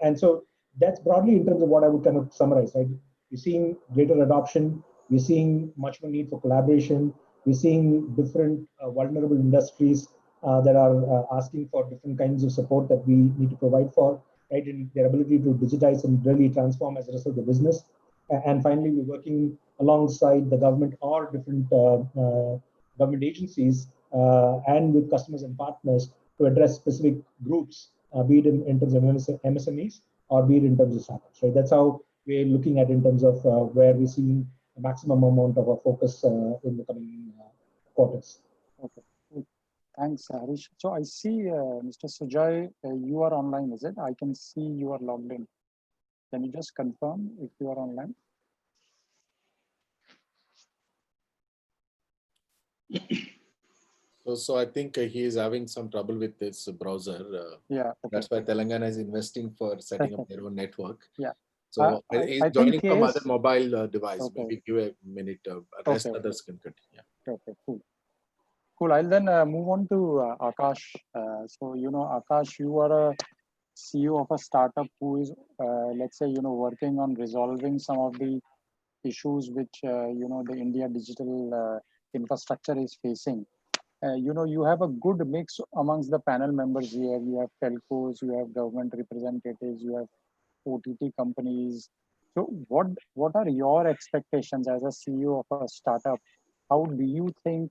And so that's broadly in terms of what I would kind of summarize, right? We're seeing greater adoption. We're seeing much more need for collaboration. We're seeing different vulnerable industries that are asking for different kinds of support that we need to provide for, right, in their ability to digitize and really transform as a result of the business. And finally, we're working alongside the government or different government agencies and with customers and partners to address specific groups, be it in terms of MSMEs or be it in terms of startups, right? That's how we're looking at in terms of where we're seeing a maximum amount of our focus in the coming quarters. Okay, cool. Thanks, Harish. So I see, Mr. Sujay, you are online, is it? I can see you are logged in. Can you just confirm if you are online? So I think he is having some trouble with this browser. Yeah. Okay. That's why Telangana is investing for setting up their own network. Yeah. So he's joining from other mobile device. Okay. Maybe give a minute. Rest others can continue. Yeah. Okay, cool. Cool. I'll then move on to Akash. So, Akash, you are a CEO of a startup who is, let's say, working on resolving some of the issues which, the India digital infrastructure is facing. You have a good mix amongst the panel members here. You have telcos, you have government representatives, you have OTT companies. So what are your expectations as a CEO of a startup? How do you think,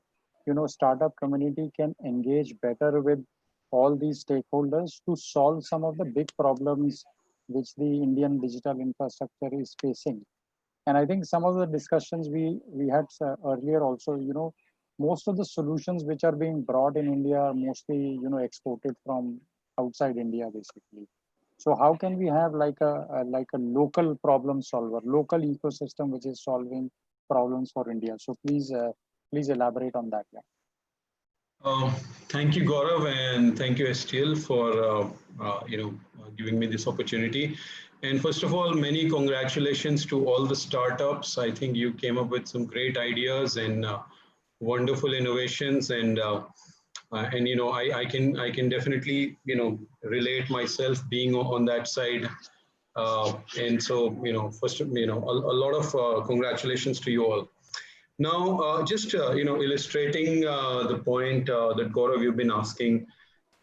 startup community can engage better with all these stakeholders to solve some of the big problems which the Indian digital infrastructure is facing? And I think some of the discussions we had earlier also, most of the solutions which are being brought in India are mostly, exported from outside India, basically. So how can we have like a local problem solver, local ecosystem which is solving problems for India? So please elaborate on that. Yeah. Thank you, Gaurav, and thank you, STL, for giving me this opportunity. And first of all, many congratulations to all the startups. I think you came up with some great ideas, and wonderful innovations, and you know, I can definitely, you know, relate myself being on that side. And so, you know, first, you know, a lot of congratulations to you all. Now, just, you know, illustrating the point that Gaurav, you've been asking.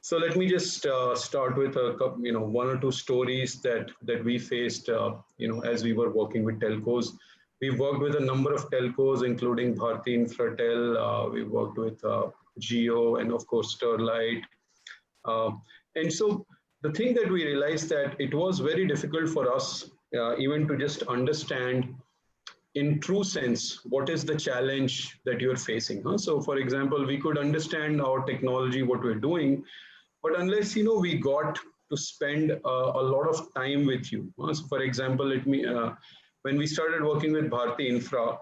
So let me just start with a couple, you know, one or two stories that we faced, you know, as we were working with telcos. We've worked with a number of telcos, including Bharti Infratel. We worked with Geo and of course Sterlite. Uh, and so the thing that we realized that it was very difficult for us even to just understand in true sense what is the challenge that you're facing. Huh? So for example, we could understand our technology, what we're doing, but unless, you know, we got to spend a lot of time with you. So for example, when we started working with Bharti Infra,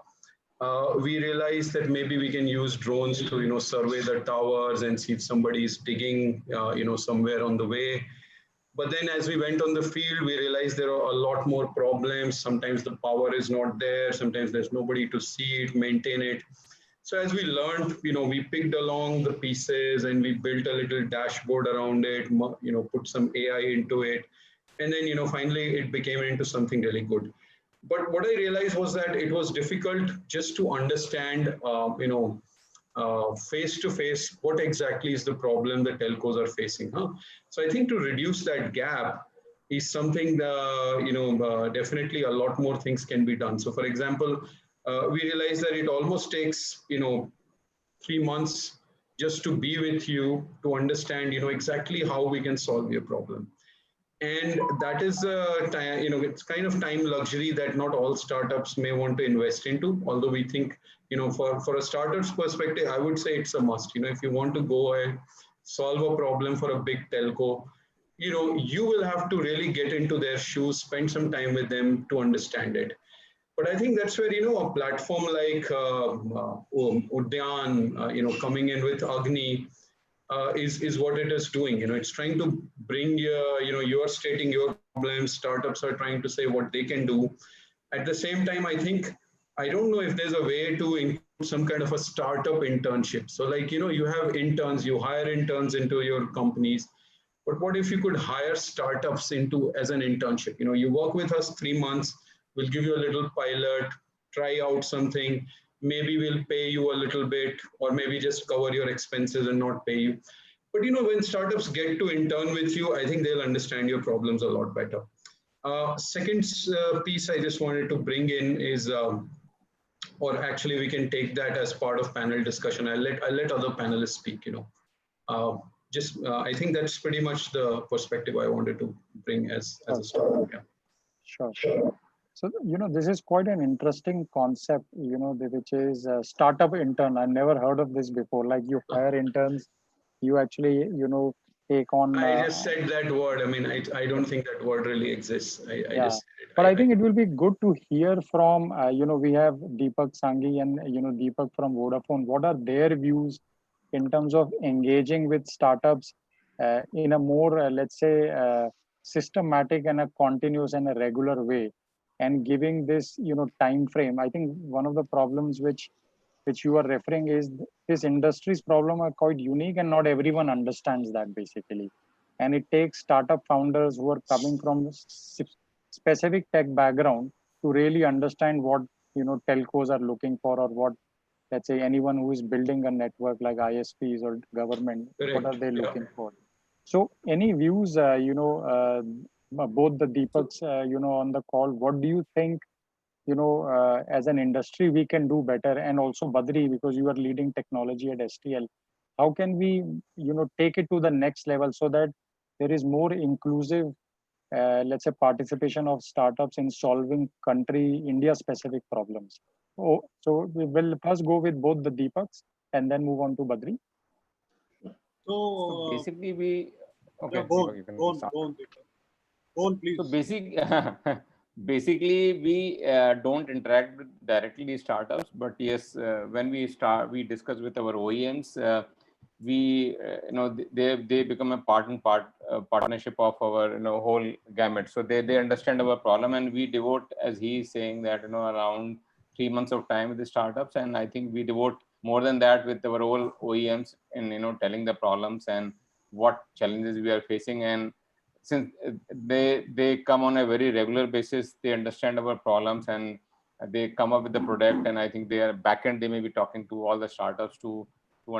we realized that maybe we can use drones to, you know, survey the towers and see if somebody is digging, you know, somewhere on the way. But then as we went on the field, we realized there are a lot more problems. Sometimes the power is not there. Sometimes there's nobody to see it, maintain it. So as we learned, you know, we picked along the pieces and we built a little dashboard around it, you know, put some AI into it. And then, you know, finally it became into something really good. But what I realized was that it was difficult just to understand, you know, face to face, what exactly is the problem that telcos are facing. Huh? So I think to reduce that gap is something that, you know, definitely a lot more things can be done. So for example, we realized that it almost takes, you know, 3 months just to be with you to understand, you know, exactly how we can solve your problem. And that is a time, you know, it's kind of time luxury that not all startups may want to invest into. Although we think, you know, for a startup's perspective, I would say it's a must. You know, if you want to go and solve a problem for a big telco, you know, you will have to really get into their shoes, spend some time with them to understand it. But I think that's where, you know, a platform like Udayan, you know, coming in with AGNIi, is what it is doing. You know, it's trying to bring you know, you're stating your problems, startups are trying to say what they can do. At the same time, I think, I don't know if there's a way to include some kind of a startup internship. So like, you know, you have interns, you hire interns into your companies, but what if you could hire startups into as an internship? You know, you work with us 3 months, we'll give you a little pilot, try out something, maybe we'll pay you a little bit, or maybe just cover your expenses and not pay you. But you know, when startups get to intern with you, I think they'll understand your problems a lot better. Second piece I just wanted to bring in is, or actually we can take that as part of panel discussion. I'll let other panelists speak, you know. I think that's pretty much the perspective I wanted to bring as a start. Yeah. Sure. So, you know, this is quite an interesting concept, you know, which is startup intern. I've never heard of this before. Like you hire interns, you actually, you know, take on. I just said that word. I mean, I don't think that word really exists. I just said it. But I think it will be good to hear from, you know, we have Deepak Sanghi and, you know, Deepak from Vodafone. What are their views in terms of engaging with startups in a more, let's say, systematic and a continuous and a regular way, and giving this, you know, time frame? I think one of the problems which you are referring is this industry's problem are quite unique, and not everyone understands that basically. And it takes startup founders who are coming from specific tech background to really understand what, you know, telcos are looking for, or what, let's say, anyone who is building a network like ISPs or government, what are they looking for? So any views, you know, both the Deepaks, you know, on the call, what do you think, you know, as an industry we can do better? And also Badri, because you are leading technology at STL, how can we, you know, take it to the next level so that there is more inclusive, let's say, participation of startups in solving country India specific problems? So we will first go with both the Deepaks and then move on to Badri. So basically we, okay, yeah, go on, please. So basically we don't interact with directly the startups, but yes, when we discuss with our OEMs, we, you know, they become a partnership of our, you know, whole gamut. So they understand our problem, and we devote, as he is saying, that, you know, around 3 months of time with the startups, and I think we devote more than that with our own OEMs in telling the problems and what challenges we are facing. And since they come on a very regular basis, they understand our problems and they come up with the product. And I think they are backend, they may be talking to all the startups to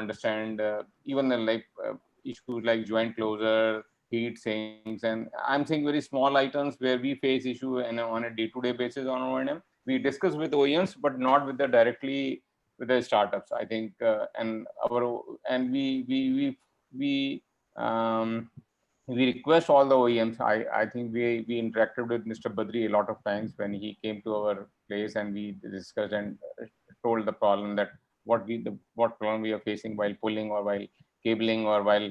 understand even issues like joint closure, heat sinks, and I'm saying very small items where we face issue on a day-to-day basis on O&M. We discuss with OEMs, but not with directly with the startups. I think we request all the OEMs. I think we interacted with Mr. Badri a lot of times when he came to our place, and we discussed and told the problem that what problem we are facing while pulling or while cabling or while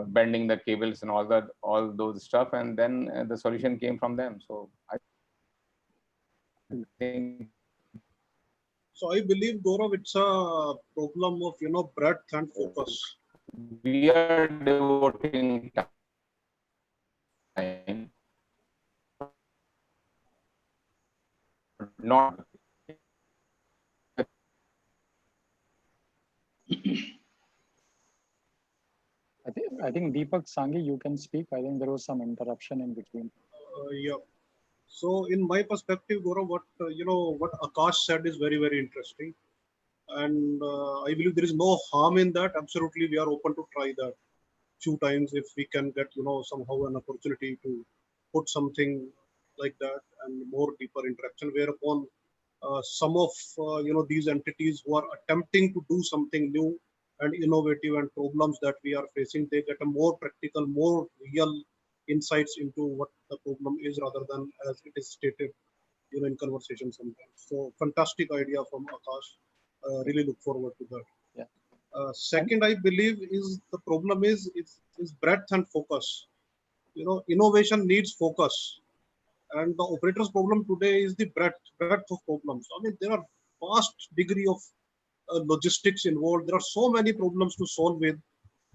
bending the cables and all those stuff, and then the solution came from them. So I think. So I believe, Gaurav, it's a problem of breadth and focus. We are devoting time, not. I think Deepak Sanghi, you can speak. I think there was some interruption in between. Yeah. So in my perspective, Gaurav, what Akash said is very, very interesting. And I believe there is no harm in that. Absolutely, we are open to try that few times if we can get, somehow an opportunity to put something like that and more deeper interaction, whereupon some of, these entities who are attempting to do something new and innovative and problems that we are facing, they get a more practical, more real insights into what the problem is rather than as it is stated, in conversation sometimes. So fantastic idea from Akash. Really look forward to that. Yeah. Second, I believe is the problem is breadth and focus. Innovation needs focus, and the operator's problem today is the breadth of problems. I mean, there are vast degree of logistics involved. There are so many problems to solve with.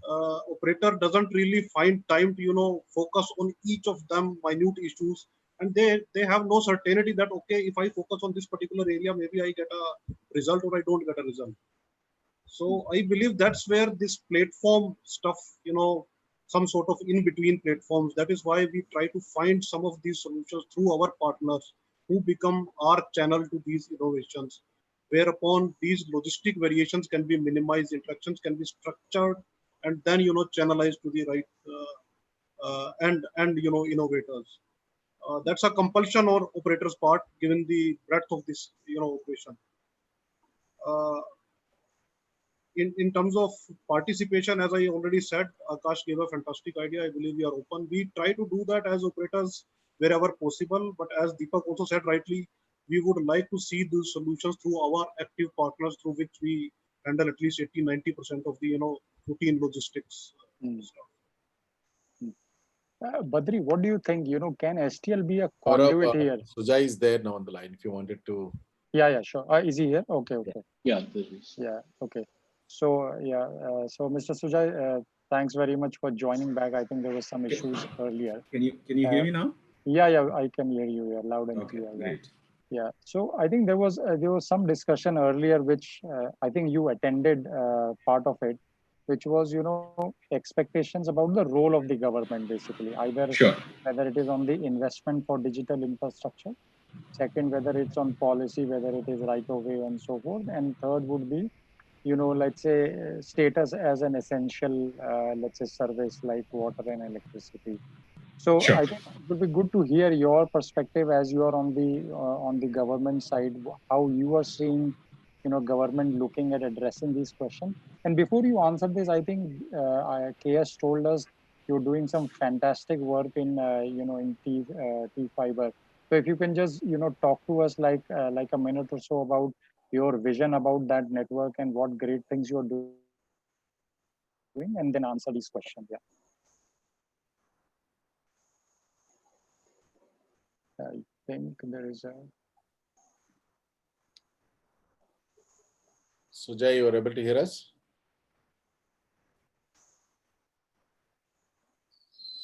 Operator doesn't really find time to focus on each of them minute issues, and they have no certainty that okay, if I focus on this particular area, maybe I get a result or I don't get a result. So I believe that's where this platform stuff, some sort of in-between platforms. That is why we try to find some of these solutions through our partners who become our channel to these innovations, whereupon these logistic variations can be minimized, interactions can be structured, and then channelized to the right and innovators. That's a compulsion on operator's part, given the breadth of this operation. In terms of participation, as I already said, Akash gave a fantastic idea. I believe we are open. We try to do that as operators wherever possible. But as Deepak also said rightly, we would like to see those solutions through our active partners, through which we handle at least 80-90% of the routine logistics stuff. Badri, what do you think? Can STL be a conduit here? Sujay is there now on the line. If you wanted to. Yeah, sure. Is he here? Okay. Yeah, there is. Yeah, okay. So so Mr. Sujay, thanks very much for joining back. I think there was some issues earlier. Can you hear me now? Yeah, I can hear you. Yeah, loud and clear. Great. Yeah. So I think there was some discussion earlier, which I think you attended part of it, which was expectations about the role of the government, basically, either whether it is on the investment for digital infrastructure, second whether it's on policy, whether it is right of way and so forth, and third would be let's say status as an essential let's say service like water and electricity. So I think it would be good to hear your perspective as you are on the government side, how you are seeing government looking at addressing these questions. And before you answer this, I think KS told us you're doing some fantastic work in in T fiber. So if you can just talk to us like a minute or so about your vision about that network and what great things you're doing, and then answer these questions. Yeah. I think there is a. Sujay, you are able to hear us?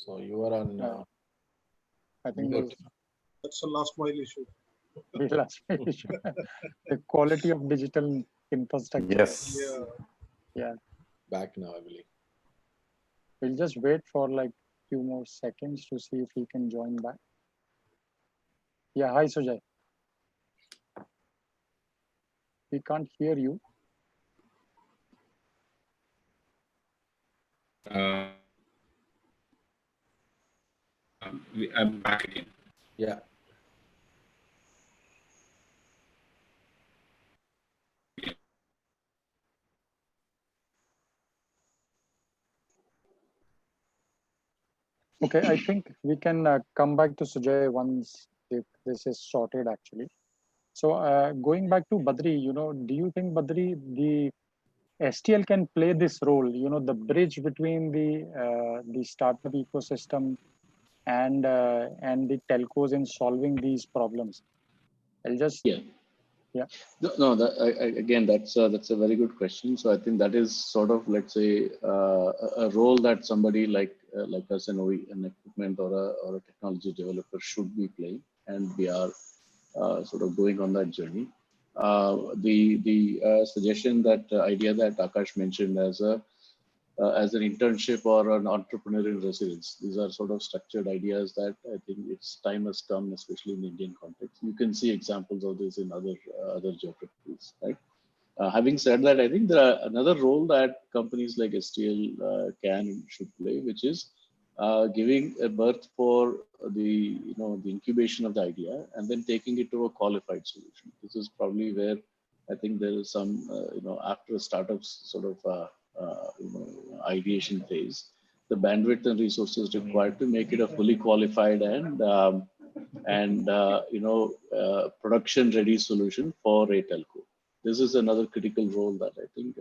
So you are on. I think that's a last mile issue. The quality of digital infrastructure. Yes. Yeah. Back now, I believe. We'll just wait for like few more seconds to see if he can join back. Yeah, hi Sujay. We can't hear you. I'm back again. Yeah. Okay, I think we can come back to Sujay once this is sorted actually. So going back to Badri, do you think Badri, the STL can play this role, the bridge between the startup ecosystem and the telcos in solving these problems? I'll just yeah. No, again, that's a very good question. So I think that is sort of, let's say, a role that somebody like us, an equipment or a technology developer should be playing, and we are sort of going on that journey. The suggestion, that idea that Akash mentioned as an internship or an entrepreneur in residence, these are sort of structured ideas that I think its time has come, especially in the Indian context. You can see examples of this in other geographies, right? Having said that, I think there are another role that companies like STL can and should play, which is giving a birth for the incubation of the idea and then taking it to a qualified solution. This is probably where I think there is some after a startup's sort of ideation phase, the bandwidth and resources required to make it a fully qualified and production ready solution for a telco. This is another critical role that I think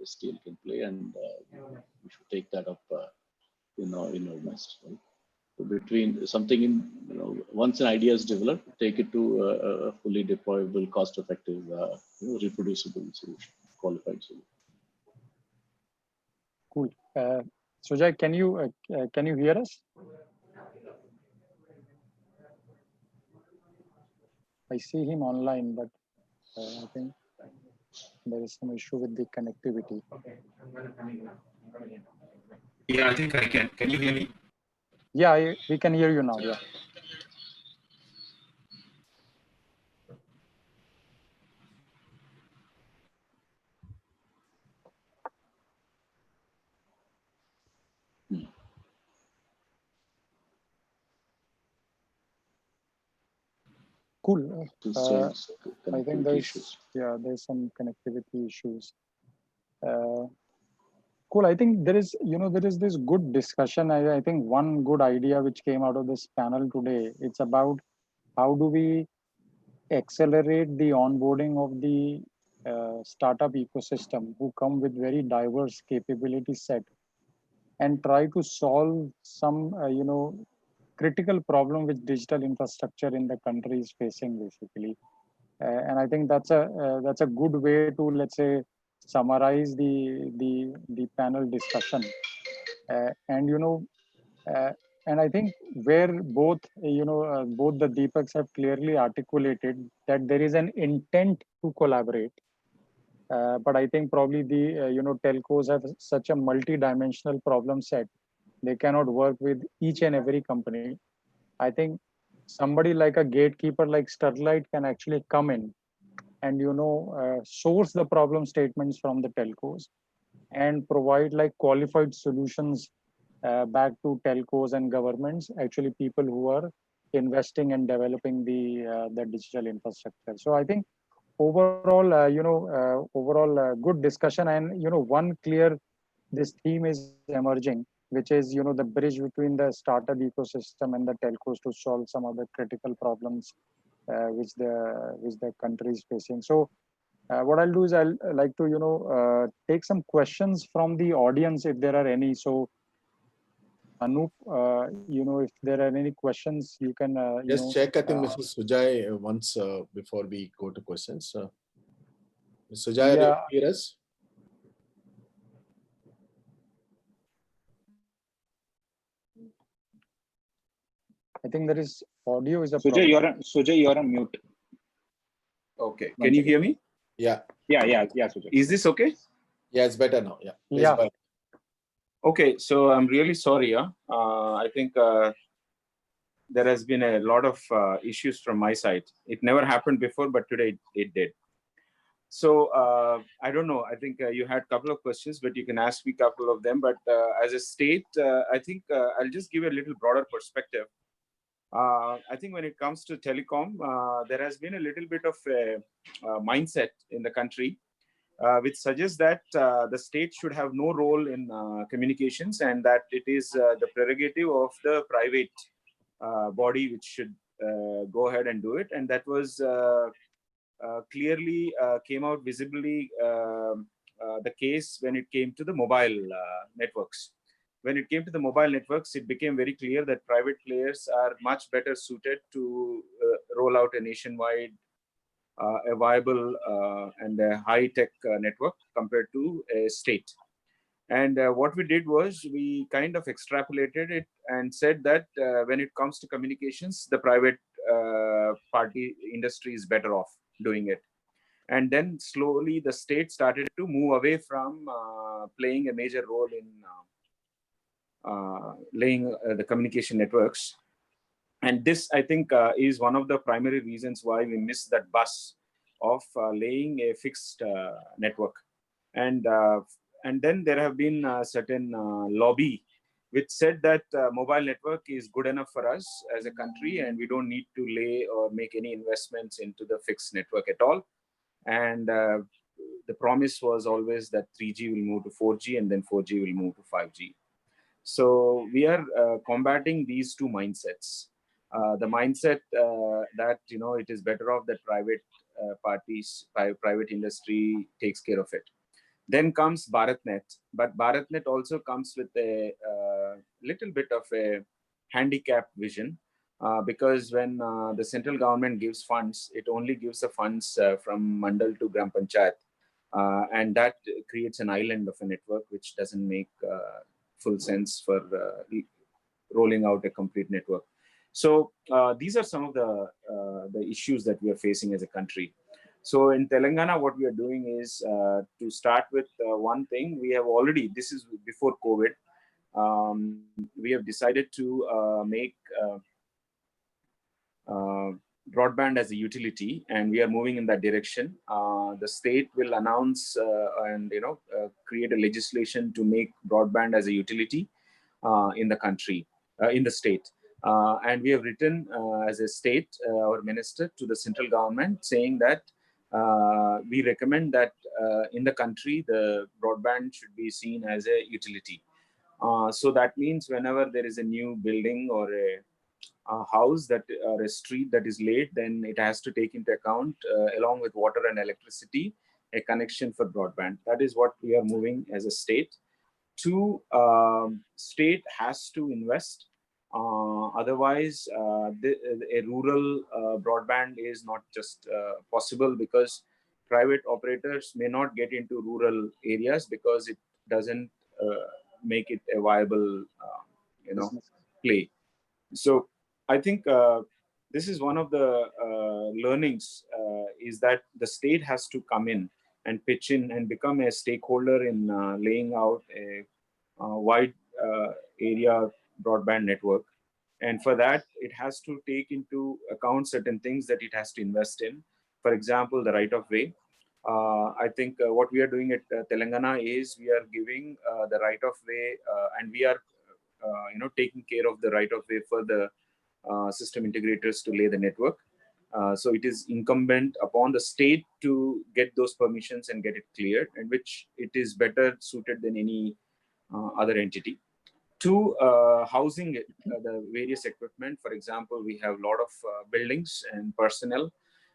STL can play, and we should take that up in earnest. Right? So between something in, once an idea is developed, take it to a fully deployable, cost-effective, reproducible solution, qualified solution. Cool. Sujay, can you hear us? I see him online, but I think there is some issue with the connectivity. Yeah, I think I can. Can you hear me? Yeah, we can hear you now. Yeah. Cool. I think there's some connectivity issues. Cool. I think there is this good discussion. I think one good idea which came out of this panel today, it's about how do we accelerate the onboarding of the startup ecosystem who come with very diverse capability set and try to solve some critical problem which digital infrastructure in the country is facing basically. And I think that's a good way to, let's say, summarize the panel discussion. And I think where both the Deepaks have clearly articulated that there is an intent to collaborate, but I think probably the telcos have such a multi-dimensional problem set. They cannot work with each and every company. I think somebody like a gatekeeper like Sterlite can actually come in and source the problem statements from the telcos and provide like qualified solutions back to telcos and governments, actually people who are investing and developing the digital infrastructure. So I think overall, good discussion, and one clear this theme is emerging, which is the bridge between the startup ecosystem and the telcos to solve some of the critical problems which the country is facing. So what I'll do is I'll like to take some questions from the audience if there are any. So Anup, if there are any questions, you can just check. I think Mrs. Sujay once before we go to questions. Ms. Sujay, are you hear us? I think there is audio is a Sujay, problem. you're on mute. Okay. Can you hear me? Yeah. Yeah, Sujat. Is this okay? Yeah, it's better now. Yeah. Please Yeah. go ahead. Okay, so I'm really sorry. I think there has been a lot of issues from my side. It never happened before, but today it did. So I don't know. I think you had a couple of questions, but you can ask me a couple of them. But as a state, I think I'll just give a little broader perspective. I think when it comes to telecom, there has been a little bit of a mindset in the country, which suggests that the state should have no role in communications, and that it is the prerogative of the private body which should go ahead and do it. And that was clearly came out visibly the case when it came to the mobile networks. When it came to the mobile networks, it became very clear that private players are much better suited to roll out a nationwide, a viable and a high-tech network compared to a state. And what we did was we kind of extrapolated it and said that when it comes to communications, the private party industry is better off doing it. And then slowly the state started to move away from playing a major role in laying the communication networks. And this, I think, is one of the primary reasons why we missed that bus of laying a fixed network. And then there have been certain lobby which said that mobile network is good enough for us as a country, and we don't need to lay or make any investments into the fixed network at all. And the promise was always that 3G will move to 4G, and then 4G will move to 5G. So we are combating these two mindsets. The mindset that it is better off that private parties, private industry takes care of it. Then comes BharatNet, but BharatNet also comes with a little bit of a handicap vision, because when the central government gives funds, it only gives the funds from Mandal to Gram Panchayat, and that creates an island of a network which doesn't make full sense for rolling out a complete network. So these are some of the issues that we are facing as a country. So in Telangana, what we are doing is to start with one thing. We have already, this is before COVID, we have decided to make broadband as a utility, and we are moving in that direction. The state will announce and create a legislation to make broadband as a utility in the country, in the state. And we have written as a state, our minister, to the central government saying that we recommend that in the country, the broadband should be seen as a utility. So that means whenever there is a new building or a house that or a street that is laid, then it has to take into account, along with water and electricity, a connection for broadband. That is what we are moving as a state. Two, state has to invest. Otherwise, a rural broadband is not just possible, because private operators may not get into rural areas because it doesn't make it a viable, play. So I think this is one of the learnings, is that the state has to come in and pitch in and become a stakeholder in laying out a wide area broadband network. And for that, it has to take into account certain things that it has to invest in. For example, the right of way. I think what we are doing at Telangana is we are giving the right of way, and we are taking care of the right of way for the system integrators to lay the network. So it is incumbent upon the state to get those permissions and get it cleared, and which it is better suited than any other entity. Two, housing the various equipment. For example, we have a lot of buildings and personnel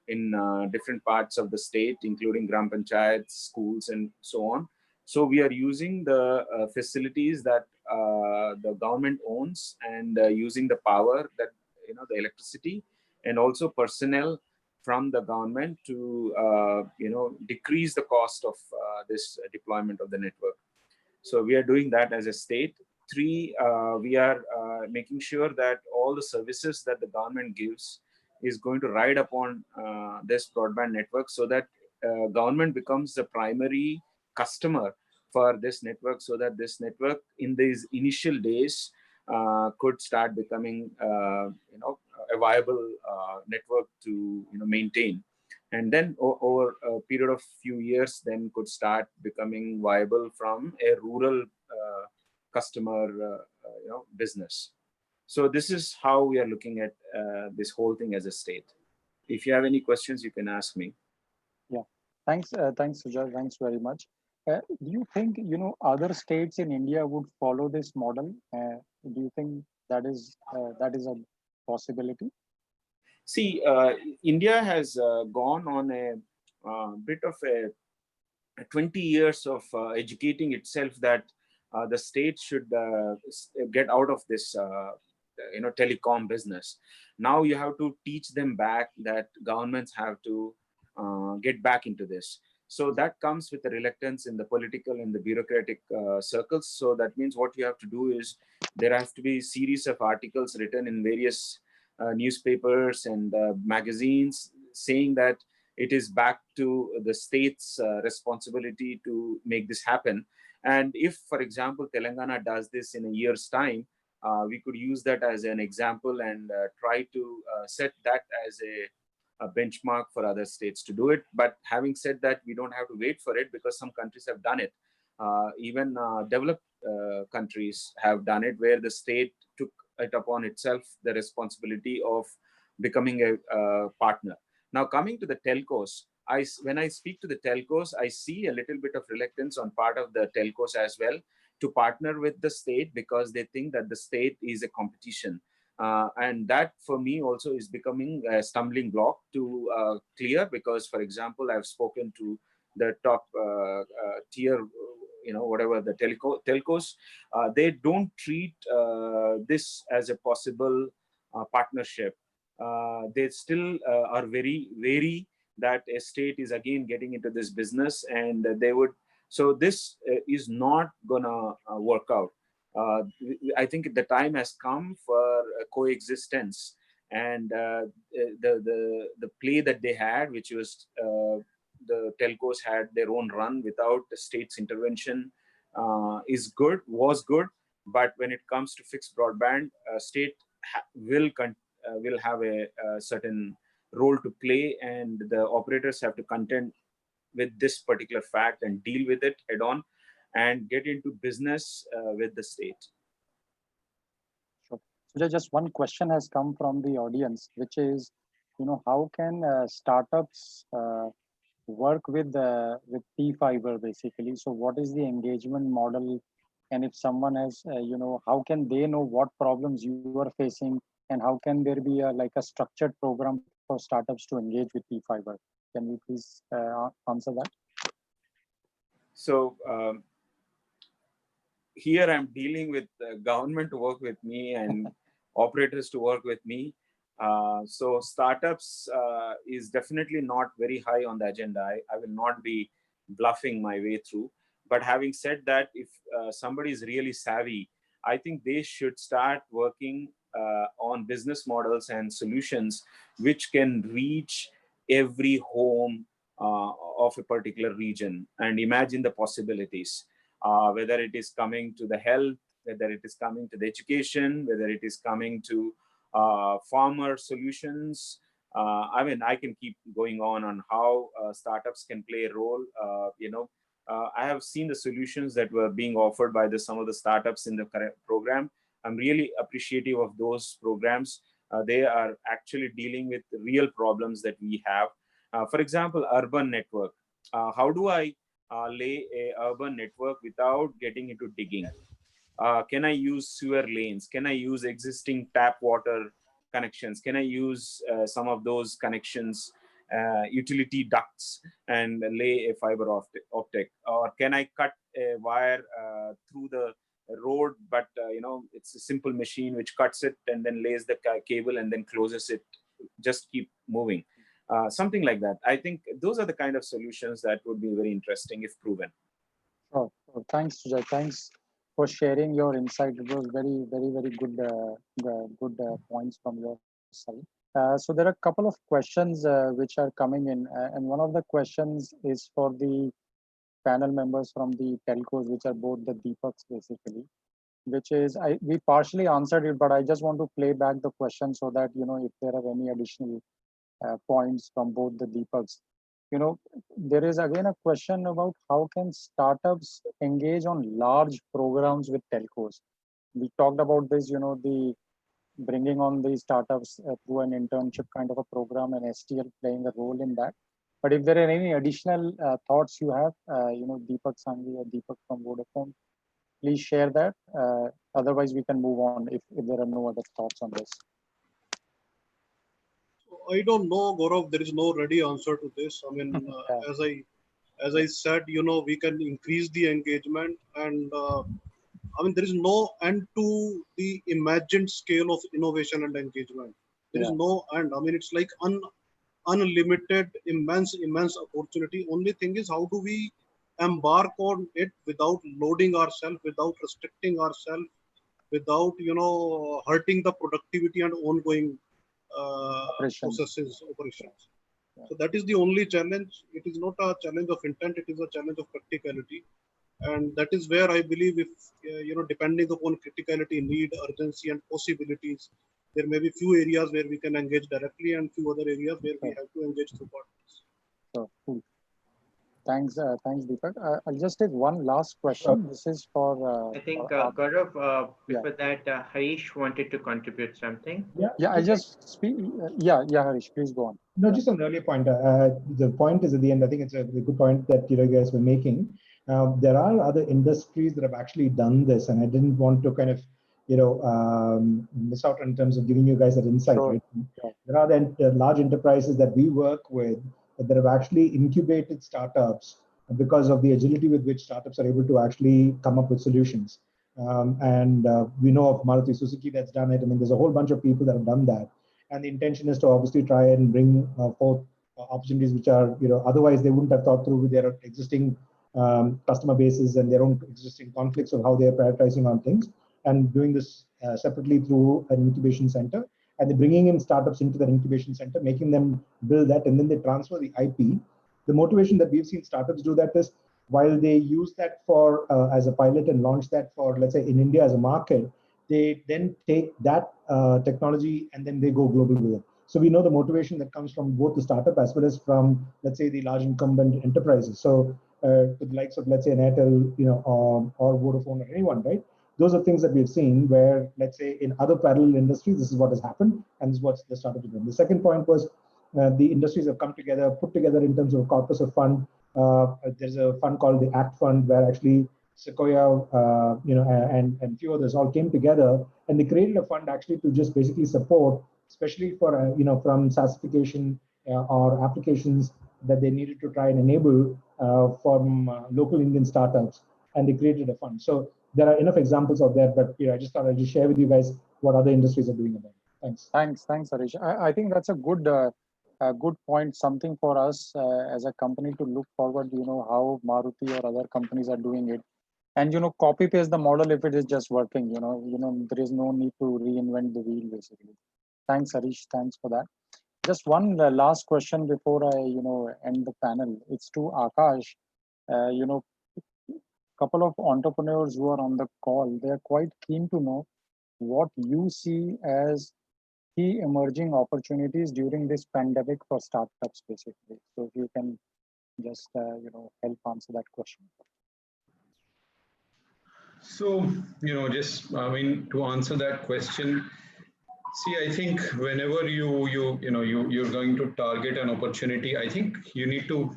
in different parts of the state, including Gram Panchayats, schools, and so on. So we are using the facilities that the government owns, and using the power that, the electricity, and also personnel from the government to, decrease the cost of this deployment of the network. So we are doing that as a state. Three, we are making sure that all the services that the government gives is going to ride upon this broadband network, so that government becomes the primary customer for this network, so that this network in these initial days could start becoming a viable network to maintain, and then over a period of few years then could start becoming viable from a rural customer business. So this is how we are looking at this whole thing as a state. If you have any questions, you can ask me. Yeah, thanks, Sujay. Thanks very much. Do you think other states in India would follow this model? Do you think that is a possibility? See, India has gone on a bit of a 20 years of educating itself that the state should get out of this telecom business. Now you have to teach them back that governments have to get back into this. So that comes with a reluctance in the political and the bureaucratic circles. So that means what you have to do is there has to be a series of articles written in various newspapers and magazines saying that it is back to the state's responsibility to make this happen. And if, for example, Telangana does this in a year's time, we could use that as an example and try to set that as a benchmark for other states to do it. But having said that, we don't have to wait for it because some countries have done it. Even developed countries have done it, where the state took it upon itself the responsibility of becoming a partner. Now, coming to the telcos, when I speak to the telcos, I see a little bit of reluctance on part of the telcos as well to partner with the state because they think that the state is a competition. And that for me also is becoming a stumbling block to clear because, for example, I've spoken to the top tier, whatever the telcos, they don't treat this as a possible partnership. They still are very wary that a state is again getting into this business, and they would. So this is not gonna work out. I think the time has come for coexistence, and the play that they had, which was the telcos had their own run without the state's intervention, was good. But when it comes to fixed broadband, state will have a certain role to play, and the operators have to contend with this particular fact and deal with it head on and get into business with the state. Sure. So just one question has come from the audience, which is, how can startups work with T-Fiber basically? So what is the engagement model? And if someone has, how can they know what problems you are facing, and how can there be like a structured program for startups to engage with T-Fiber? Can you please answer that? So here I'm dealing with government to work with me and operators to work with me. So startups is definitely not very high on the agenda. I will not be bluffing my way through. But having said that, if somebody is really savvy, I think they should start working on business models and solutions which can reach every home of a particular region, and imagine the possibilities, whether it is coming to the health, whether it is coming to the education, whether it is coming to farmer solutions. I mean, I can keep going on how startups can play a role. I have seen the solutions that were being offered by some of the startups in the current program. I'm really appreciative of those programs. They are actually dealing with real problems that we have. For example, urban network. How do I lay a urban network without getting into digging? Can I use sewer lanes? Can I use existing tap water connections? Can I use some of those connections, utility ducts, and lay a fiber optic? Or can I cut a wire through the road, but it's a simple machine which cuts it and then lays the cable and then closes it, just keep moving. Something like that. I think those are the kind of solutions that would be very interesting if proven. Oh, thanks, Sujay. Thanks for sharing your insight. It was very, very, very good, good points from your side. So there are a couple of questions which are coming in, and one of the questions is for the panel members from the telcos, which are both the Deepaks basically, which is, we partially answered it, but I just want to play back the question so that, if there are any additional points from both the Deepaks. There is again a question about how can startups engage on large programs with telcos. We talked about this, the bringing on the startups through an internship kind of a program and STL playing a role in that. But if there are any additional thoughts you have, Deepak Sanghi or Deepak from Vodafone, please share that. Otherwise, we can move on if there are no other thoughts on this. I don't know, Gaurav. There is no ready answer to this. I mean, as I said, we can increase the engagement, and I mean, there is no end to the imagined scale of innovation and engagement. There is no end. I mean, it's like unlimited, immense opportunity. Only thing is, how do we embark on it without loading ourselves, without restricting ourselves, without hurting the productivity and ongoing operations. So that is the only challenge. It is not a challenge of intent, it is a challenge of practicality, and that is where I believe, if depending upon criticality, need, urgency and possibilities, there may be few areas where we can engage directly and few other areas where we have to engage through partners. So cool. Thanks, Deepak. I'll just take one last question. This is for. I think Gaurav, before that, Harish wanted to contribute something. Yeah. I just speak. Yeah, Harish, please go on. No, just on the earlier point. The point is at the end. I think it's a good point that you guys were making. There are other industries that have actually done this, and I didn't want to kind of miss out in terms of giving you guys that insight. Sure. Right? Sure. There are then large enterprises that we work with that have actually incubated startups because of the agility with which startups are able to actually come up with solutions. And we know of Maruti Suzuki that's done it. I mean, there's a whole bunch of people that have done that. And the intention is to obviously try and bring forth opportunities which are, otherwise they wouldn't have thought through with their existing customer bases and their own existing conflicts of how they're prioritizing on things, and doing this separately through an incubation center. And they're bringing in startups into that incubation center, making them build that, and then they transfer the IP. The motivation that we've seen startups do that is, while they use that for as a pilot and launch that for, let's say, in India as a market, they then take that technology and then they go global with it. So we know the motivation that comes from both the startup as well as from, let's say, the large incumbent enterprises. So the likes of, let's say, an Airtel, or Vodafone or anyone, right? Those are things that we've seen where, let's say, in other parallel industries, this is what has happened, and this is what the startup is doing. The second point was the industries have come together, put together in terms of a corpus of fund. There's a fund called the ACT Fund, where actually Sequoia, and few others all came together, and they created a fund actually to just basically support, especially for from SaaSification or applications that they needed to try and enable from local Indian startups, and they created a fund. So there are enough examples of that, but I just thought I'd just share with you guys what other industries are doing about it. Thanks, Harish. I think that's a good point, something for us as a company to look forward, how Maruti or other companies are doing it. And, copy paste the model if it is just working, there is no need to reinvent the wheel, basically. Thanks, Harish. Thanks for that. Just one last question before I, end the panel. It's to Akash. Couple of entrepreneurs who are on the call, they're quite keen to know what you see as key emerging opportunities during this pandemic for startups, basically. So if you can just, help answer that question. So, to answer that question, see, I think whenever you're going to target an opportunity, I think you need to,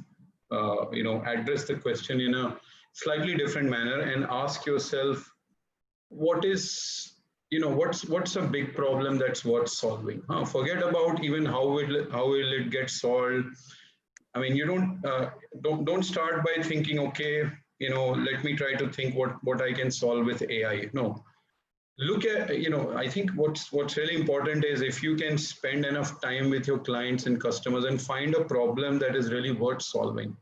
address the question in a slightly different manner and ask yourself, what is, what's a big problem that's worth solving? Forget about even how will it get solved. I mean, you don't start by thinking, okay, let me try to think what I can solve with AI. No, look at, I think what's really important is if you can spend enough time with your clients and customers and find a problem that is really worth solving,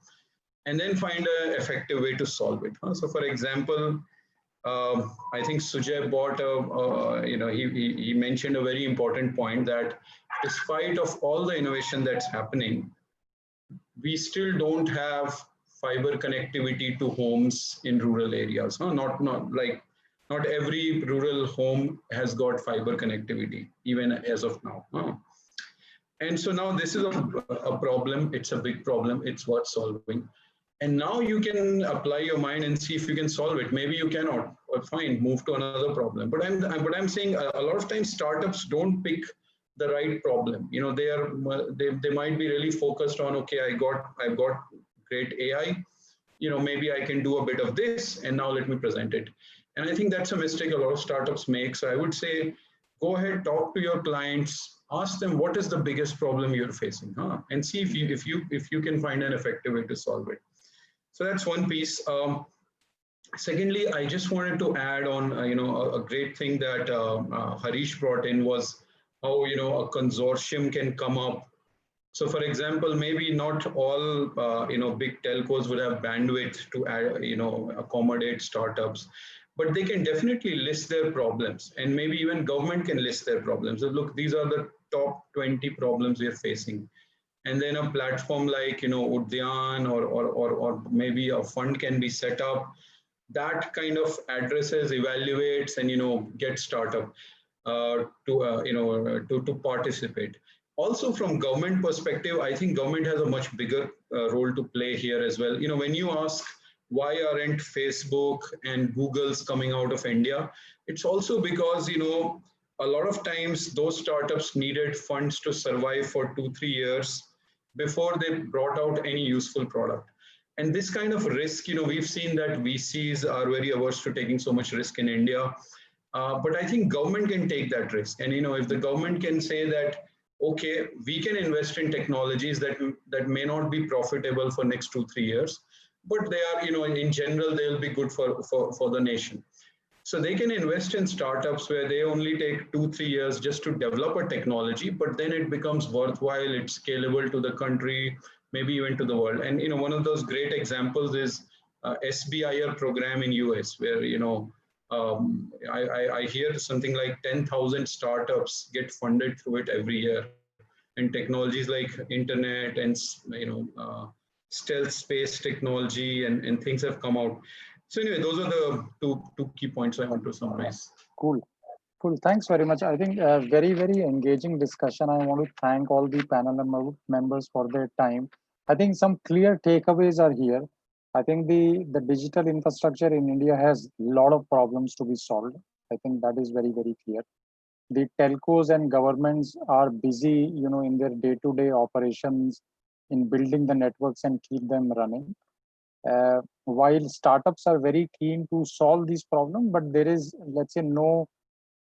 and then find an effective way to solve it. So for example, I think Sujay brought he mentioned a very important point that despite of all the innovation that's happening, we still don't have fiber connectivity to homes in rural areas. Huh? Not every rural home has got fiber connectivity, even as of now. Huh? And so now this is a problem. It's a big problem. It's worth solving. And now you can apply your mind and see if you can solve it. Maybe you cannot, or fine, move to another problem. But I'm saying a lot of times startups don't pick the right problem. You know, they might be really focused on, okay, I've got great AI. You know, maybe I can do a bit of this, and now let me present it. And I think that's a mistake a lot of startups make. So I would say, go ahead, talk to your clients, ask them what is the biggest problem you're facing, and see if you can find an effective way to solve it. So that's one piece. Secondly, I just wanted to add on, a great thing that Harish brought in was how, a consortium can come up. So for example, maybe not all, big telcos would have bandwidth to, accommodate startups, but they can definitely list their problems, and maybe even government can list their problems. So look, these are the top 20 problems we're facing. And then a platform like, Udayan or maybe a fund can be set up that kind of addresses, evaluates, and, gets startup to participate. Also from government perspective, I think government has a much bigger role to play here as well. When you ask, why aren't Facebook and Google's coming out of India? It's also because, a lot of times those startups needed funds to survive for 2-3 years before they brought out any useful product. And this kind of risk, we've seen that VCs are very averse to taking so much risk in India. But I think government can take that risk. And, if the government can say that, okay, we can invest in technologies that may not be profitable for next 2-3 years, but they are, in general, they'll be good for the nation. So they can invest in startups where they only take 2-3 years just to develop a technology, but then it becomes worthwhile, it's scalable to the country, maybe even to the world. And, one of those great examples is SBIR program in US, where, I hear something like 10,000 startups get funded through it every year. And technologies like internet and, stealth space technology and things have come out. So anyway, those are the two key points I want to summarize. Cool. Thanks very much. I think very, very engaging discussion. I want to thank all the panel members for their time. I think some clear takeaways are here. I think the digital infrastructure in India has a lot of problems to be solved. I think that is very, very clear. The telcos and governments are busy, in their day-to-day operations in building the networks and keep them running. While startups are very keen to solve these problems, but there is, let's say, no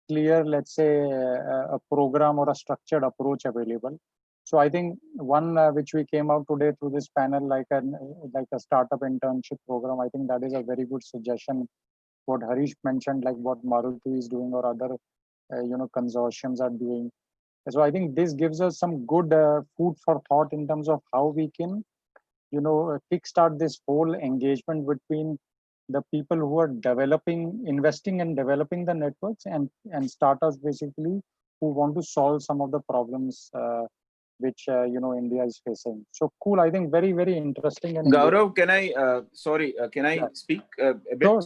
clear, let's say, a program or a structured approach available. So I think one which we came out today through this panel, like a startup internship program, I think that is a very good suggestion. What Harish mentioned, like what Maruti is doing or other, consortiums are doing. So I think this gives us some good food for thought in terms of how we can, kickstart this whole engagement between the people who are investing and developing the networks and startups basically who want to solve some of the problems which India is facing. So cool. I think very, very interesting. And Gaurav, can I can I speak a bit?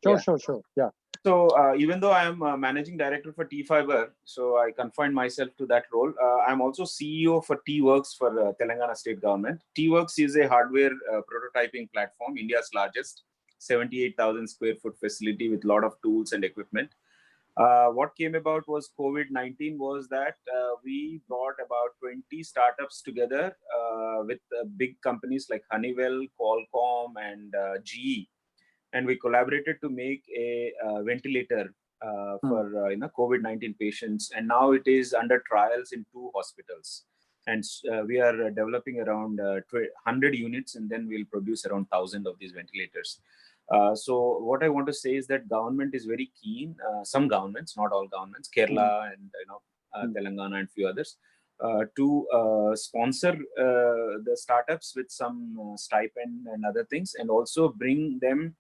Sure. Yeah. So even though I am managing director for T-Fiber, so I confined myself to that role. I'm also CEO for T-Works for Telangana state government. T-Works is a hardware prototyping platform, India's largest, 78,000 square foot facility with a lot of tools and equipment. What came about was COVID-19 was that we brought about 20 startups together with big companies like Honeywell, Qualcomm, and GE. And we collaborated to make a ventilator for COVID-19 patients. And now it is under trials in 2 hospitals. And we are developing around 100 units, and then we'll produce around 1,000 of these ventilators. So what I want to say is that government is very keen, some governments, not all governments, Kerala and Telangana and few others, to sponsor the startups with some stipend and other things, and also bring them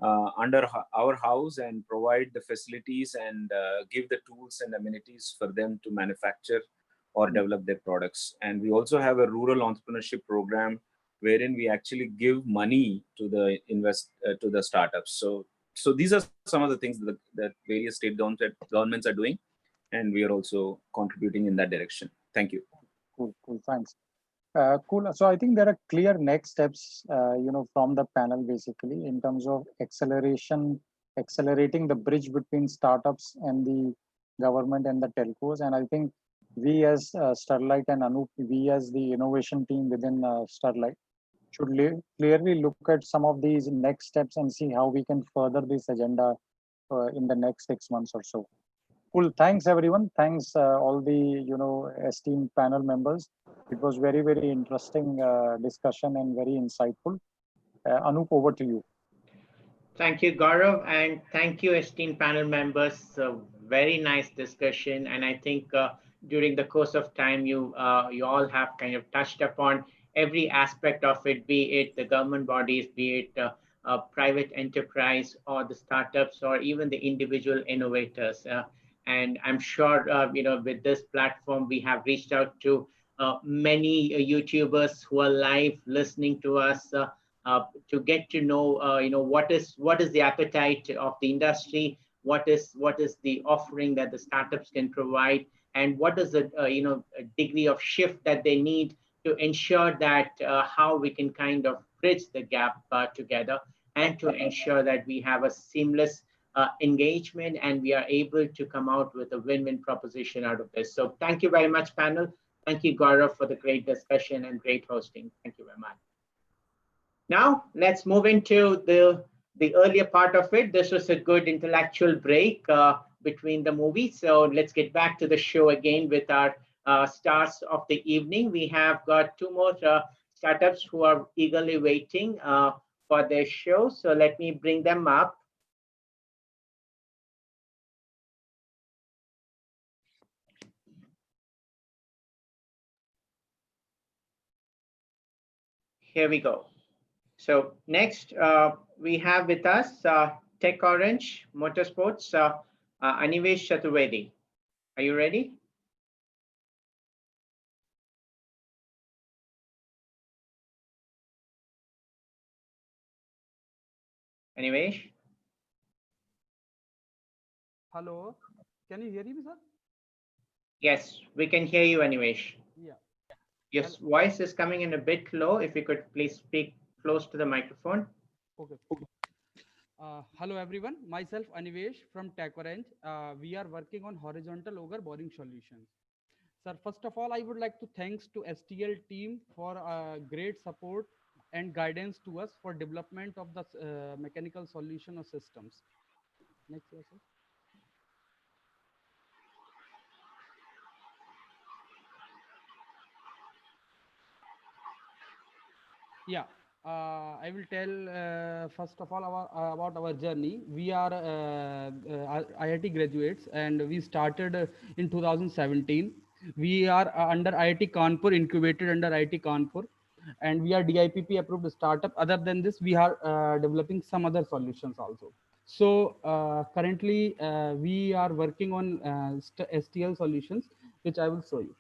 under our house and provide the facilities and give the tools and amenities for them to manufacture or develop their products. And we also have a rural entrepreneurship program wherein we actually give money to the to the startups. So these are some of the things that various state governments are doing, and we are also contributing in that direction. Thank you. Cool, thanks. Cool. So I think there are clear next steps, from the panel basically in terms of accelerating the bridge between startups and the government and the telcos. And I think we as Sterlite and Anup, we as the innovation team within Sterlite should clearly look at some of these next steps and see how we can further this agenda in the next 6 months or so. Cool. Thanks, everyone. Thanks, all the esteemed panel members. It was very, very interesting discussion and very insightful. Anup, over to you. Thank you, Gaurav, and thank you, esteemed panel members. Very nice discussion, and I think during the course of time, you all have kind of touched upon every aspect of it, be it the government bodies, be it private enterprise or the startups or even the individual innovators. And I'm sure, with this platform, we have reached out to many YouTubers who are live listening to us to get to know, what is the appetite of the industry, what is the offering that the startups can provide, and what is the degree of shift that they need to ensure that how we can kind of bridge the gap together, and to ensure that we have a seamless engagement and we are able to come out with a win-win proposition out of this. So thank you very much, panel. Thank you, Gaurav, for the great discussion and great hosting. Thank you very much. Now let's move into the earlier part of it. This was a good intellectual break between the movies. So let's get back to the show again with our stars of the evening. We have got two more startups who are eagerly waiting for their show. So let me bring them up. Here we go. So next we have with us TekOrange Motorsports, Anivesh Chaturvedi. Are you ready? Anivesh? Hello, can you hear me, sir? Yes, we can hear you, Anivesh. Yeah. Your voice is coming in a bit low. If you could please speak close to the microphone. Okay. Hello, everyone. Myself, Anivesh from TekOrange. We are working on horizontal auger boring solutions. Sir, first of all, I would like to thanks to STL team for great support and guidance to us for development of the mechanical solution or systems. Next year, sir. Yeah, I will tell first of all about our journey. We are IIT graduates and we started in 2017. We are under IIT Kanpur, incubated under IIT Kanpur, and we are DIPP approved startup. Other than this, we are developing some other solutions also. So currently we are working on STL solutions, which I will show you.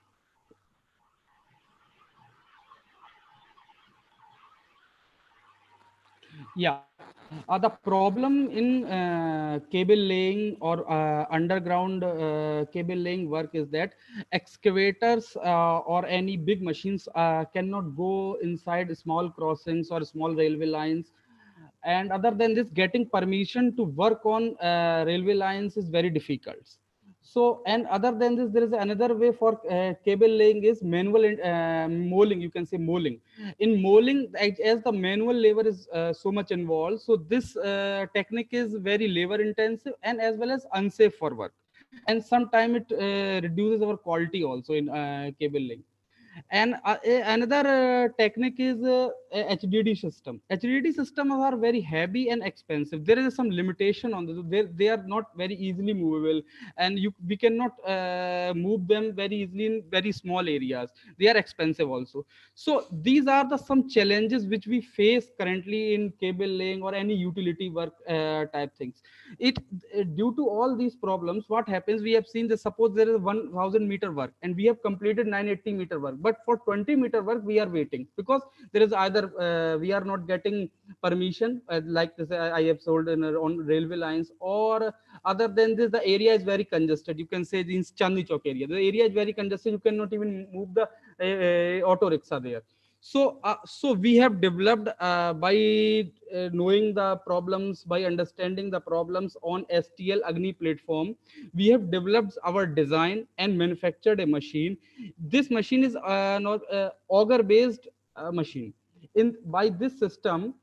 Yeah, the problem in cable laying or underground cable laying work is that excavators or any big machines cannot go inside small crossings or small railway lines. And other than this, getting permission to work on railway lines is very difficult. So, and other than this, there is another way for cable laying is manual molding. You can say molding. In molding, as the manual labor is so much involved, so this technique is very labor intensive and as well as unsafe for work. And sometimes it reduces our quality also in cable laying. And another technique is HDD system. HDD systems are very heavy and expensive. There is some limitation on this. They are not very easily movable, and we cannot move them very easily in very small areas. They are expensive also. So these are the some challenges which we face currently in cable laying or any utility work type things. It due to all these problems, what happens, we have seen that suppose there is 1000-meter work and we have completed 980-meter work, but for 20-meter work we are waiting because there is either we are not getting permission, like this I have told on railway lines, or other than this the area is very congested. You can say in Chandni Chowk area, the area is very congested, you cannot even move the auto rickshaw there. So so we have developed by knowing the problems, by understanding the problems on STL AGNIi platform, we have developed our design and manufactured a machine. This machine is not auger based machine. By this system,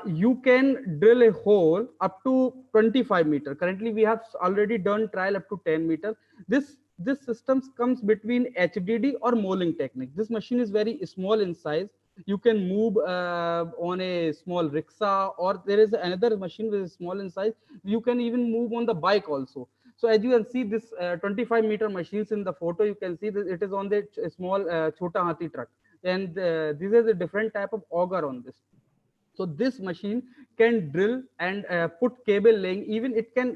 you can drill a hole up to 25 meter. Currently we have already done trial up to 10 meter. This system comes between HDD or molding technique. This machine is very small in size. You can move on a small rickshaw, or there is another machine which is small in size. You can even move on the bike also. So as you can see, this 25-meter machines in the photo, you can see that it is on the small Chota Hathi truck, and this is a different type of auger on this. So this machine can drill and put cable laying. Even it can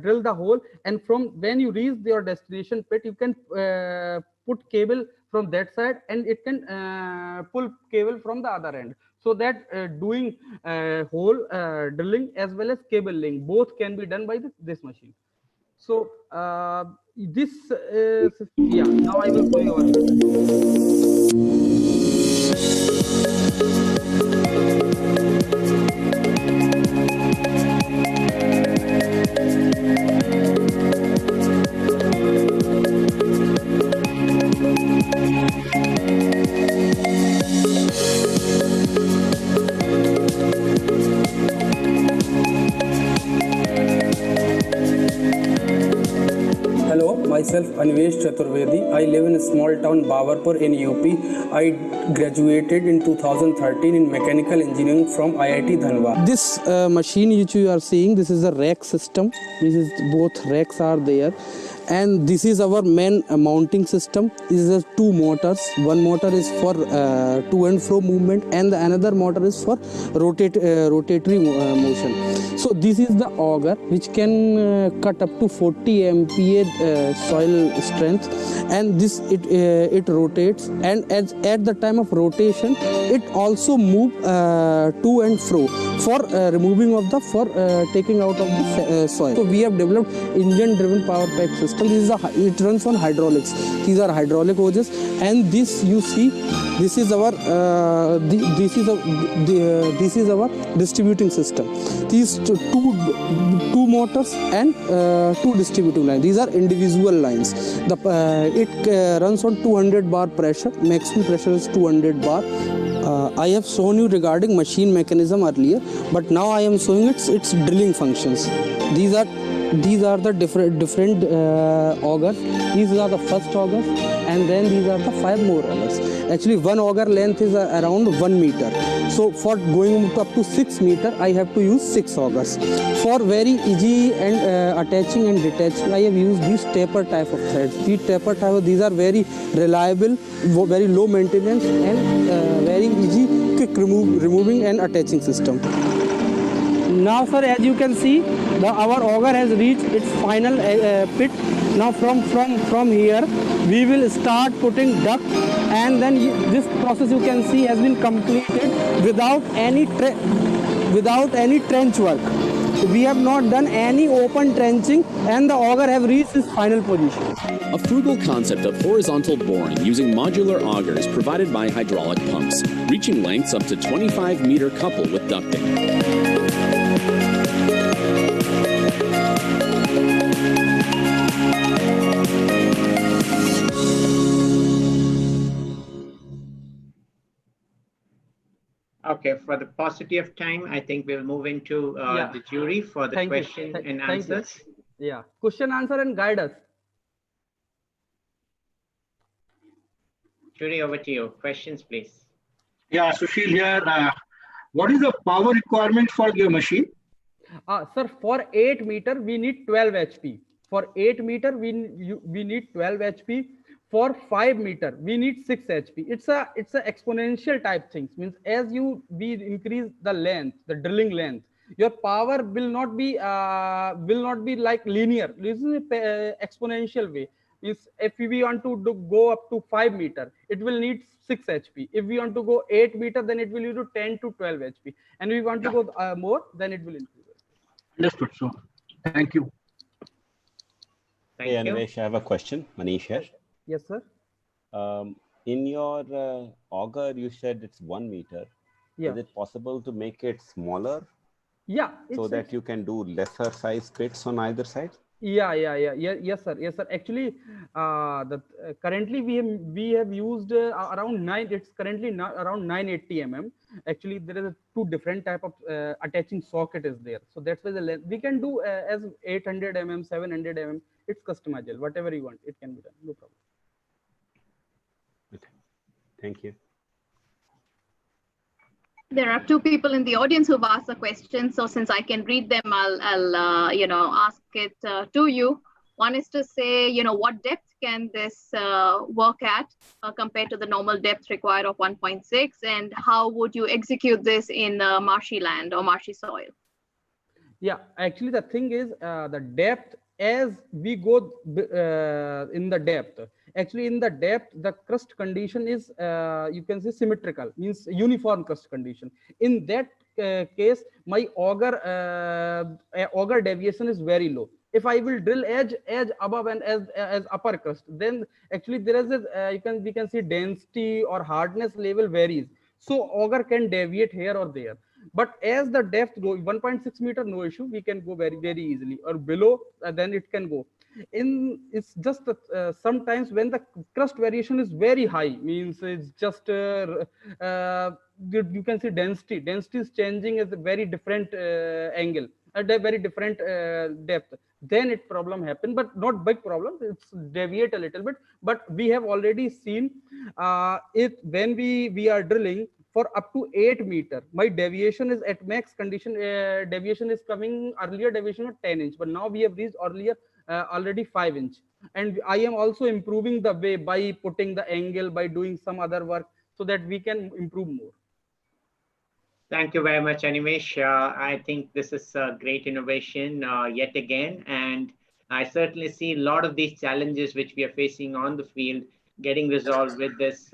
drill the hole, and from when you reach your destination pit, you can put cable from that side, and it can pull cable from the other end. So that doing hole drilling as well as cable laying, both can be done by this machine. So this yeah. Now I will show you our Hello, myself Anvesh Chaturvedi. I live in a small town Babarpur in UP. I graduated in 2013 in mechanical engineering from IIT Dhanbad. This machine which you are seeing, this is a rack system. This is both racks are there, and this is our main mounting system. This is two motors. One motor is for to and fro movement, and the another motor is for rotatory motion. So this is the auger which can cut up to 40 MPa soil strength, and this it rotates, and at the time of rotation it also move to and fro for removing of the taking out of the soil. So we have developed engine driven power pack system. This is it runs on hydraulics. These are hydraulic hoses, and this you see, this is our this is our distributing system. These two motors and two distributing lines. These are individual lines. It runs on 200 bar pressure. Maximum pressure is 200 bar. I have shown you regarding machine mechanism earlier, but now I am showing its drilling functions. These are the different augers. These are the first augers, and then these are the 5 more augers. Actually, one auger length is around 1 meter. So for going up to 6 meter, I have to use 6 augers. For very easy and attaching and detaching, I have used these taper type of threads. These taper type, these are very reliable, very low maintenance, and very easy quick removing and attaching system. Now sir, as you can see, our auger has reached its final pit. Now from here we will start putting duct, and then this process you can see has been completed without any trench work. We have not done any open trenching, and the auger have reached its final position. A frugal concept of horizontal boring using modular augers provided by hydraulic pumps, reaching lengths up to 25-meter couple with ducting. Okay, for the paucity of time, I think we'll move into the jury for the question and answers. Yeah, question, answer, and guide us. Shuri, over to you. Questions, please. Yeah, Sushil here. What is the power requirement for your machine? Sir, for 8 meter, we need 12 HP. For 8 meter, we need 12 HP. For 5 meter, we need 6 HP. It's a exponential type things. Means as we increase the length, the drilling length, your power will not be like linear. This is exponential way. Means if we want to go up to 5 meter, it will need 6 HP. If we want to go 8 meter, then it will need to 10 to 12 HP. And if we want to go more, then it will increase. Understood. So, thank you. Hey, Anivesh, I have a question. Manish here. Yes, sir. In your auger, you said it's 1 meter. Yeah. Is it possible to make it smaller? Yeah. So that you can do lesser size pits on either side? Yeah. Yes, sir. Actually, currently we have used around 9. It's currently around 980 mm. Actually, there is 2 different type of attaching socket is there. So that's why the length we can do as 800 mm, 700 mm. It's customizable. Whatever you want, it can be done. No problem. Okay. Thank you. There are 2 people in the audience who've asked a question. So since I can read them, I'll ask it to you. One is to say, what depth can this work at compared to the normal depth required of 1.6, and how would you execute this in marshy land or marshy soil? Yeah, actually the thing is the depth, as we go in the depth, actually in the depth, the crust condition is, you can say symmetrical, means uniform crust condition. In that case, my auger deviation is very low. If I will drill edge above and as upper crust, then actually there is we can see density or hardness level varies. So auger can deviate here or there. But as the depth goes 1.6 meter, no issue, we can go very easily, or below then it can go. It's just sometimes when the crust variation is very high, means it's just you can see density is changing at a very different angle, at a very different depth, then it problem happen, but not big problem. It's deviate a little bit, but we have already seen it when we are drilling for up to 8 meter. My deviation is at max condition. Deviation is coming earlier, deviation of 10 inch, but now we have reached earlier already 5 inch. And I am also improving the way by putting the angle, by doing some other work, so that we can improve more. Thank you very much, Animesh. I think this is a great innovation yet again, and I certainly see a lot of these challenges which we are facing on the field getting resolved with this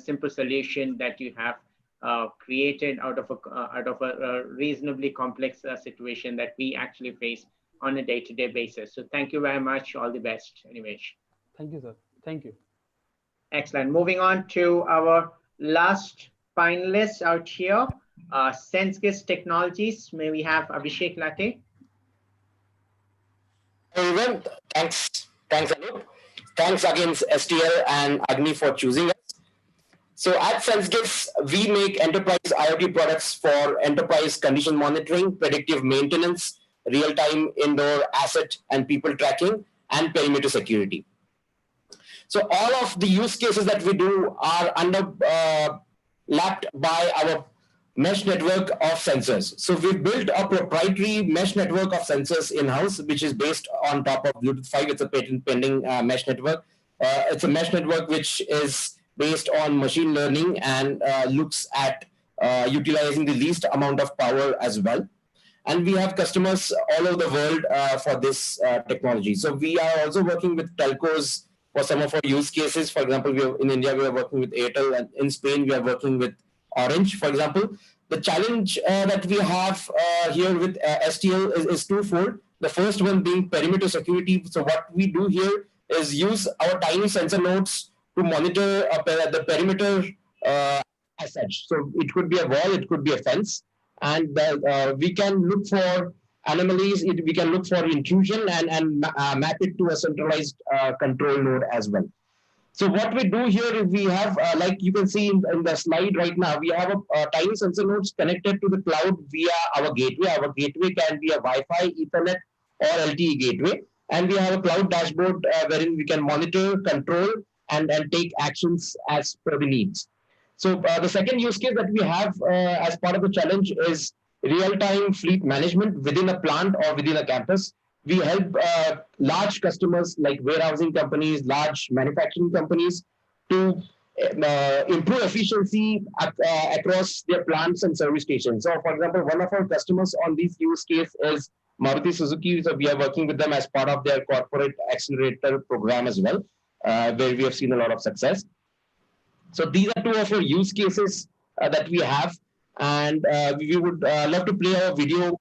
simple solution that you have created out of a reasonably complex situation that we actually face on a day-to-day basis. So thank you very much. All the best, Animesh. Thank you, sir. Thank you. Excellent. Moving on to our last finalist out here. SenseGiz Technologies. May we have Abhishek Latte? Everyone, thanks Anup. Thanks again STL and AGNIi for choosing us. So at SenseGiz, we make enterprise IoT products for enterprise condition monitoring, predictive maintenance, real-time indoor asset and people tracking, and perimeter security. So all of the use cases that we do are lapped by our mesh network of sensors. So we've built a proprietary mesh network of sensors in-house, which is based on top of Bluetooth 5. It's a patent pending mesh network. It's a mesh network which is based on machine learning and looks at utilizing the least amount of power as well. And we have customers all over the world for this technology. So we are also working with telcos for some of our use cases. For example, in India, we are working with Airtel, and in Spain, we are working with Orange, for example. The challenge that we have here with STL is twofold. The first one being perimeter security. So what we do here is use our tiny sensor nodes to monitor the perimeter as such. So it could be a wall, it could be a fence, and we can look for anomalies, we can look for intrusion and map it to a centralized control node as well. So what we do here is we have, like you can see in the slide right now, we have a tiny sensor nodes connected to the cloud via our gateway. Our gateway can be a Wi-Fi, Ethernet, or LTE gateway. And we have a cloud dashboard wherein we can monitor, control, and take actions as per the needs. So the second use case that we have as part of the challenge is real-time fleet management within a plant or within a campus. We help large customers like warehousing companies, large manufacturing companies to improve efficiency across their plants and service stations. So, for example, one of our customers on this use case is Maruti Suzuki. So we are working with them as part of their corporate accelerator program as well, where we have seen a lot of success. So these are two of our use cases that we have, and we would love to play a video.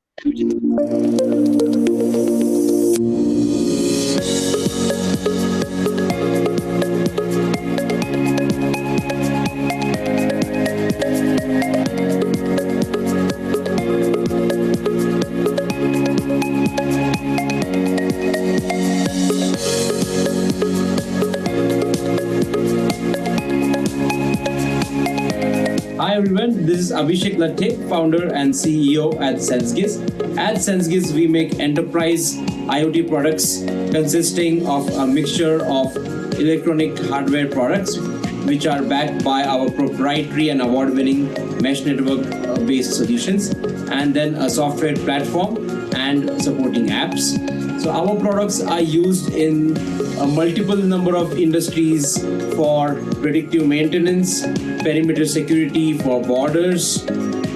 Hi everyone, this is Abhishek Latte, founder and CEO at SenseGiz. At SenseGiz, we make enterprise IoT products consisting of a mixture of electronic hardware products, which are backed by our proprietary and award-winning mesh network-based solutions, and then a software platform and supporting apps. So our products are used in a multiple number of industries for predictive maintenance, perimeter security for borders,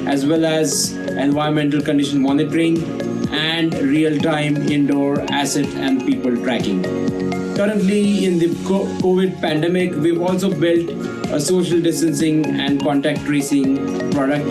as well as environmental condition monitoring and real-time indoor asset and people tracking. Currently, in the COVID pandemic, we've also built a social distancing and contact tracing product.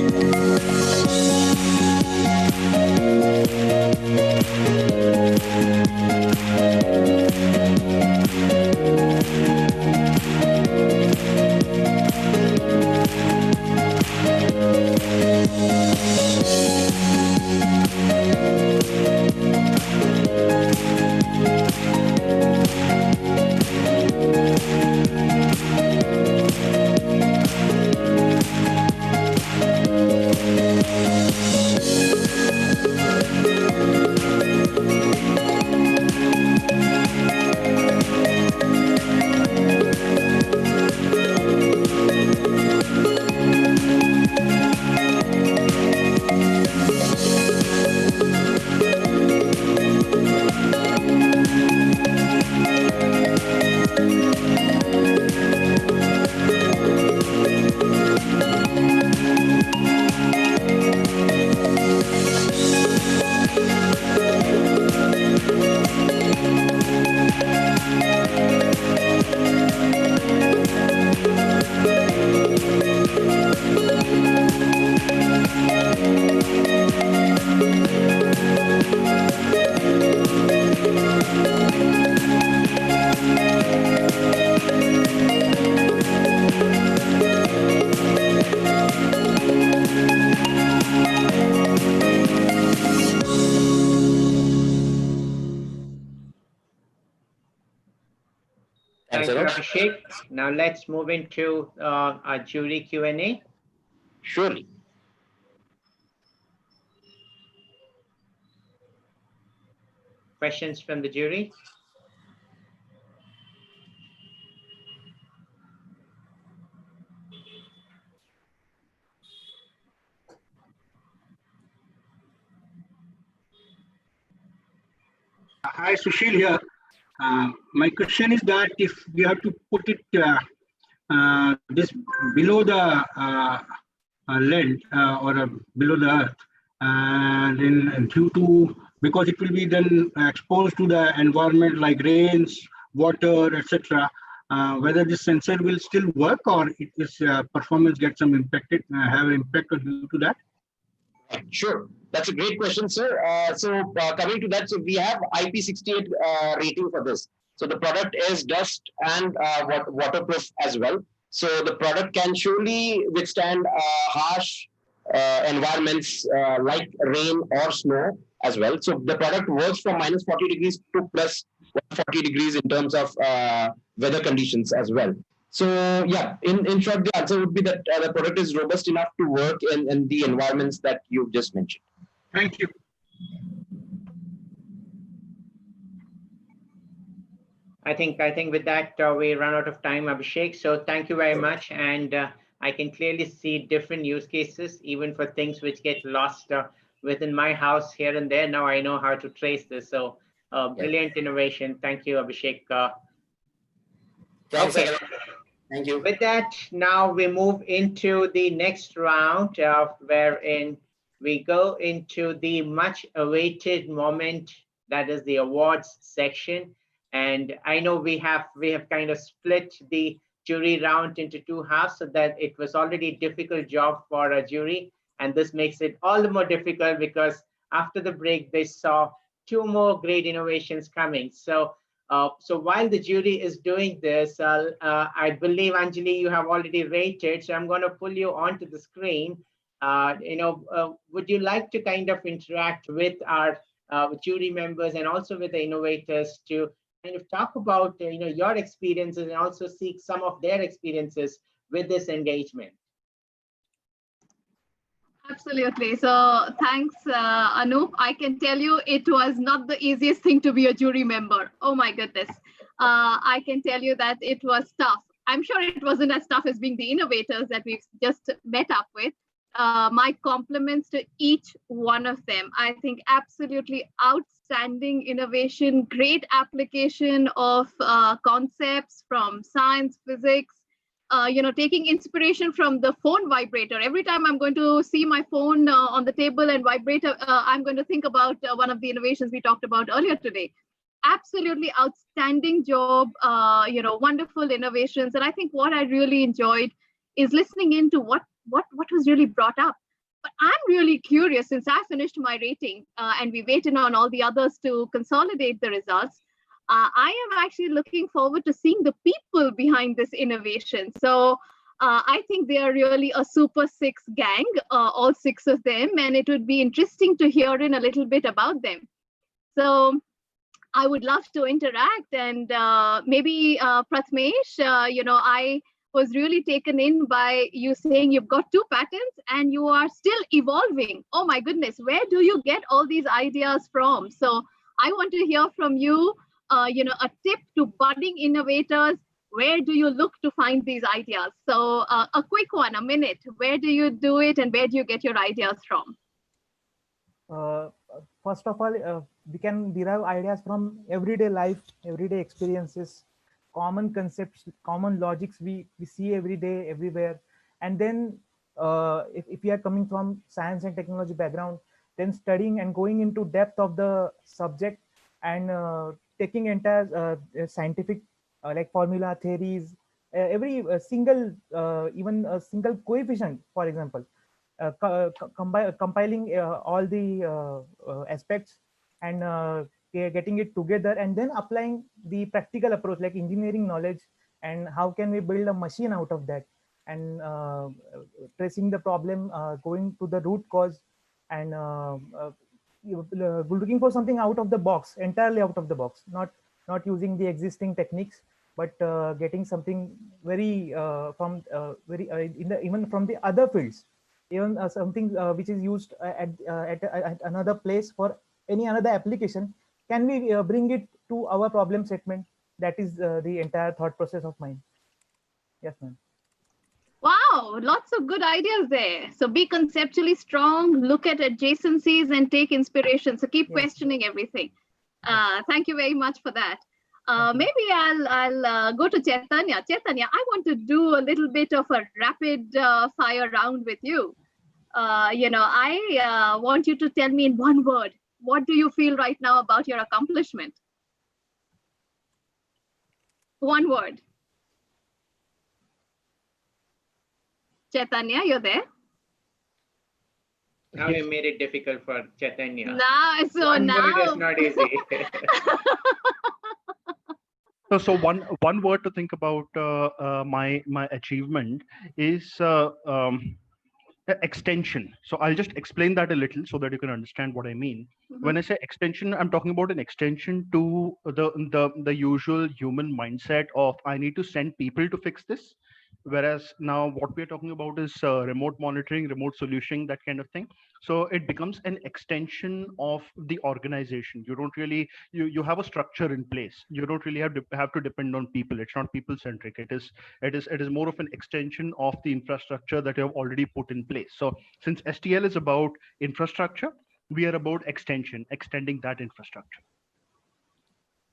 Thank you, Abhishek. Now let's move into our jury Q&A. Surely. Questions from the jury? Hi, Sushil here. My question is that if we have to put it this below the land or below the earth, and then due to, because it will be then exposed to the environment like rains, water, etc. Whether this sensor will still work or its performance gets some impacted, have an impact due to that? Sure, that's a great question, sir. Coming to that, so we have IP68 rating for this. So the product is dust and waterproof as well. So the product can surely withstand harsh environments like rain or snow as well. So the product works from -40 degrees to plus 140 degrees in terms of weather conditions as well. So yeah, in short, the answer would be that the product is robust enough to work in the environments that you just mentioned. Thank you. I think with that we run out of time, Abhishek. So thank you very much, and I can clearly see different use cases, even for things which get lost within my house here and there. Now I know how to trace this. So brilliant innovation. Thank you, Abhishek. Thanks, Okay. Thank you. With that, now we move into the next round, wherein we go into the much awaited moment, that is the awards section. And I know we have kind of split the jury round into two halves, so that it was already a difficult job for a jury. And this makes it all the more difficult because after the break, they saw two more great innovations coming. So while the jury is doing this, I believe, Anjali, you have already rated, so I'm going to pull you onto the screen. Would you like to kind of interact with our jury members and also with the innovators to kind of talk about your experiences and also seek some of their experiences with this engagement? Absolutely. So thanks, Anup. I can tell you it was not the easiest thing to be a jury member. Oh my goodness. I can tell you that it was tough. I'm sure it wasn't as tough as being the innovators that we've just met up with. My compliments to each one of them. I think absolutely outstanding innovation, great application of concepts from science, physics, taking inspiration from the phone vibrator. Every time I'm going to see my phone on the table and vibrate, I'm going to think about one of the innovations we talked about earlier today. Absolutely outstanding job, wonderful innovations. And I think what I really enjoyed is listening into what was really brought up. But I'm really curious, since I finished my rating and we waited on all the others to consolidate the results. I am actually looking forward to seeing the people behind this innovation. So I think they are really a super six gang, all six of them, and it would be interesting to hear in a little bit about them. So I would love to interact, and maybe Pratmesh, I was really taken in by you saying you've got 2 patents and you are still evolving. Oh my goodness, where do you get all these ideas from? So I want to hear from you, a tip to budding innovators. Where do you look to find these ideas? So a quick one, a minute. Where do you do it and where do you get your ideas from? First of all, we can derive ideas from everyday life, everyday experiences, common concepts, common logics we see every day, everywhere. And then if we are coming from science and technology background, then studying and going into depth of the subject and taking entire scientific like formula theories, every single, even a single coefficient, for example, compiling all the aspects and getting it together, and then applying the practical approach like engineering knowledge and how can we build a machine out of that, and tracing the problem, going to the root cause, and looking for something out of the box, entirely out of the box, not using the existing techniques, but getting something very from even from the other fields, even something which is used at another place for any another application. Can we bring it to our problem statement? That is the entire thought process of mine. Yes, ma'am. Wow, lots of good ideas there. So be conceptually strong, look at adjacencies and take inspiration. So keep questioning everything. Thank you very much for that. Maybe I'll go to Chaitanya. Chaitanya, I want to do a little bit of a rapid fire round with you. I want you to tell me in one word, what do you feel right now about your accomplishment? One word. Chaitanya, you're there? Now you made it difficult for Chaitanya. One word is not easy. So one word to think about my achievement is extension. So I'll just explain that a little so that you can understand what I mean. When I say extension, I'm talking about an extension to the usual human mindset of I need to send people to fix this. Whereas now what we're talking about is remote monitoring, remote solutioning, that kind of thing. So it becomes an extension of the organization. You don't really, you have a structure in place. You don't really have to depend on people. It's not people centric. It is more of an extension of the infrastructure that you have already put in place. So since STL is about infrastructure, we are about extending that infrastructure.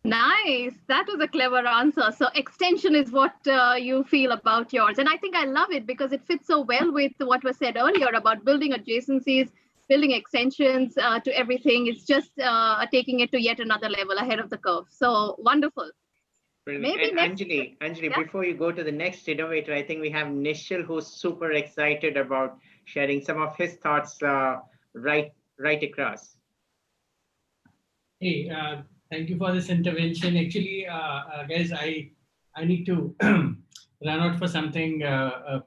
Nice. That was a clever answer. So extension is what you feel about yours. And I think I love it because it fits so well with what was said earlier about building adjacencies, building extensions to everything. It's just taking it to yet another level ahead of the curve. So wonderful. Brilliant. Maybe and next, Anjali, yeah? before you go to the next innovator, I think we have Nishal, who's super excited about sharing some of his thoughts right across. Hey, thank you for this intervention. Actually, guys, I need to run out for something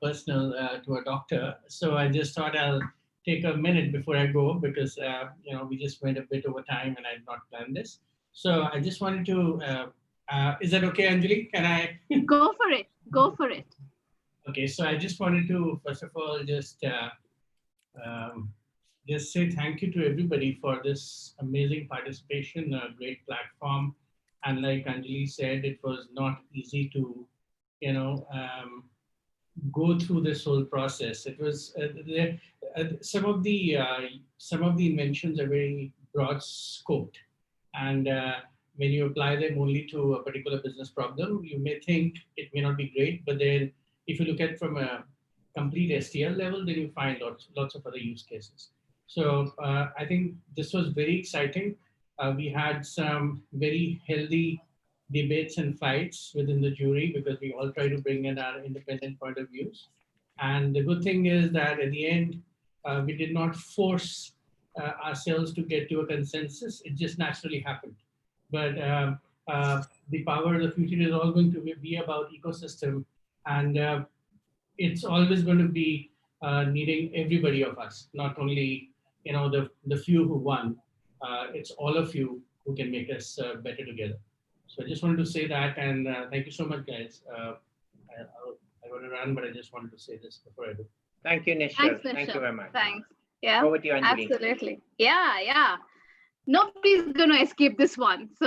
personal to a doctor. So I just thought I'll take a minute before I go because we just went a bit over time and I did not plan this. So I just wanted to. Is that okay, Anjali? Can I go for it? Go for it. Okay, so I just wanted to first of all just say thank you to everybody for this amazing participation, a great platform. And like Anjali said, it was not easy to, go through this whole process. It was some of the inventions are very broad scoped, and when you apply them only to a particular business problem, you may think it may not be great, but then if you look at from a complete STL level, then you find lots of other use cases. So I think this was very exciting. We had some very healthy debates and fights within the jury because we all try to bring in our independent point of views. And the good thing is that at the end, we did not force ourselves to get to a consensus. It just naturally happened. But the power of the future is all going to be about ecosystem. And it's always going to be needing everybody of us, not only the few who won. It's all of you who can make us better together. So I just wanted to say that, and thank you so much, guys. I want to run, but I just wanted to say this before I do. Thank you, Nishal. Thanks, Nishal. Thank you very much. Thanks. Yeah. Over to you, Anjali. Absolutely. Yeah. Nobody's going to escape this one. So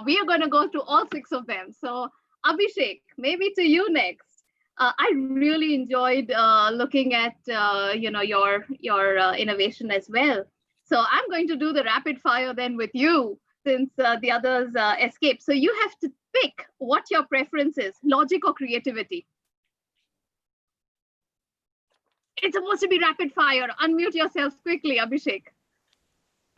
we are going to go to all 6 of them. So Abhishek, maybe to you next. I really enjoyed looking at your innovation as well. So I'm going to do the rapid fire then with you since the others escaped. So you have to pick what your preference is, logic or creativity. It's supposed to be rapid fire. Unmute yourselves quickly, Abhishek.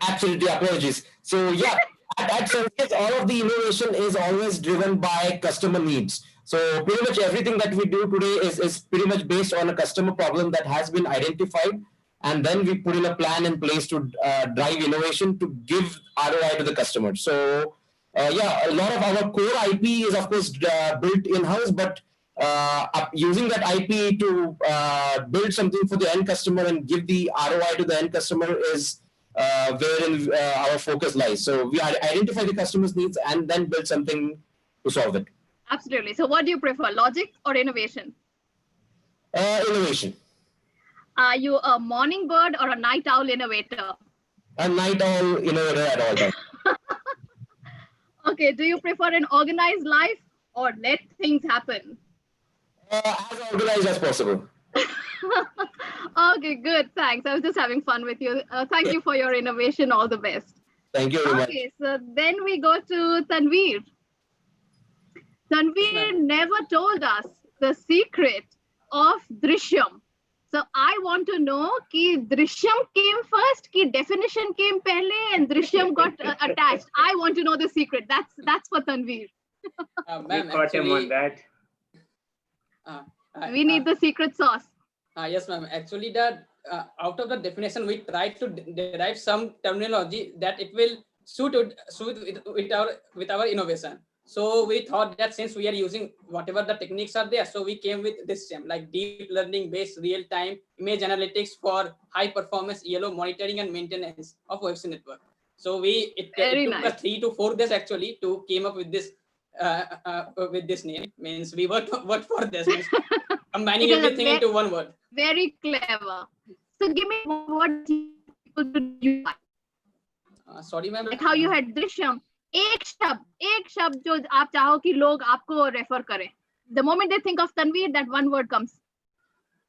Absolutely, apologies. So yeah, at SenseGiz, all of the innovation is always driven by customer needs. So pretty much everything that we do today is pretty much based on a customer problem that has been identified. And then we put in a plan in place to drive innovation to give ROI to the customer. So yeah, a lot of our core IP is of course built in-house, but using that IP to build something for the end customer and give the ROI to the end customer is wherein our focus lies. So we identify the customer's needs and then build something to solve it. Absolutely. So what do you prefer, logic or innovation? Innovation. Are you a morning bird or a night owl innovator? A night owl innovator at all times. Okay. Do you prefer an organized life or let things happen? As organized as possible. Okay, good. Thanks. I was just having fun with you. Thank you for your innovation. All the best. Thank you very much. Okay, so then we go to Tanveer. Tanveer never told us the secret of Drishyam. So I want to know ki Drishyam came first, ki definition came pehle, and Drishyam got attached. I want to know the secret. That's for Tanveer. We caught him on that. We need the secret sauce. Yes, ma'am. Actually, that out of the definition, we tried to derive some terminology that it will suit with our innovation. So we thought that since we are using whatever the techniques are there, so we came with this same like deep learning based real-time image analytics for high performance ELO monitoring and maintenance of OFC network. So it took us 3 to 4 days actually to came up with this name. Means we worked for this. Combining everything into one word. Very clever. So give me what people to do. Sorry, ma'am. Like how you had Drishyam. एक शब्द जो आप चाहो कि लोग आपको refer करें. The moment they think of Tanveer, that one word comes.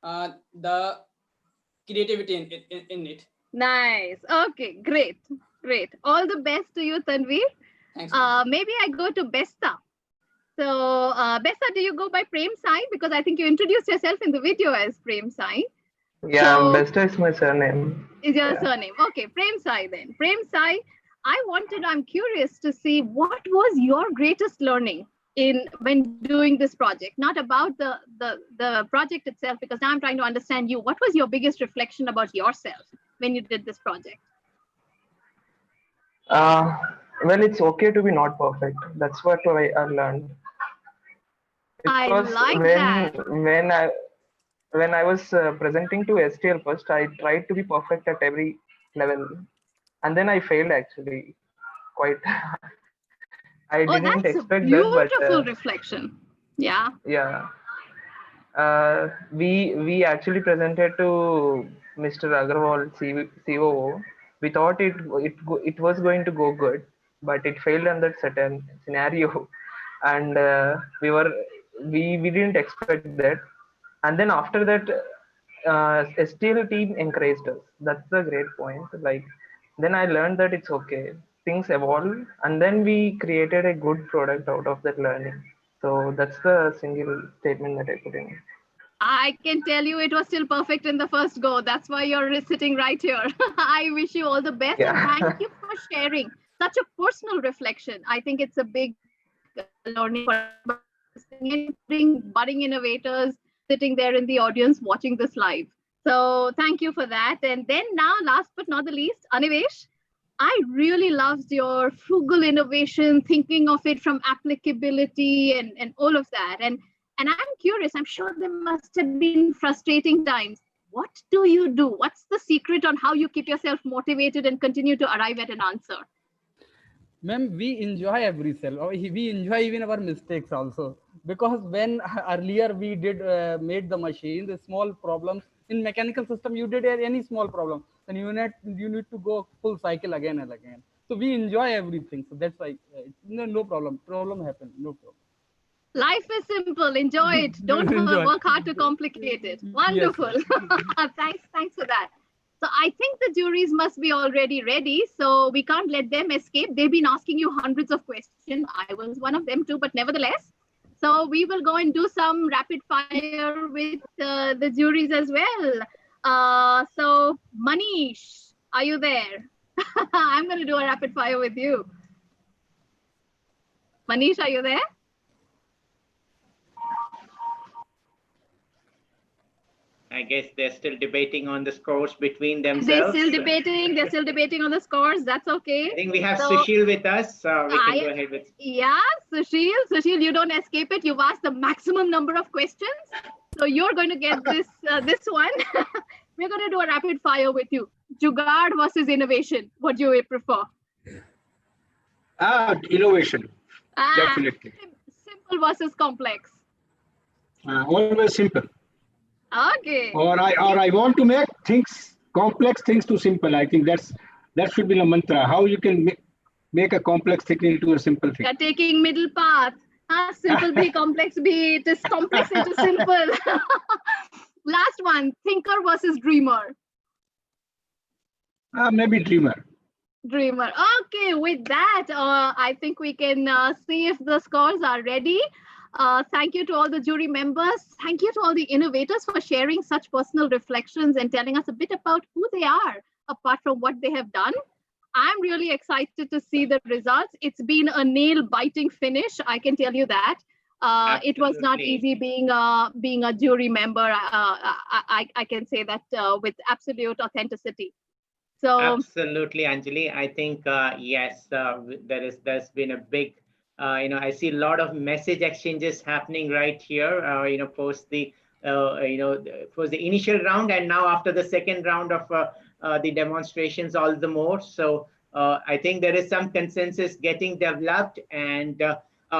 The creativity in it. Nice. Okay, great. All the best to you, Tanveer. Thanks. Maybe I go to Besta. So, Besta, do you go by Prem Sai? Because I think you introduced yourself in the video as Prem Sai. Yeah, so, Besta is my surname. Is your surname? Okay, Prem Sai then. Prem Sai, I'm curious to see what was your greatest learning when doing this project, not about the project itself, because now I'm trying to understand you. What was your biggest reflection about yourself when you did this project? Well, it's okay to be not perfect. That's what I learned. Because when I was presenting to STL first, I tried to be perfect at every level, and then I failed actually quite. I didn't expect that, but beautiful reflection. Yeah. Yeah. We actually presented to Mr. Agarwal, COO. We thought it was going to go good, but it failed on that certain scenario, and we didn't expect that. And then after that, STL team encouraged us. That's the great point. Like, then I learned that it's okay. Things evolve, and then we created a good product out of that learning. So that's the single statement that I put in. I can tell you it was still perfect in the first go. That's why you're sitting right here. I wish you all the best. Yeah. And thank you for sharing such a personal reflection. I think it's a big learning for budding innovators sitting there in the audience watching this live. So thank you for that. And then now, last but not the least, Anivesh, I really loved your frugal innovation, thinking of it from applicability and all of that. And I'm curious, I'm sure there must have been frustrating times. What do you do? What's the secret on how you keep yourself motivated and continue to arrive at an answer? Ma'am, we enjoy every cell. We enjoy even our mistakes also. Because when earlier we did made the machine, the small problems in mechanical system, you did any small problem, then you need to go full cycle again and again. So we enjoy everything. So that's why no problem. Problem happen. No problem. Life is simple. Enjoy it. Don't work hard to complicate it. Wonderful. Yes. Thanks for that. So I think the juries must be already ready. So we can't let them escape. They've been asking you hundreds of questions. I was one of them too, but nevertheless. So we will go and do some rapid fire with the juries as well. So Manish, are you there? I'm going to do a rapid fire with you. Manish, are you there? I guess they're still debating on the scores between themselves. They're still debating on the scores. That's okay. I think we have Sushil with us. We can go ahead with. Yeah, Sushil, you don't escape it. You've asked the maximum number of questions. So you're going to get this one. We're going to do a rapid fire with you. Jugaad versus innovation. What do you prefer? Innovation. Definitely. Simple versus complex. Always simple. Okay. Or I want to make complex things too simple. I think that should be the mantra. How you can make a complex thing into a simple thing. You're taking middle path. Simple be complex be. It is complex into simple. Last one. Thinker versus dreamer. Maybe dreamer. Dreamer. Okay. With that, I think we can see if the scores are ready. Thank you to all the jury members. Thank you to all the innovators for sharing such personal reflections and telling us a bit about who they are, apart from what they have done. I'm really excited to see the results. It's been a nail-biting finish, I can tell you that. It was not easy being a jury member. I can say that with absolute authenticity. So absolutely, Anjali. I think yes, there's been a big. I see a lot of message exchanges happening right here. Post the initial round, and now after the second round of the demonstrations, all the more. So I think there is some consensus getting developed, and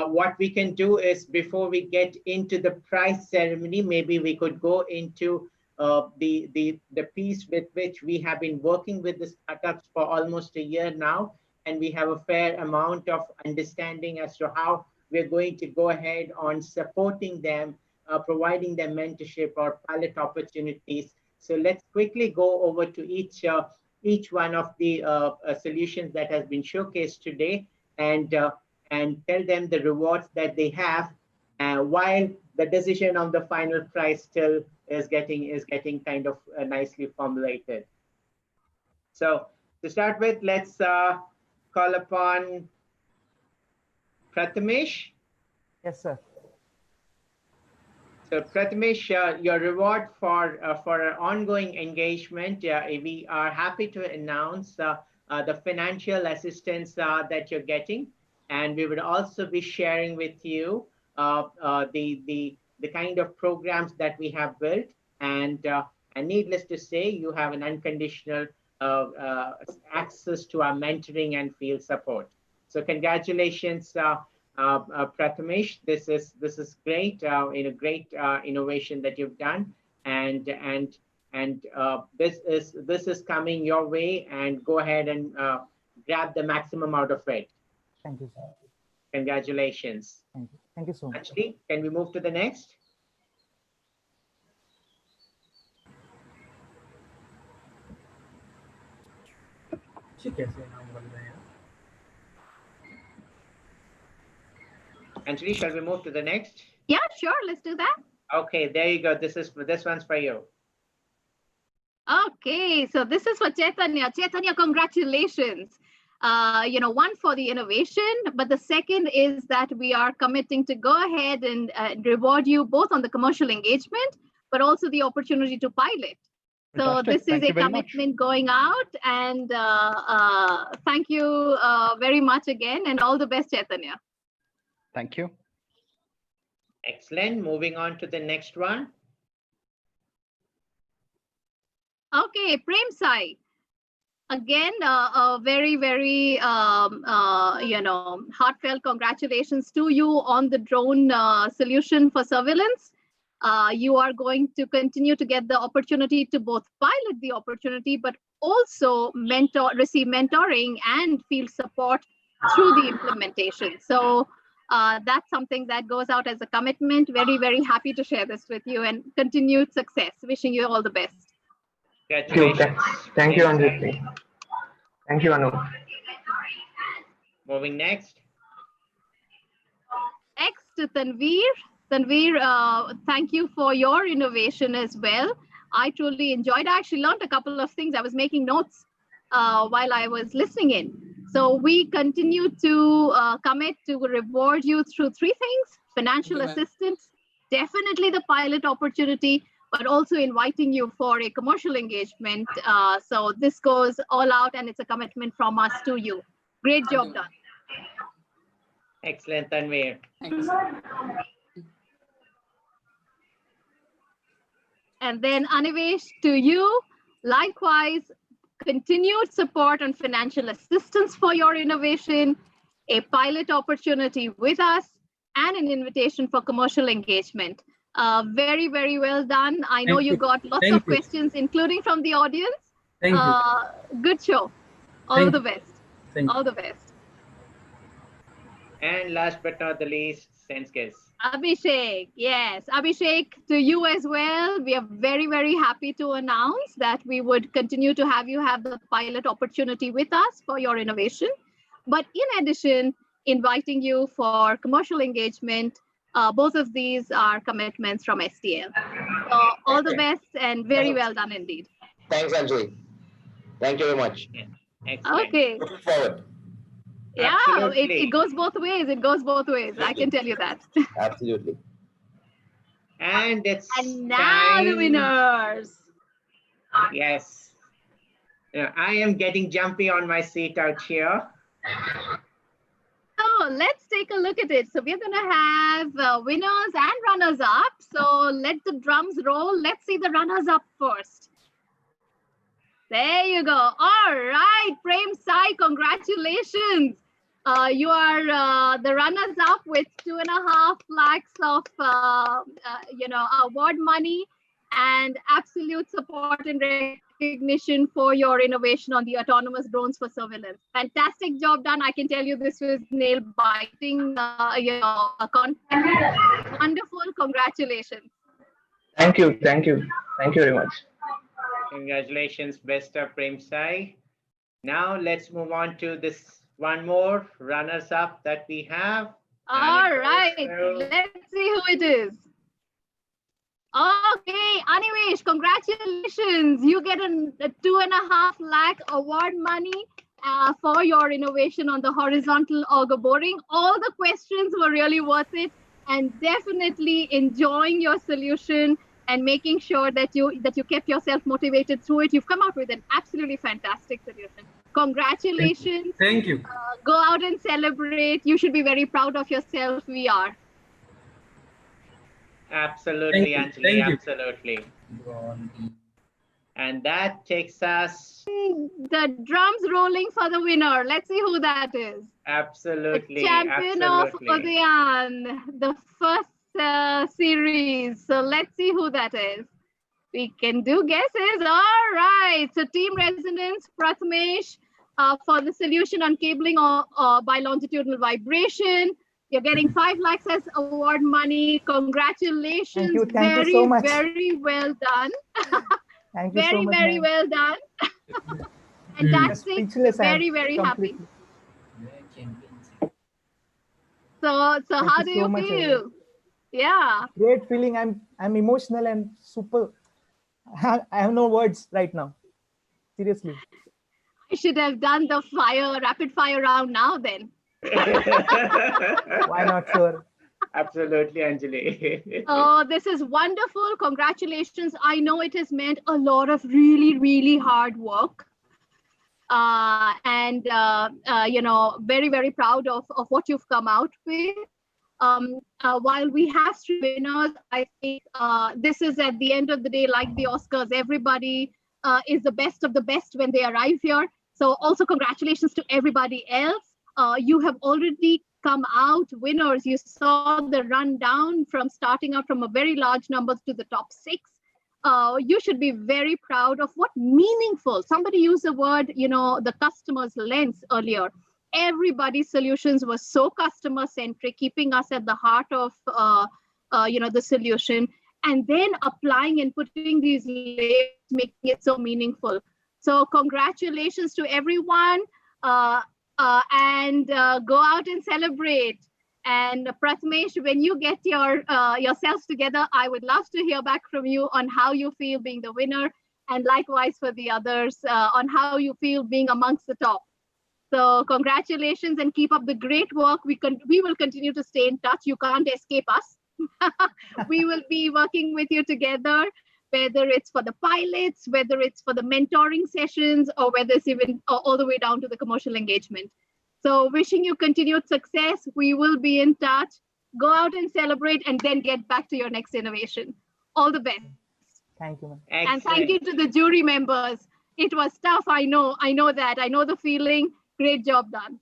what we can do is, before we get into the prize ceremony, maybe we could go into the piece with which we have been working with the startups for almost a year now, and we have a fair amount of understanding as to how we're going to go ahead on supporting them, providing them mentorship or pilot opportunities. So let's quickly go over to each one of the solutions that has been showcased today, and tell them the rewards that they have, while the decision on the final price still is getting kind of nicely formulated. So to start with, let's call upon Prathamesh. Yes, sir. So Prathamesh, your reward for our ongoing engagement, we are happy to announce the financial assistance that you're getting, and we would also be sharing with you the kind of programs that we have built, and needless to say, you have an unconditional access to our mentoring and field support. So congratulations, Prathamesh. This is great, great innovation that you've done, and this is coming your way, and go ahead and grab the maximum out of it. Thank you, sir. Congratulations. Thank you. Thank you so much. Actually, can we move to the next? Anjali, shall we move to the next? Yeah, sure. Let's do that. Okay, there you go. This one's for you. Okay, so this is for Chaitanya. Chaitanya, congratulations. One for the innovation, but the second is that we are committing to go ahead and reward you both on the commercial engagement, but also the opportunity to pilot. So Fantastic. this is Thank a you very commitment much. going out, and thank you very much again, and all the best, Chaitanya. Thank you. Excellent. Moving on to the next one. Okay, Prem Sai. Again, a very, very, heartfelt congratulations to you on the drone solution for surveillance. You are going to continue to get the opportunity to both pilot the opportunity, but also receive mentoring and field support through the implementation. So that's something that goes out as a commitment. Very, very happy to share this with you, and continued success. Wishing you all the best. Congratulations. Thank you, Anjali. Thank you, Anu. Moving next. Next to Tanveer. Tanveer, thank you for your innovation as well. I truly enjoyed. I actually learned a couple of things. I was making notes while I was listening in. So we continue to commit to reward you through three things: financial assistance, definitely the pilot opportunity, but also inviting you for a commercial engagement. So this goes all out, and it's a commitment from us to you. Great job done. Excellent, Tanveer. Thanks. And then Anivesh, to you, likewise, continued support and financial assistance for your innovation, a pilot opportunity with us, and an invitation for commercial engagement. Very, very well done. I know you got lots of questions, including from the audience. Thank you. Good show. All the best. All the best. And last but not the least, SenseGiz. Abhishek, yes, Abhishek, to you as well. We are very, very happy to announce that we would continue to have you have the pilot opportunity with us for your innovation. But in addition, inviting you for commercial engagement. Both of these are commitments from STL. So all the best, and very well done indeed. Thanks, Anjali. Thank you very much. Excellent. Okay. Looking forward. Yeah, Absolutely. it goes both ways. It goes both ways. I can tell you that. Absolutely. And it's now time. the winners. Yes. I am getting jumpy on my seat out here. So let's take a look at it. So we're going to have winners and runners up. So let the drums roll. Let's see the runners up first. There you go. All right, Prem Sai, congratulations. You are the runners-up with 2.5 lakhs of award money and absolute support and recognition for your innovation on the autonomous drones for surveillance. Fantastic job done. I can tell you this was nail-biting, content. Wonderful. Congratulations. Thank you. Thank you. Thank you very much. Congratulations, Besta Prem Sai. Now let's move on to this one more runners-up that we have. All right, let's see who it is. Okay, Animesh, congratulations. You get a 2.5 lakh award money for your innovation on the horizontal auger boring. All the questions were really worth it, and definitely enjoying your solution and making sure that you kept yourself motivated through it. You've come out with an absolutely fantastic solution. Congratulations. Thank you. Go out and celebrate. You should be very proud of yourself. We are. Absolutely, Anjali, Thank you. absolutely. And that takes us... The drums rolling for the winner. Let's see who that is. Absolutely. The champion absolutely. of Udayan, the first series. So let's see who that is. We can do guesses. All right. So Team Resonance, Prathamesh, for the solution on cabling or by longitudinal vibration. You're getting 5 lakhs as award money. Congratulations. Thank you so much. Very well done. Thank you so much. Very well done. Fantastic. Very happy. So how do you feel? Yeah. Great feeling. I'm emotional and super. I have no words right now. Seriously. I should have done the rapid fire round now then. Why not, sure? Absolutely, Anjali. Oh, this is wonderful. Congratulations. I know it has meant a lot of really, really hard work. Very, very proud of what you've come out with. While we have 3 winners, I think this is at the end of the day, like the Oscars, everybody is the best of the best when they arrive here. So also congratulations to everybody else. You have already come out winners. You saw the rundown from starting out from a very large number to the top 6. You should be very proud of what meaningful. Somebody used the word, the customer's lens earlier. Everybody's solutions were so customer centric, keeping us at the heart of the solution, and then applying and putting these layers, making it so meaningful. So congratulations to everyone, and go out and celebrate. And Prathamesh, when you get yourselves together, I would love to hear back from you on how you feel being the winner, and likewise for the others on how you feel being amongst the top. So congratulations and keep up the great work. We will continue to stay in touch. You can't escape us. We will be working with you together, whether it's for the pilots, whether it's for the mentoring sessions, or whether it's even all the way down to the commercial engagement. So wishing you continued success. We will be in touch. Go out and celebrate, and then get back to your next innovation. All the best. Thank you, ma'am. And thank you to the jury members. It was tough. I know that. I know the feeling. Great job done.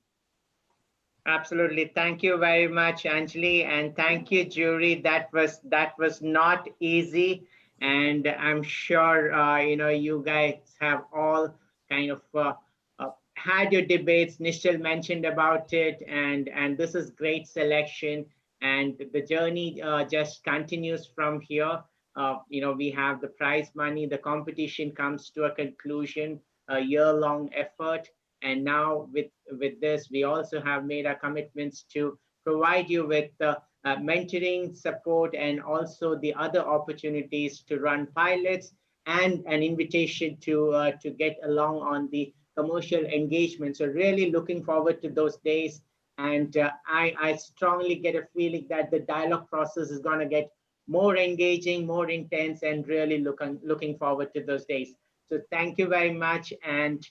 Absolutely. Thank you very much, Anjali, and thank you, jury. That was not easy, and I'm sure you guys have all kind of had your debates. Nishal mentioned about it, and this is great selection, and the journey just continues from here. We have the prize money. The competition comes to a conclusion, a year-long effort. And now with this, we also have made our commitments to provide you with mentoring support, and also the other opportunities to run pilots, and an invitation to get along on the commercial engagement. So really looking forward to those days. And I strongly get a feeling that the dialogue process is going to get more engaging, more intense, and really looking forward to those days. So thank you very much. And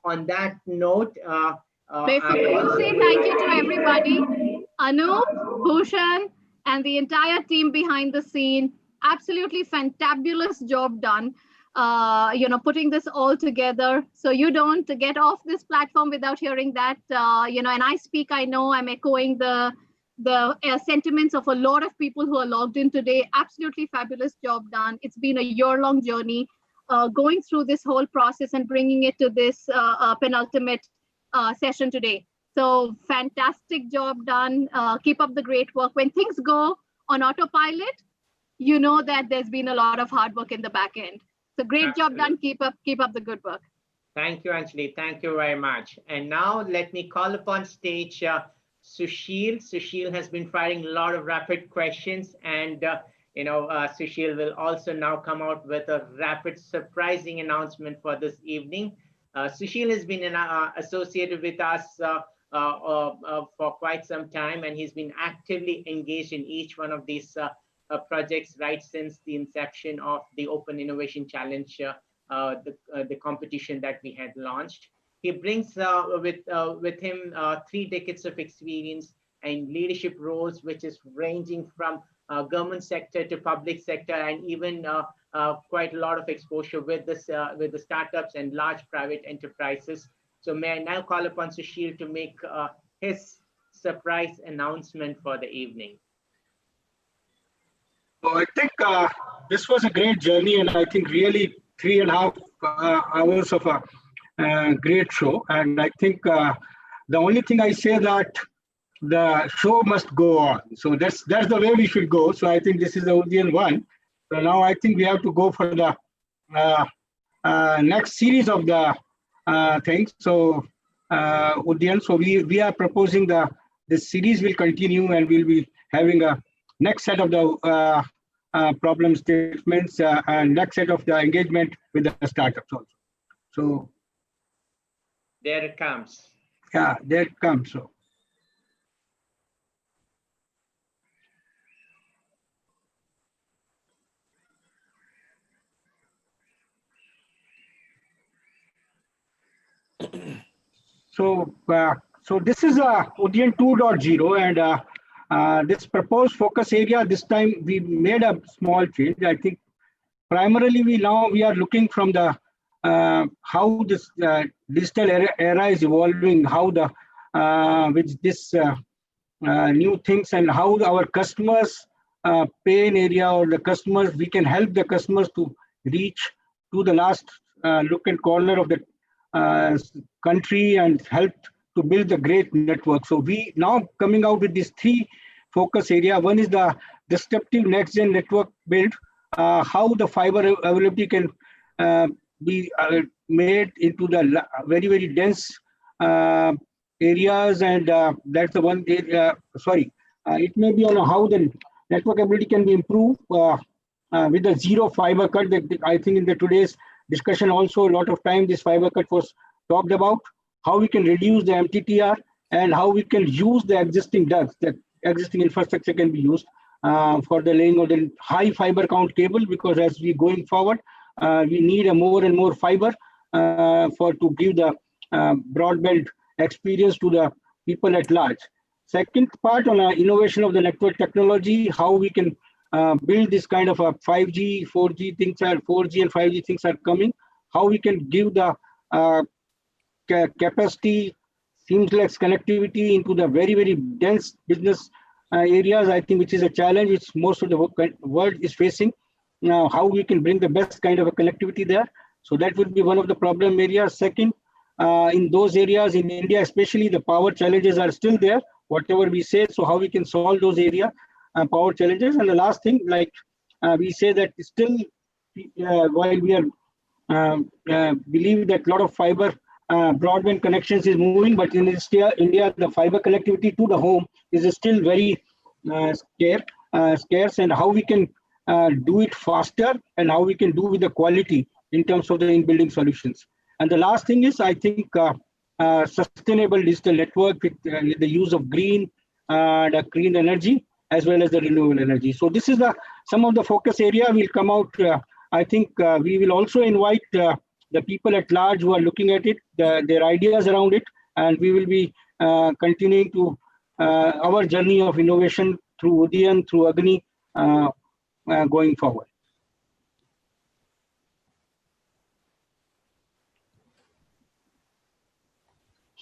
on that note, before you say thank you to everybody, Anup, Bhushan, and the entire team behind the scene, absolutely fantabulous job done. putting this all together. So you don't get off this platform without hearing that, and I know I'm echoing the sentiments of a lot of people who are logged in today. Absolutely fabulous job done. It's been a year-long journey going through this whole process and bringing it to this penultimate session today. So fantastic job done. Keep up the great work. When things go on autopilot, you know that there's been a lot of hard work in the back end. So great job done. Keep up the good work. Thank you, Anjali. Thank you very much. And now let me call upon stage Sushil. Sushil has been firing a lot of rapid questions, and Sushil will also now come out with a rapid, surprising announcement for this evening. Sushil has been associated with us for quite some time, and he's been actively engaged in each one of these projects right since the inception of the Open Innovation Challenge, the competition that we had launched. He brings with him 3 decades of experience in leadership roles, which is ranging from government sector to public sector, and even quite a lot of exposure with the startups and large private enterprises. So may I now call upon Sushil to make his surprise announcement for the evening. So I think this was a great journey, and I think really 3.5 hours of a great show. And I think the only thing I say that the show must go on. So that's the way we should go. So I think this is the Udayan one. So now I think we have to go for the next series of the things. So Udayan, so we are proposing this series will continue, and we'll be having a next set of the problem statements and next set of the engagement with the startups also. So there it comes. Yeah, there it comes. So. So this is Udayan 2.0, and this proposed focus area, this time we made a small change. I think primarily we are looking from the how this digital era is evolving, how the with this new things, and how our customers pain area, or the customers, we can help the customers to reach to the last look and corner of the country and help to build a great network. So we now coming out with these 3 focus area. One is the disruptive next gen network build, how the fiber availability can be made into the very, very dense areas, and that's the one area. It may be on how the network ability can be improved with the zero fiber cut. That I think in the today's discussion also a lot of time this fiber cut was talked about, how we can reduce the MTTR and how we can use the existing ducts, the existing infrastructure can be used for the laying of the high fiber count cable, because as we going forward, we need a more and more fiber to give the broadband experience to the people at large. Second part on innovation of the network technology, how we can build this kind of a 5G, 4G things are 4G and 5G things are coming. How we can give the capacity, seamless connectivity into the very, very dense business areas, I think, which is a challenge which most of the world is facing. Now, how we can bring the best kind of a connectivity there. So that will be one of the problem areas. Second, in those areas in India, especially, the power challenges are still there, whatever we say. So how we can solve those area power challenges. And the last thing, like we say that still, while we are believe that a lot of fiber broadband connections is moving, but in India, the fiber connectivity to the home is still very scarce, and how we can do it faster and how we can do with the quality in terms of the in-building solutions. And the last thing is, I think, sustainable digital network with the use of green energy as well as the renewable energy. So this is some of the focus area will come out. I think we will also invite the people at large who are looking at it, their ideas around it, and we will be continuing to our journey of innovation through Udayan, through AGNIi, going forward.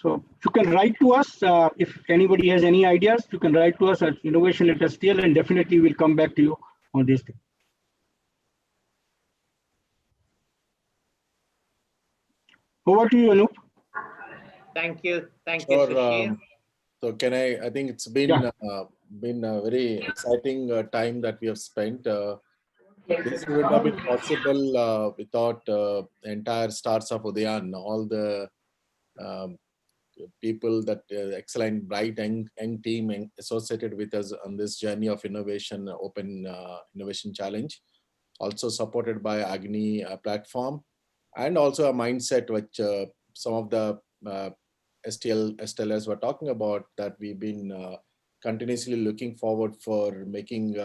So you can write to us if anybody has any ideas. You can write to us at innovation@STL, and definitely we'll come back to you on this thing. Over to you, Anup. Thank you, Sure, Sushil. so can I think it's been been a very exciting time that we have spent. This would not be possible without the entire stars of Udayan, all the people that excellent, bright, young team associated with us on this journey of innovation, open innovation challenge, also supported by AGNIi platform, and also a mindset which some of the STLers were talking about, that we've been continuously looking forward for making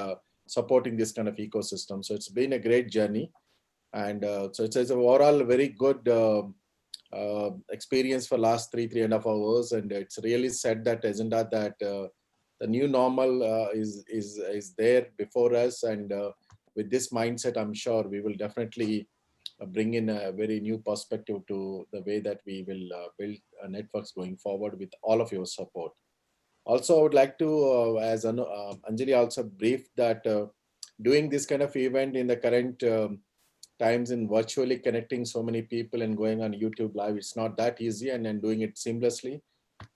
supporting this kind of ecosystem. So it's been a great journey, and so it's overall a very good experience for last 3.5 hours, and it's really set that agenda that the new normal is there before us, and with this mindset, I'm sure we will definitely bring in a very new perspective to the way that we will build networks going forward with all of your support. Also, I would like to, as Anjali also briefed, that doing this kind of event in the current times in virtually connecting so many people and going on YouTube Live, it's not that easy, and then doing it seamlessly.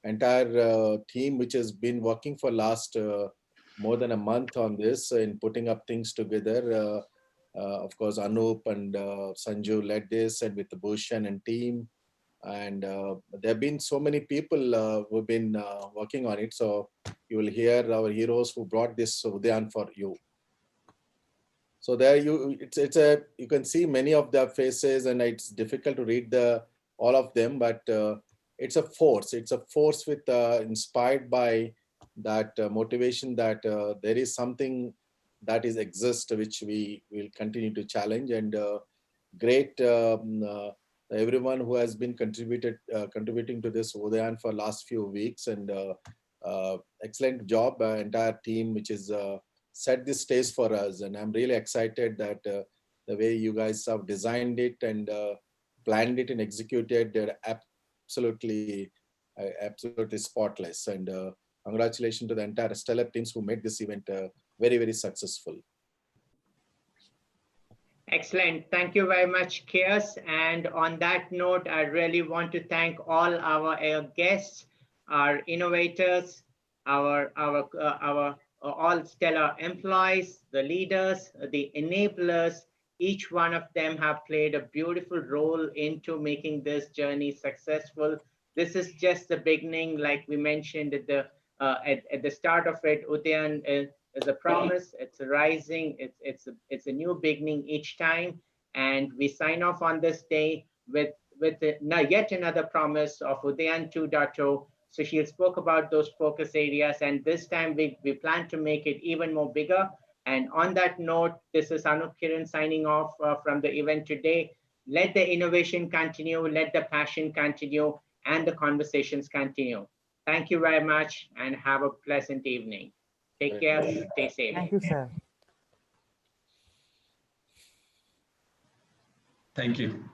Entire team which has been working for last more than a month on this and putting up things together. Of course, Anup and Sanju led this, and with the Bhushan and team. And there have been so many people who've been working on it. So you will hear our heroes who brought this Udayan for you. So there you can see many of their faces, and it's difficult to read all of them, but it's a force. It's a force with inspired by that motivation that there is something that is exists which we will continue to challenge, and great everyone who has been contributing to this Udayan for last few weeks, and excellent job entire team which is set this stage for us, and I'm really excited that the way you guys have designed it and planned it and executed, they're absolutely spotless, and congratulations to the entire stellar teams who made this event very, very successful. Excellent. Thank you very much, Kias. And on that note, I really want to thank all our guests, our innovators, our all stellar employees, the leaders, the enablers. Each one of them have played a beautiful role into making this journey successful. This is just the beginning, like we mentioned at the start of it. Udayan is a promise. It's a rising. It's a new beginning each time, and we sign off on this day with yet another promise of Udayan 2.0. Sushil spoke about those focus areas, and this time we plan to make it even more bigger. And on that note, this is Anup Kiran signing off from the event today. Let the innovation continue, let the passion continue, and the conversations continue. Thank you very much, and have a pleasant evening. Take care, stay safe. Thank you, sir. Thank you.